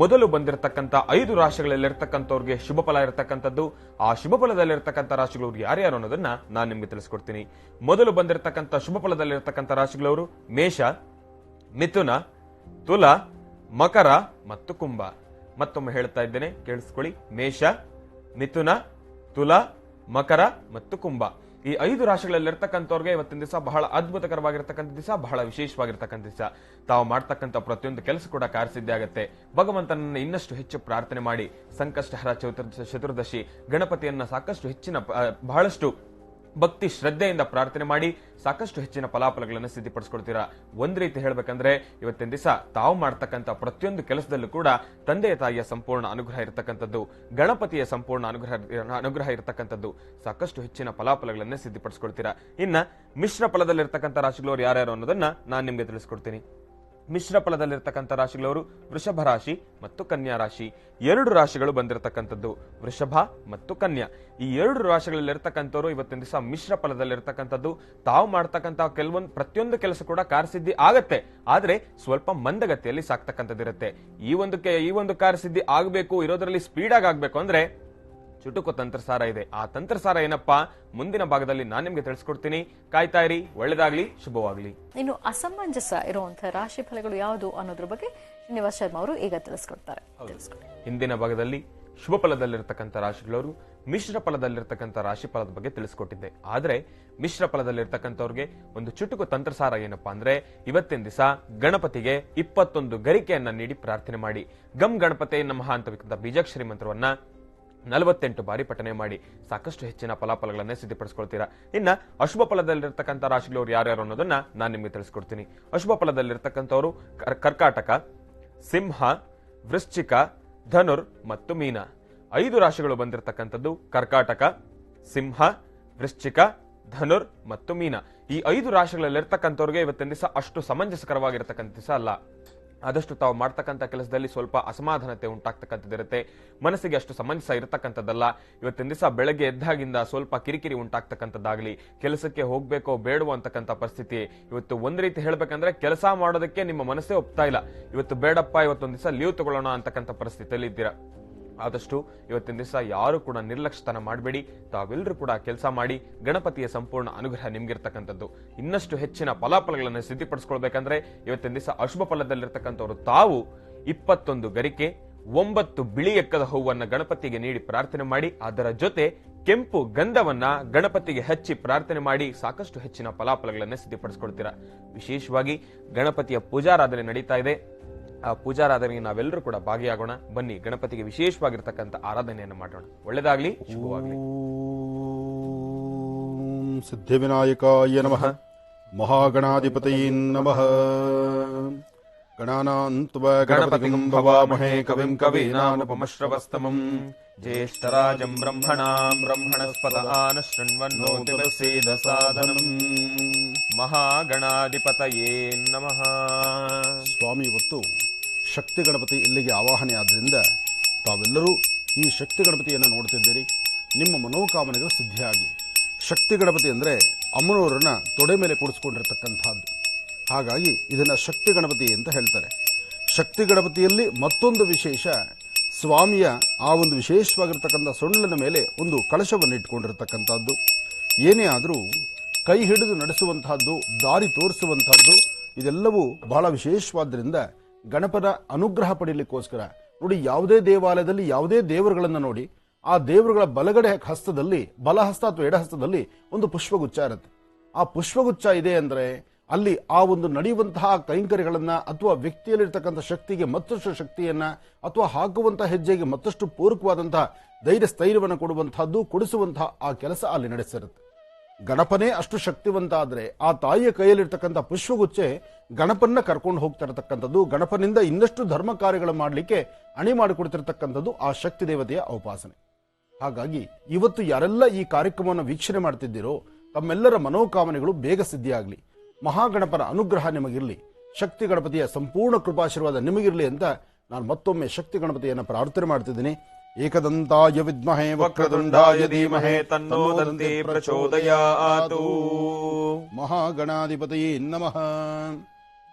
ಮೊದಲು ಬಂದಿರತಕ್ಕಂಥ 5 ರಾಶಿಗಳಲ್ಲಿರ್ತಕ್ಕಂಥವ್ರಿಗೆ ಶುಭ ಫಲ ಇರತಕ್ಕಂಥದ್ದು. ಆ ಶುಭ ಫಲದಲ್ಲಿರ್ತಕ್ಕಂಥ ರಾಶಿಗಳವ್ರು ಯಾರ್ಯಾರು ಅನ್ನೋದನ್ನ ನಾನು ನಿಮ್ಗೆ ತಿಳಿಸ್ಕೊಡ್ತೀನಿ. ಮೊದಲು ಬಂದಿರತಕ್ಕಂಥ ಶುಭ ಫಲದಲ್ಲಿರ್ತಕ್ಕಂಥ ರಾಶಿಗಳವರು ಮೇಷ, ಮಿಥುನ, ತುಲ, ಮಕರ ಮತ್ತು ಕುಂಭ. ಮತ್ತೊಮ್ಮೆ ಹೇಳ್ತಾ ಇದ್ದೇನೆ, ಕೇಳಿಸ್ಕೊಳ್ಳಿ. ಮೇಷ, ಮಿಥುನ, ತುಲ, ಮಕರ ಮತ್ತು ಕುಂಭ. ಈ 5 ರಾಶಿಗಳಲ್ಲಿರ್ತಕ್ಕಂಥವ್ರಿಗೆ ಇವತ್ತಿನ ದಿವಸ ಬಹಳ ಅದ್ಭುತಕರವಾಗಿರ್ತಕ್ಕಂಥ ದಿವಸ, ಬಹಳ ವಿಶೇಷವಾಗಿರ್ತಕ್ಕಂಥ ದಿವಸ. ತಾವು ಮಾಡ್ತಕ್ಕಂಥ ಪ್ರತಿಯೊಂದು ಕೆಲಸ ಕೂಡ ಕಾರ್ಯಸಿದ್ಧಿ ಆಗುತ್ತೆ. ಭಗವಂತನನ್ನ ಇನ್ನಷ್ಟು ಹೆಚ್ಚು ಪ್ರಾರ್ಥನೆ ಮಾಡಿ ಸಂಕಷ್ಟಹರ ಚತುರ್ದಶಿ ಗಣಪತಿಯನ್ನ ಸಾಕಷ್ಟು ಹೆಚ್ಚಿನ ಬಹಳಷ್ಟು ಭಕ್ತಿ ಶ್ರದ್ಧೆಯಿಂದ ಪ್ರಾರ್ಥನೆ ಮಾಡಿ ಸಾಕಷ್ಟು ಹೆಚ್ಚಿನ ಫಲಾಫಲಗಳನ್ನು ಸಿದ್ಧಿಪಡಿಸ್ಕೊಳ್ತೀರಾ. ಒಂದ್ ರೀತಿ ಹೇಳ್ಬೇಕಂದ್ರೆ ಇವತ್ತಿನ ದಿವಸ ತಾವು ಮಾಡ್ತಕ್ಕಂಥ ಪ್ರತಿಯೊಂದು ಕೆಲಸದಲ್ಲೂ ಕೂಡ ತಂದೆಯ ತಾಯಿಯ ಸಂಪೂರ್ಣ ಅನುಗ್ರಹ ಇರತಕ್ಕಂಥದ್ದು, ಗಣಪತಿಯ ಸಂಪೂರ್ಣ ಅನುಗ್ರಹ ಇರತಕ್ಕಂಥದ್ದು, ಸಾಕಷ್ಟು ಹೆಚ್ಚಿನ ಫಲಾಫಲಗಳನ್ನೇ ಸಿದ್ಧಿಪಡಿಸ್ಕೊಳ್ತೀರಾ. ಇನ್ನ ಮಿಶ್ರ ಫಲದಲ್ಲಿರ್ತಕ್ಕಂಥ ರಾಶಿಗಳವರು ಯಾರ್ಯಾರು ಅನ್ನೋದನ್ನ ನಾನು ನಿಮ್ಗೆ ತಿಳಿಸ್ಕೊಡ್ತೀನಿ. ಮಿಶ್ರ ಫಲದಲ್ಲಿರ್ತಕ್ಕಂಥ ರಾಶಿಗಳವರು ವೃಷಭ ರಾಶಿ ಮತ್ತು ಕನ್ಯಾ ರಾಶಿ. 2 ರಾಶಿಗಳು ಬಂದಿರತಕ್ಕಂಥದ್ದು, ವೃಷಭ ಮತ್ತು ಕನ್ಯಾ. ಈ 2 ರಾಶಿಗಳಲ್ಲಿರ್ತಕ್ಕಂಥವ್ರು ಇವತ್ತಿನ ದಿವಸ ಮಿಶ್ರ ಫಲದಲ್ಲಿರ್ತಕ್ಕಂಥದ್ದು. ತಾವು ಮಾಡ್ತಕ್ಕಂಥ ಪ್ರತಿಯೊಂದು ಕೆಲಸ ಕೂಡ ಕಾರ್ಯಸಿದ್ಧಿ ಆಗತ್ತೆ, ಆದ್ರೆ ಸ್ವಲ್ಪ ಮಂದಗತಿಯಲ್ಲಿ ಸಾಕ್ತಕ್ಕಂಥದ್ದಿರುತ್ತೆ. ಈ ಒಂದು ಕಾರ್ಯಸಿದ್ಧಿ ಆಗಬೇಕು, ಇರೋದ್ರಲ್ಲಿ ಸ್ಪೀಡ್ ಆಗಬೇಕು ಅಂದ್ರೆ ಚುಟುಕು ತಂತ್ರಸಾರ ಇದೆ. ಆ ತಂತ್ರಸಾರ ಏನಪ್ಪಾ, ಮುಂದಿನ ಭಾಗದಲ್ಲಿ ನಾನು ನಿಮ್ಗೆ ತಿಳಿಸ್ಕೊಡ್ತೀನಿ. ಕಾಯ್ತಾ ಇರಿ. ಒಳ್ಳೆದಾಗ್ಲಿ, ಶುಭವಾಗ್ಲಿ. ಇನ್ನು ಅಸಮಂಜಸ ಇರುವಂತಹ ರಾಶಿ ಫಲಗಳು ಯಾವುದು ಅನ್ನೋದ್ರ ಬಗ್ಗೆ ಶ್ರೀನಿವಾಸ್ ಶರ್ಮಾ ಅವರು ಈಗ ತಿಳಿಸ್ಕೊಡ್ತಾರೆ. ಹಿಂದಿನ ಭಾಗದಲ್ಲಿ ಶುಭ ಫಲದಲ್ಲಿರ್ತಕ್ಕಂಥ ರಾಶಿಗಳವರು ಮಿಶ್ರ ಫಲದಲ್ಲಿರ್ತಕ್ಕಂಥ ರಾಶಿ ಫಲದ ಬಗ್ಗೆ ತಿಳಿಸ್ಕೊಟ್ಟಿದ್ದೆ. ಆದ್ರೆ ಮಿಶ್ರ ಫಲದಲ್ಲಿರ್ತಕ್ಕಂಥವ್ರಿಗೆ ಒಂದು ಚುಟುಕು ತಂತ್ರಸಾರ ಏನಪ್ಪಾ ಅಂದ್ರೆ, ಇವತ್ತಿನ ದಿವಸ ಗಣಪತಿಗೆ 21 ಗರಿಕೆಯನ್ನ ನೀಡಿ ಪ್ರಾರ್ಥನೆ ಮಾಡಿ. ಗಂ ಗಣಪತಿ ನಮಃ ಅಂತಕ್ಕಂಥ ಬೀಜಾಕ್ಷರಿ ಮಂತ್ರವನ್ನ 48 ಬಾರಿ ಪಠನೆ ಮಾಡಿ ಸಾಕಷ್ಟು ಹೆಚ್ಚಿನ ಫಲಾಫಲಗಳನ್ನೇ ಸಿದ್ಧಪಡಿಸ್ಕೊಳ್ತೀರಾ. ಇನ್ನ ಅಶುಭ ಫಲದಲ್ಲಿರ್ತಕ್ಕಂಥ ರಾಶಿಗಳವರು ಯಾರ್ಯಾರು ಅನ್ನೋದನ್ನ ನಾನು ನಿಮಗೆ ತಿಳಿಸ್ಕೊಡ್ತೀನಿ. ಅಶುಭ ಫಲದಲ್ಲಿರ್ತಕ್ಕಂಥವ್ರು ಕರ್ಕಾಟಕ, ಸಿಂಹ, ವೃಶ್ಚಿಕ, ಧನುರ್ ಮತ್ತು ಮೀನ. 5 ರಾಶಿಗಳು ಬಂದಿರತಕ್ಕಂಥದ್ದು ಕರ್ಕಾಟಕ, ಸಿಂಹ, ವೃಶ್ಚಿಕ, ಧನುರ್ ಮತ್ತು ಮೀನ. ಈ 5 ರಾಶಿಗಳಲ್ಲಿರ್ತಕ್ಕಂಥವ್ರಿಗೆ ಇವತ್ತಿನ ದಿವಸ ಅಷ್ಟು ಸಮಂಜಸಕರವಾಗಿರ್ತಕ್ಕಂಥ ದಿವಸ ಅಲ್ಲ. ಆದಷ್ಟು ತಾವು ಮಾಡ್ತಕ್ಕಂಥ ಕೆಲಸದಲ್ಲಿ ಸ್ವಲ್ಪ ಅಸಮಾಧಾನತೆ ಉಂಟಾಗ್ತಕ್ಕಂಥದ್ದಿರುತ್ತೆ. ಮನಸ್ಸಿಗೆ ಅಷ್ಟು ಸಮಂಜಸ ಇರತಕ್ಕಂಥದ್ದಲ್ಲ. ಇವತ್ತಿನ ದಿವಸ ಬೆಳಗ್ಗೆ ಎದ್ದಾಗಿಂದ ಸ್ವಲ್ಪ ಕಿರಿಕಿರಿ ಉಂಟಾಗ್ತಕ್ಕಂಥದ್ದಾಗ್ಲಿ, ಕೆಲಸಕ್ಕೆ ಹೋಗ್ಬೇಕೋ ಬೇಡವೋ ಅಂತಕ್ಕಂಥ ಪರಿಸ್ಥಿತಿ. ಇವತ್ತು ಒಂದ್ ರೀತಿ ಹೇಳ್ಬೇಕಂದ್ರೆ ಕೆಲಸ ಮಾಡೋದಕ್ಕೆ ನಿಮ್ಮ ಮನಸ್ಸೇ ಒಪ್ತಾ ಇಲ್ಲ. ಇವತ್ತು ಬೇಡಪ್ಪ, ಇವತ್ತೊಂದ್ ದಿವಸ ಲೀವ್ ತಗೊಳ್ಳೋಣ ಅಂತಕ್ಕಂಥ ಪರಿಸ್ಥಿತಿಯಲ್ಲಿ ಇದ್ದೀರಾ. ಆದಷ್ಟು ಇವತ್ತಿನ ದಿವಸ ಯಾರು ಕೂಡ ನಿರ್ಲಕ್ಷ್ಯತನ ಮಾಡಬೇಡಿ. ತಾವೆಲ್ಲರೂ ಕೂಡ ಕೆಲಸ ಮಾಡಿ. ಗಣಪತಿಯ ಸಂಪೂರ್ಣ ಅನುಗ್ರಹ ನಿಮ್ಗಿರ್ತಕ್ಕಂಥದ್ದು. ಇನ್ನಷ್ಟು ಹೆಚ್ಚಿನ ಫಲಾಫಲಗಳನ್ನು ಸಿದ್ಧಿಪಡಿಸ್ಕೊಳ್ಬೇಕಂದ್ರೆ ಇವತ್ತಿನ ದಿವಸ ಅಶುಭ ಫಲದಲ್ಲಿರ್ತಕ್ಕಂಥವ್ರು ತಾವು 21 ಗರಿಕೆ, 9 ಬಿಳಿ ಎಕ್ಕದ ಹೂವನ್ನ ಗಣಪತಿಗೆ ನೀಡಿ ಪ್ರಾರ್ಥನೆ ಮಾಡಿ, ಅದರ ಜೊತೆ ಕೆಂಪು ಗಂಧವನ್ನ ಗಣಪತಿಗೆ ಹಚ್ಚಿ ಪ್ರಾರ್ಥನೆ ಮಾಡಿ ಸಾಕಷ್ಟು ಹೆಚ್ಚಿನ ಫಲಾಫಲಗಳನ್ನ ಸಿದ್ಧಪಡಿಸಿಕೊಳ್ತೀರಾ. ವಿಶೇಷವಾಗಿ ಗಣಪತಿಯ ಪೂಜಾರಾಧನೆ ನಡೀತಾ ಇದೆ. ಆ ಪೂಜಾರಾಧನೆಗೆ ನಾವೆಲ್ಲರೂ ಕೂಡ ಭಾಗಿಯಾಗೋಣ. ಬನ್ನಿ, ಗಣಪತಿಗೆ ವಿಶೇಷವಾಗಿರ್ತಕ್ಕಂಥ ಆರಾಧನೆಯನ್ನು ಮಾಡೋಣ. ಒಳ್ಳೆದಾಗ್ಲಿ, ಶುಭವಾಗ್ಲಿ. ಓಂ ಸಿದ್ಧಿವಿನಾಯಕಾಯ ನಮಃ. ಮಹಾಗಣಾಧಿಪತಯೇ ನಮಃ. ಗಣಾನಾನ್ತ್ವಾ ಗಣಪತಿಂ ಭವಾಮಹೇ ಕವಿಂ ಕವೀನಾನುಪಮಶ್ರವಸ್ತಮಂ ಜ್ಯೇಷ್ಠರಾಜಂ ಬ್ರಹ್ಮಣಾಂ ಬ್ರಹ್ಮಣಸ್ಪತ ಆನಶೃಣ್ವನ್ನೋತಿವಸೇದ ಸಾಧನಂ. ಮಹಾಗಣಾಧಿಪತಯೇ ನಮಃ. ಸ್ವಾಮಿ, ಇವತ್ತು ಶಕ್ತಿ ಗಣಪತಿ ಇಲ್ಲಿಗೆ ಆವಾಹನೆ ಆದ್ದರಿಂದ ತಾವೆಲ್ಲರೂ ಈ ಶಕ್ತಿ ಗಣಪತಿಯನ್ನು ನೋಡ್ತಿದ್ದೀರಿ. ನಿಮ್ಮ ಮನೋಕಾಮನೆಗಳು ಸಿದ್ಧಿಯಾಗಲಿ. ಶಕ್ತಿ ಗಣಪತಿ ಅಂದರೆ ಅಮ್ಮನವರನ್ನ ತೊಡೆ ಮೇಲೆ ಕೂಡಿಸ್ಕೊಂಡಿರ್ತಕ್ಕಂಥದ್ದು. ಹಾಗಾಗಿ ಇದನ್ನು ಶಕ್ತಿ ಗಣಪತಿ ಅಂತ ಹೇಳ್ತಾರೆ. ಶಕ್ತಿ ಗಣಪತಿಯಲ್ಲಿ ಮತ್ತೊಂದು ವಿಶೇಷ, ಸ್ವಾಮಿಯ ಆ ಒಂದು ವಿಶೇಷವಾಗಿರ್ತಕ್ಕಂಥ ಸೊಂಡಿಲಿನ ಮೇಲೆ ಒಂದು ಕಳಶವನ್ನು ಇಟ್ಕೊಂಡಿರ್ತಕ್ಕಂಥದ್ದು. ಏನೇ ಆದರೂ ಕೈ ಹಿಡಿದು ನಡೆಸುವಂತಹದ್ದು, ದಾರಿ ತೋರಿಸುವಂತಹದ್ದು, ಇದೆಲ್ಲವೂ ಬಹಳ ವಿಶೇಷವಾದ್ದರಿಂದ ಗಣಪನ ಅನುಗ್ರಹ ಪಡೆಯಲಿಕ್ಕೋಸ್ಕರ ನೋಡಿ, ಯಾವುದೇ ದೇವಾಲಯದಲ್ಲಿ ಯಾವುದೇ ದೇವರುಗಳನ್ನು ನೋಡಿ, ಆ ದೇವರುಗಳ ಬಲಗಡೆ ಹಸ್ತದಲ್ಲಿ, ಬಲಹಸ್ತ ಅಥವಾ ಎಡಹಸ್ತದಲ್ಲಿ ಒಂದು ಪುಷ್ಪಗುಚ್ಛ ಇರುತ್ತೆ. ಆ ಪುಷ್ಪಗುಚ್ಛ ಇದೆ ಅಂದರೆ ಅಲ್ಲಿ ಆ ಒಂದು ನಡೆಯುವಂತಹ ಕೈಂಕರ್ಯಗಳನ್ನ ಅಥವಾ ವ್ಯಕ್ತಿಯಲ್ಲಿರ್ತಕ್ಕಂಥ ಶಕ್ತಿಗೆ ಮತ್ತಷ್ಟು ಶಕ್ತಿಯನ್ನ ಅಥವಾ ಹಾಕುವಂತಹ ಹೆಜ್ಜೆಗೆ ಮತ್ತಷ್ಟು ಪೂರಕವಾದಂತಹ ಧೈರ್ಯ ಸ್ಥೈರ್ಯವನ್ನು ಕೊಡುವಂತಹದ್ದು, ಕೊಡಿಸುವಂತಹ ಆ ಕೆಲಸ ಅಲ್ಲಿ ನಡೆಸಿರುತ್ತೆ. ಗಣಪನೇ ಅಷ್ಟು ಶಕ್ತಿವಂತ ಆದರೆ ಆ ತಾಯಿಯ ಕೈಯಲ್ಲಿರ್ತಕ್ಕಂಥ ಪುಷ್ಪಗುಚ್ಚೆ ಗಣಪನ್ನ ಕರ್ಕೊಂಡು ಹೋಗ್ತಾ ಇರತಕ್ಕಂಥದ್ದು, ಗಣಪನಿಂದ ಇನ್ನಷ್ಟು ಧರ್ಮ ಕಾರ್ಯಗಳು ಮಾಡಲಿಕ್ಕೆ ಅಣಿ ಮಾಡಿಕೊಡ್ತಿರ್ತಕ್ಕಂಥದ್ದು ಆ ಶಕ್ತಿ ದೇವತೆಯ ಉಪಾಸನೆ. ಹಾಗಾಗಿ ಇವತ್ತು ಯಾರೆಲ್ಲ ಈ ಕಾರ್ಯಕ್ರಮವನ್ನು ವೀಕ್ಷಣೆ ಮಾಡ್ತಿದ್ದೀರೋ ತಮ್ಮೆಲ್ಲರ ಮನೋಕಾಮನೆಗಳು ಬೇಗ ಸಿದ್ಧಿಯಾಗಲಿ. ಮಹಾಗಣಪನ ಅನುಗ್ರಹ ನಿಮಗಿರಲಿ. ಶಕ್ತಿ ಗಣಪತಿಯ ಸಂಪೂರ್ಣ ಕೃಪಾಶೀರ್ವಾದ ನಿಮಗಿರಲಿ ಅಂತ ನಾನು ಮತ್ತೊಮ್ಮೆ ಶಕ್ತಿ ಗಣಪತಿಯನ್ನು ಪ್ರಾರ್ಥನೆ ಮಾಡ್ತಿದ್ದೀನಿ. ಏಕದಂತಾಯ ವಿದ್ಮಹೇ ವಕ್ರತುಂಡಾಯ ಧೀಮಹಿ ತನ್ನೋ ದಂತಿ ಪ್ರಚೋದಯಾತ್. ಮಹಾಗಣಾಧಿಪತಯೇ ನಮಃ.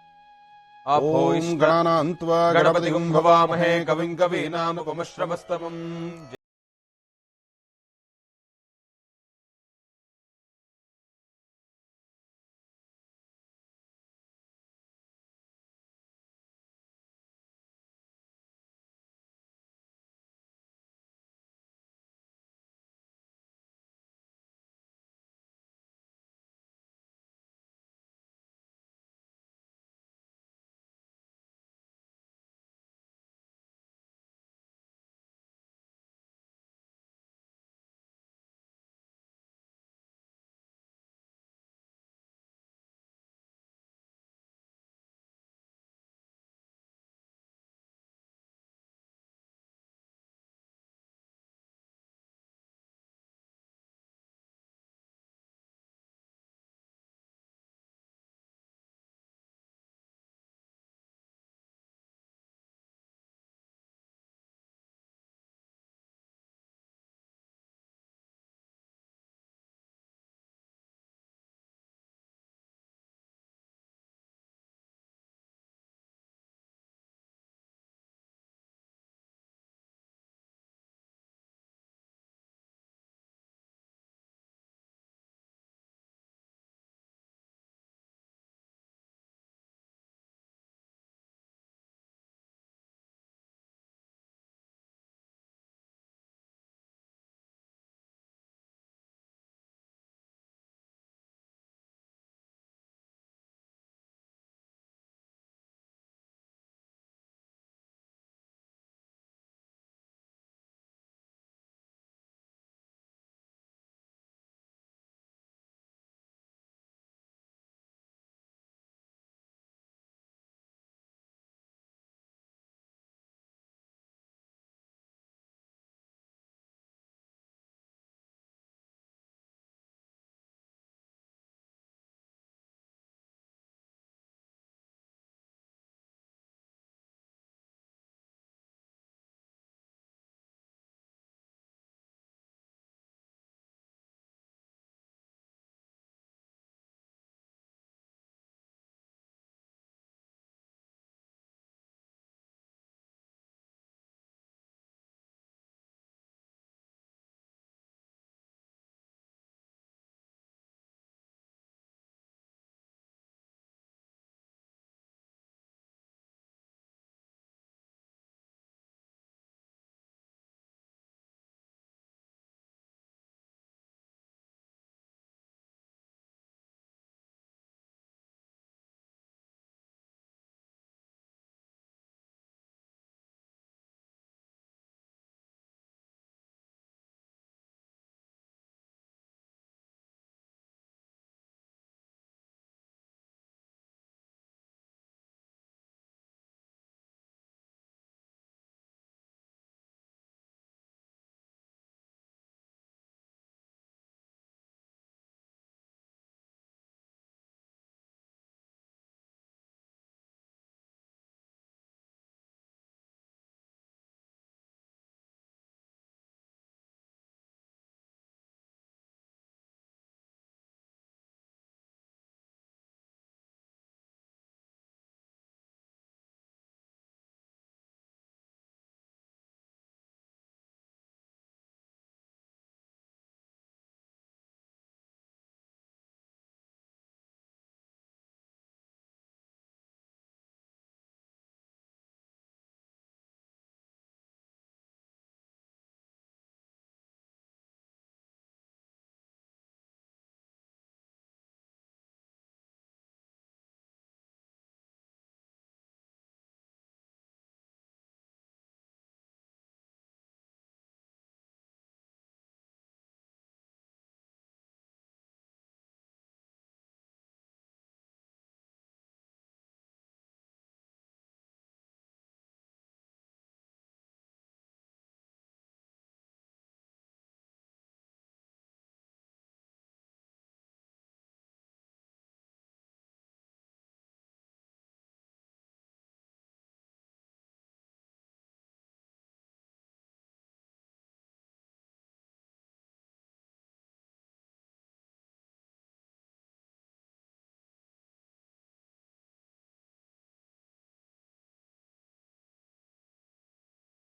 ಓಂ ಗಣಾನಾನ್ತ್ವಾ ಗಣಪತಿಂ ಭವಾಮಹೇ ಕವಿಂ ಕವೀನಾನುಪಮಶ್ರವಸ್ತಮಂ.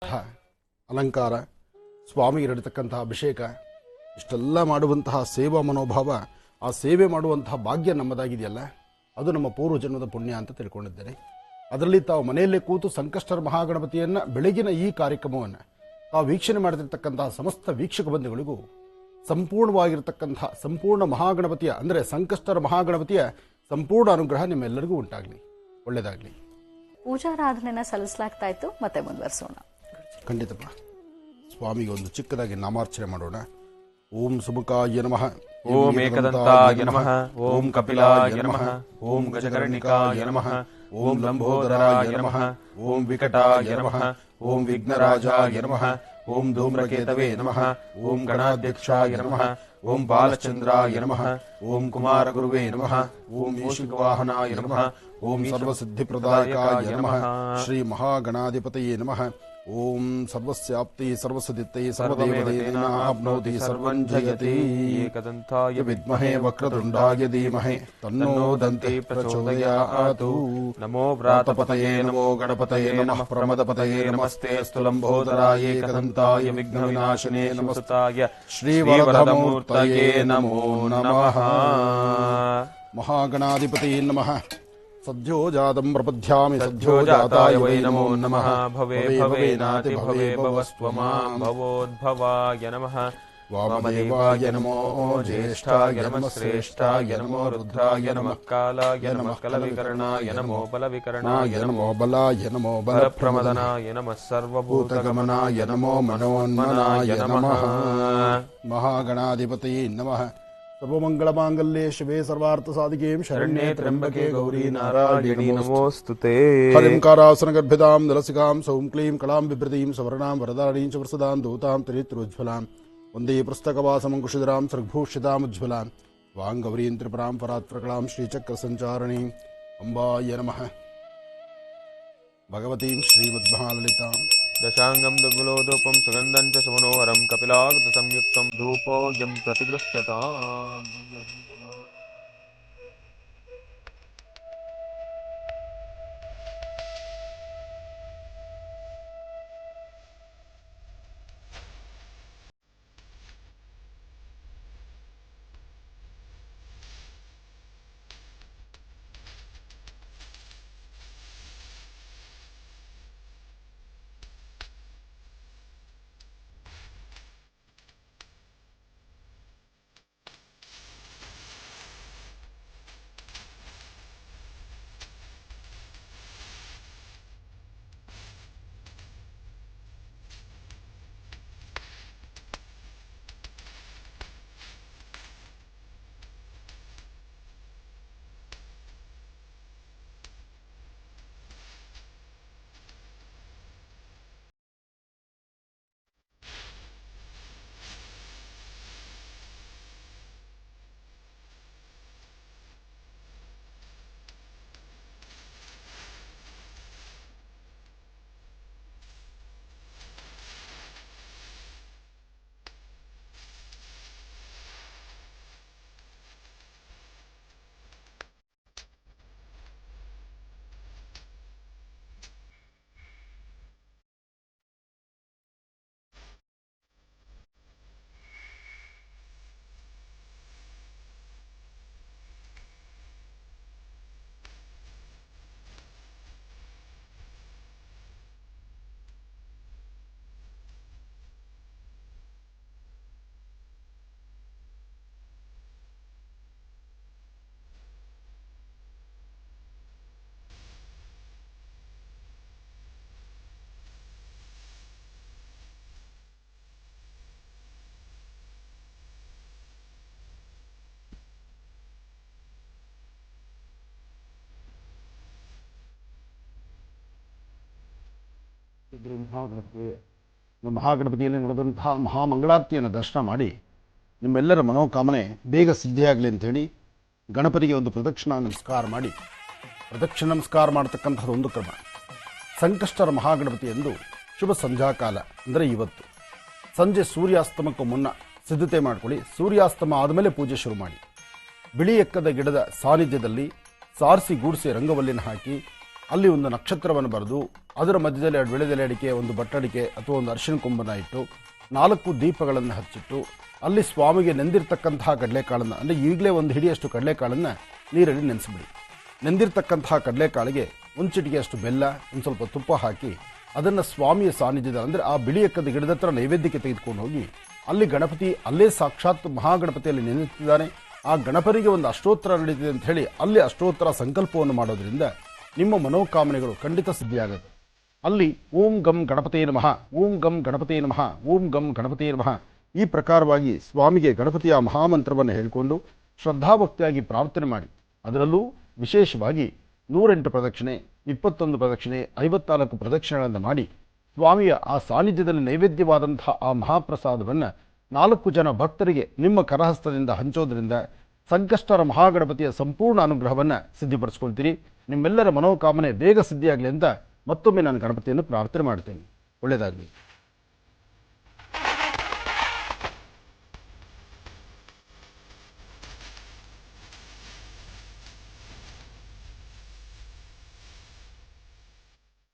ಅಲಂಕಾರ, ಸ್ವಾಮಿಗೆ ನಡೀತಕ್ಕಂತಹ ಅಭಿಷೇಕ, ಇಷ್ಟೆಲ್ಲ ಮಾಡುವಂತಹ ಸೇವಾ ಮನೋಭಾವ, ಆ ಸೇವೆ ಮಾಡುವಂತಹ ಭಾಗ್ಯ ನಮ್ಮದಾಗಿದೆಯಲ್ಲ, ಅದು ನಮ್ಮ ಪೂರ್ವಜನ್ಮದ ಪುಣ್ಯ ಅಂತ ತಿಳ್ಕೊಂಡಿದ್ದೇನೆ. ಅದರಲ್ಲಿ ತಾವು ಮನೆಯಲ್ಲೇ ಕೂತು ಸಂಕಷ್ಟರ ಮಹಾಗಣಪತಿಯನ್ನು ಬೆಳಗಿನ ಈ ಕಾರ್ಯಕ್ರಮವನ್ನು ತಾವು ವೀಕ್ಷಣೆ ಮಾಡದಿರ್ತಕ್ಕಂತಹ ಸಮಸ್ತ ವೀಕ್ಷಕ ಬಂಧುಗಳಿಗೂ ಸಂಪೂರ್ಣವಾಗಿರ್ತಕ್ಕಂತಹ ಸಂಪೂರ್ಣ ಮಹಾಗಣಪತಿಯ ಅಂದರೆ ಸಂಕಷ್ಟರ ಮಹಾಗಣಪತಿಯ ಸಂಪೂರ್ಣ ಅನುಗ್ರಹ ನಿಮ್ಮೆಲ್ಲರಿಗೂ ಉಂಟಾಗಲಿ, ಒಳ್ಳೆಯದಾಗಲಿ. ಪೂಜಾರಾಧನೆಯನ್ನ ಸಲ್ಲಿಸಲಾಗ್ತಾ ಇತ್ತು, ಮತ್ತೆ ಮುಂದುವರಿಸೋಣ. ಖಂಡಿತಪ್ಪ. ಸ್ವಾಮಿಗೆ ಒಂದು ಚಿಕ್ಕದಾಗಿ ನಾಮಾರ್ಚನೆ ಮಾಡೋಣ. ಓಂ ಸುಮುಖಾಯ ನಮಃ, ಓಂ ಏಕದಂತಾಯ ನಮಃ, ಓಂ ಕಪಿಲಾಯ ನಮಃ, ಓಂ ಗಜಕರ್ಣಿಕಾಯ ನಮಃ, ಓಂ ಲಂಬೋದರಾಯ ನಮಃ, ಓಂ ವಿಕಟಾಯ ನಮಃ, ಓಂ ವಿಘ್ನರಾಜಾಯ ನಮಃ, ಓಂ ಧೂಮ್ರಕೇತವೇ ನಮಃ, ಓಂ ಗಣಾಧ್ಯಕ್ಷಾಯ ನಮಃ, ಓಂ ಬಾಲಚಂದ್ರಾಯ ನಮಃ, ಓಂ ಕುಮಾರಗುರುವೇ ನಮಃ, ಓಂ ಮೂಷಿಕವಾಹನಾಯ ನಮಃ, ಓಂ ಸರ್ವಸಿದ್ಧಿಪ್ರದಾಯಕಾಯ ನಮಃ, ಶ್ರೀ ಮಹಾಗಣಾಧಿಪತಯೇ ನಮಃ. ಓಂ ಸರ್ವಸ್ಯಾಪ್ತಿ ಸರ್ವಸದಿತ್ತೈ ಸರ್ವದೇವದೇನಾಪ್ನೋತಿ ಸರ್ವಂ ಜಯತಿ. ಏಕದಂತಾಯ ವಿದ್ಮಹೇ ವಕ್ರತುಂಡಾಯ ಧೀಮಹಿ ತನ್ನೋ ದಂತಿ ಪ್ರಚೋದಯಾತ್. ನಮೋ ವ್ರಾತಪತಯೇ ನಮೋ ಗಣಪತಯೇ ನಮಃ ಪ್ರಮದಪತಯೇ ನಮಸ್ತೆ ಅಸ್ತು ಲಂಬೋದರಾಯ ಏಕದಂತಾಯ ವಿಘ್ನ ವಿನಾಶನೇ ನಮಸ್ತಾಯ ಶ್ರೀವರದಮೂರ್ತಯೇ ನಮೋ ನಮಃ. ಮಹಾಗಣಾಧಿಪತಯೇ ನಮಃ. ಸದ್ಯೋ ಜಾತಂ ಪ್ರಪದ್ಯಾಮಿ ಸದ್ಯೋ ಜಾತಾಯ ವೈ ನಮೋ ನಮಃ. ಭವೇ ಭವೇನಾತಿ ಭವೇ ಭವಸ್ತ್ವಮಾಂ ಭವೋದ್ಭವಾಯ ನಮಃ. ವಾಮದೇವಾಯ ನಮೋ ಜ್ಯೇಷ್ಠಾಯ ನಮಃ ಶ್ರೇಷ್ಠಾಯ ನಮೋ ರುದ್ರಾಯ ನಮಃ ಕಾಲಾಯ ನಮಃ ಕಲವಿಕರ್ಣಾಯ ನಮೋ ಬಲವಿಕರ್ಣಾಯ ನಮೋ ಬಲಾಯ ನಮೋ ಬಲಪ್ರಮದನಾಯ ನಮಃ ಸರ್ವಭೂತಗಮನಾಯ ನಮೋ ಮನೋನ್ಮನಾಯ ನಮಃ. ಮಹಾಗಣಾಧಿಪತಯೇ ನಮಃ. ಸರ್ವಮಂಗಳಮಾಂಗಲ್ಯೆ ಶಿವೆ ಸರ್ವಾರ್ಥಸಾಧಿಕೆ ಶರಣ್ಯೇ ತ್ರ್ಯಂಬಕೆ ಗೌರಿ ನಾರಾಯಣಿ ನಮೋಸ್ತುತೇ. ಹರಿಂಕಾರಾಸನಗರ್ಭಿತಾಂ ದಲಸಿಕಾಂ ಸೌಂ ಕ್ಲೀಂ ಕಳಾಂ ಬಿಭ್ರತೀಂ ಸವರ್ಣಾಂ ವರದಾರಣೀಂ ಚ ವೃಸದಾಂ ದೂತಾಂ ತ್ರಿನೇತ್ರೋಜ್ವಲಾಂ ವಂದೇ ಪುಸ್ತಕವಾಸಮಂಕುಶಿಧರಾಂ ಸೃಗ್ಭೂಷಿತಾಮುಜ್ವಲಾಂ ವಾಂಗೌರೀಂ ತ್ರಿಪುರಾಂ ಪರಾತ್ಪ್ರಕಳಾಂ ಶ್ರೀಚಕ್ರಸಂಚಾರಿಣೀಂ ಅಂಬಾಯ ನಮಃ. ಭಗವತೀಂ ಶ್ರೀಮದ್ಮಹಾಲಲಿತಾಂ ದಶಾಂಗಂ ದುಗ್ಗುಲೋದೂಪಂ ಸುಗಂಧಂ ಚ ಸುಮನೋಹರಂ ಕಪಿಲಾಗೃತ ಸಂಯುಕ್ತಂ ಧೂಪೋऽयं ಪ್ರತಿಗೃಹ್ಯತಾಂ. ಮಹಾಗಣಪತಿಯಲ್ಲಿ ನಡೆದಂತಹ ಮಹಾಮಂಗಳಾರತಿಯನ್ನು ದರ್ಶನ ಮಾಡಿ ನಿಮ್ಮೆಲ್ಲರ ಮನೋಕಾಮನೆ ಬೇಗ ಸಿದ್ಧಿಯಾಗಲಿ ಅಂಥೇಳಿ ಗಣಪತಿಗೆ ಒಂದು ಪ್ರದಕ್ಷಿಣಾ ನಮಸ್ಕಾರ ಮಾಡಿ ಪ್ರದಕ್ಷಿಣ ನಮಸ್ಕಾರ ಮಾಡತಕ್ಕಂಥದ್ದು ಒಂದು ಕ್ರಮ. ಸಂಕಷ್ಟರ ಮಹಾಗಣಪತಿ ಎಂದು ಶುಭ ಸಂಧ್ಯಾಕಾಲ ಅಂದರೆ ಇವತ್ತು ಸಂಜೆ ಸೂರ್ಯಾಸ್ತಮಕ್ಕೂ ಮುನ್ನ ಸಿದ್ಧತೆ ಮಾಡಿಕೊಳ್ಳಿ. ಸೂರ್ಯಾಸ್ತಮ ಆದಮೇಲೆ ಪೂಜೆ ಶುರು ಮಾಡಿ. ಬಿಳಿ ಎಕ್ಕದ ಗಿಡದ ಸಾನ್ನಿಧ್ಯದಲ್ಲಿ ಸಾರಿಸಿ ಗೂಡಿಸಿ ರಂಗವಲ್ಲಿನ ಹಾಕಿ ಅಲ್ಲಿ ಒಂದು ನಕ್ಷತ್ರವನ್ನು ಬರೆದು ಅದರ ಮಧ್ಯದಲ್ಲಿ 2 ವಿಳೆದೆಲೆ ಅಡಿಕೆ, ಒಂದು ಬಟ್ಟಡಿಕೆ ಅಥವಾ ಒಂದು ಅರಿಶಿನ ಕೊಂಬನ್ನು ಇಟ್ಟು 4 ದೀಪಗಳನ್ನು ಹಚ್ಚಿಟ್ಟು ಅಲ್ಲಿ ಸ್ವಾಮಿಗೆ ನೆಂದಿರ್ತಕ್ಕಂತಹ ಕಡಲೆಕಾಳನ್ನು, ಅಂದರೆ ಈಗಲೇ ಒಂದು ಹಿಡಿಯಷ್ಟು ಕಡಲೆಕಾಳನ್ನು ನೀರಲ್ಲಿ ನೆನೆಸಿಬಿಡಿ. ನೆಂದಿರ್ತಕ್ಕಂತಹ ಕಡಲೆಕಾಳಿಗೆ ಒಂದು ಚಿಟಿಕೆಯಷ್ಟು ಬೆಲ್ಲ, ಒಂದು ಸ್ವಲ್ಪ ತುಪ್ಪ ಹಾಕಿ ಅದನ್ನು ಸ್ವಾಮಿಯ ಸಾನ್ನಿಧ್ಯದ, ಅಂದರೆ ಆ ಬಿಳಿ ಎಕ್ಕದ ಗಿಡದ ಹತ್ರ ನೈವೇದ್ಯಕ್ಕೆ ತೆಗೆದುಕೊಂಡು ಹೋಗಿ ಅಲ್ಲಿ ಗಣಪತಿ, ಅಲ್ಲೇ ಸಾಕ್ಷಾತ್ ಮಹಾಗಣಪತಿಯಲ್ಲಿ ನೆನೆಯುತ್ತಿದ್ದಾನೆ, ಆ ಗಣಪತಿಗೆ ಒಂದು ಅಷ್ಟೋತ್ತರ ನಡೀತಿದೆ ಅಂತ ಹೇಳಿ ಅಲ್ಲಿ ಅಷ್ಟೋತ್ತರ ಸಂಕಲ್ಪವನ್ನು ಮಾಡೋದ್ರಿಂದ ನಿಮ್ಮ ಮನೋಕಾಮನೆಗಳು ಖಂಡಿತ ಸಿದ್ಧಿಯಾಗುತ್ತೆ. ಅಲ್ಲಿ ಓಂ ಗಂ ಗಣಪತಿಯೇ ನಮಃ, ಓಂ ಗಂ ಗಣಪತಿಯೇ ನಮಃ, ಓಂ ಗಂ ಗಣಪತಿಯೇ ನಮಃ ಈ ಪ್ರಕಾರವಾಗಿ ಸ್ವಾಮಿಗೆ ಗಣಪತಿಯ ಮಹಾಮಂತ್ರವನ್ನು ಹೇಳಿಕೊಂಡು ಶ್ರದ್ಧಾಭಕ್ತಿಯಾಗಿ ಪ್ರಾರ್ಥನೆ ಮಾಡಿ, ಅದರಲ್ಲೂ ವಿಶೇಷವಾಗಿ 108 ಪ್ರದಕ್ಷಿಣೆ, 21 ಪ್ರದಕ್ಷಿಣೆ, 54 ಪ್ರದಕ್ಷಿಣೆಗಳನ್ನು ಮಾಡಿ ಸ್ವಾಮಿಯ ಆ ಸಾನ್ನಿಧ್ಯದಲ್ಲಿ ನೈವೇದ್ಯವಾದಂತಹ ಆ ಮಹಾಪ್ರಸಾದವನ್ನು 4 ಜನ ಭಕ್ತರಿಗೆ ನಿಮ್ಮ ಕರಹಸ್ತದಿಂದ ಹಂಚೋದ್ರಿಂದ ಸಂಕಷ್ಟರ ಮಹಾಗಣಪತಿಯ ಸಂಪೂರ್ಣ ಅನುಗ್ರಹವನ್ನು ಸಿದ್ಧಿಪಡಿಸ್ಕೊಳ್ತೀರಿ. ನಿಮ್ಮೆಲ್ಲರ ಮನೋಕಾಮನೆ ಬೇಗ ಸಿದ್ಧಿಯಾಗಲಿ ಅಂತ ಮತ್ತೊಮ್ಮೆ ನಾನು ಗಣಪತಿಯನ್ನು ಪ್ರಾರ್ಥನೆ ಮಾಡ್ತೇನೆ. ಒಳ್ಳೆಯದಾಗಲಿ.